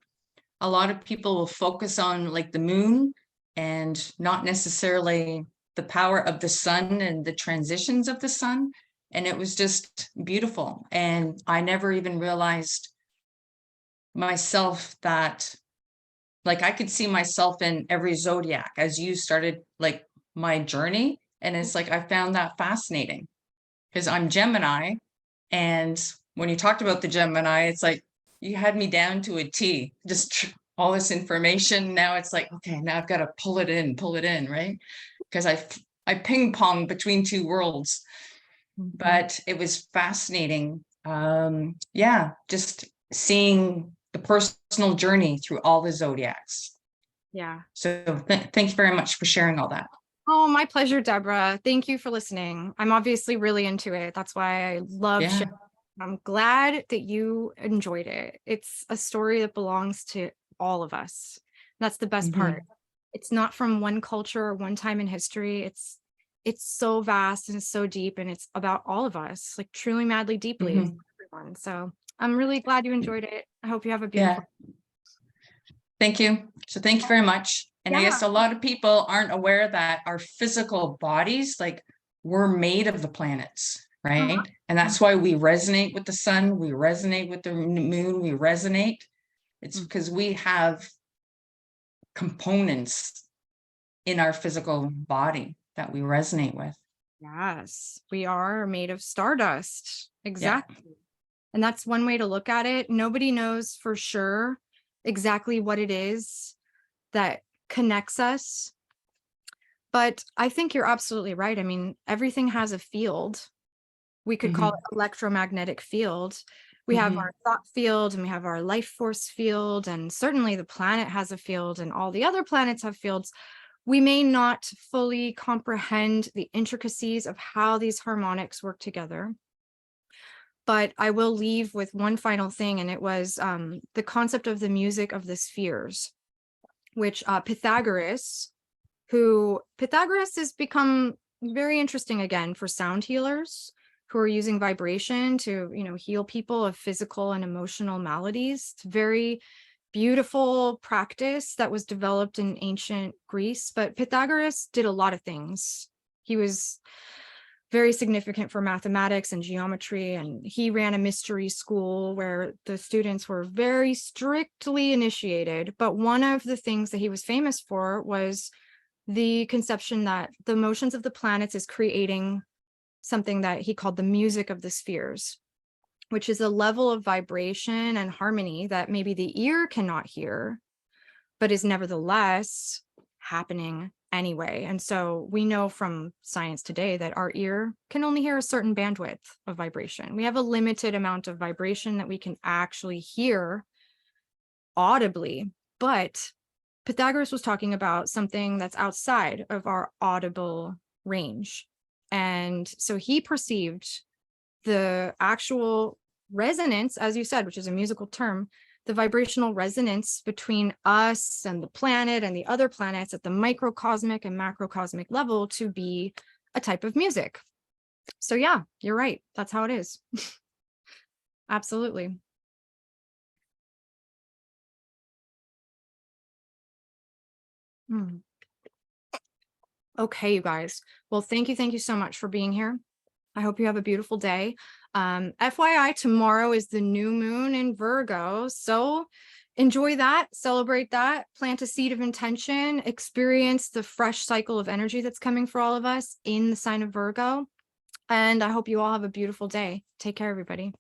A lot of people will focus on like the moon and not necessarily the power of the sun and the transitions of the sun. And it was just beautiful. And I never even realized myself that, like, I could see myself in every zodiac as you started like my journey. And it's like, I found that fascinating because I'm Gemini. And when you talked about the Gemini, it's like you had me down to a T, just all this information. Now it's like, okay, now I've got to pull it in, right? Because I ping pong between two worlds. But it was fascinating. Yeah, just seeing the personal journey through all the zodiacs. Yeah. So thank you very much for sharing all that. Oh, my pleasure, Deborah. Thank you for listening. I'm obviously really into it. That's why I love sharing. I'm glad that you enjoyed it. It's a story that belongs to all of us. That's the best part. It's not from one culture or one time in history. It's so vast and it's so deep, and it's about all of us, like truly, madly, deeply, everyone. So I'm really glad you enjoyed it. I hope you have a beautiful. Thank you. So thank you very much. And I guess a lot of people aren't aware that our physical bodies, like, we're made of the planets. right? And that's why we resonate with the sun, we resonate with the moon, we resonate. It's because we have components in our physical body that we resonate with. Yes, we are made of stardust. Yeah. Exactly. And that's one way to look at it. Nobody knows for sure exactly what it is that connects us. But I think you're absolutely right. I mean, everything has a field. We could call it electromagnetic field. We have our thought field and we have our life force field, and certainly the planet has a field and all the other planets have fields. We may not fully comprehend the intricacies of how these harmonics work together. But I will leave with one final thing, and it was the concept of the music of the spheres, which Pythagoras has become very interesting again for sound healers who are using vibration to, heal people of physical and emotional maladies. It's very beautiful practice that was developed in ancient Greece, but Pythagoras did a lot of things. He was very significant for mathematics and geometry, and he ran a mystery school where the students were very strictly initiated. But one of the things that he was famous for was the conception that the motions of the planets is creating something that he called the music of the spheres, which is a level of vibration and harmony that maybe the ear cannot hear, but is nevertheless happening anyway. And so we know from science today that our ear can only hear a certain bandwidth of vibration. We have a limited amount of vibration that we can actually hear audibly, but Pythagoras was talking about something that's outside of our audible range. And so he perceived the actual resonance, as you said, which is a musical term, the vibrational resonance between us and the planet and the other planets at the microcosmic and macrocosmic level to be a type of music. So yeah, you're right. That's how it is. Absolutely. Okay, you guys. Well, thank you so much for being here. I hope you have a beautiful day. FYI, tomorrow is the new moon in Virgo. So enjoy that, celebrate that, plant a seed of intention, experience the fresh cycle of energy that's coming for all of us in the sign of Virgo. And I hope you all have a beautiful day. Take care, everybody.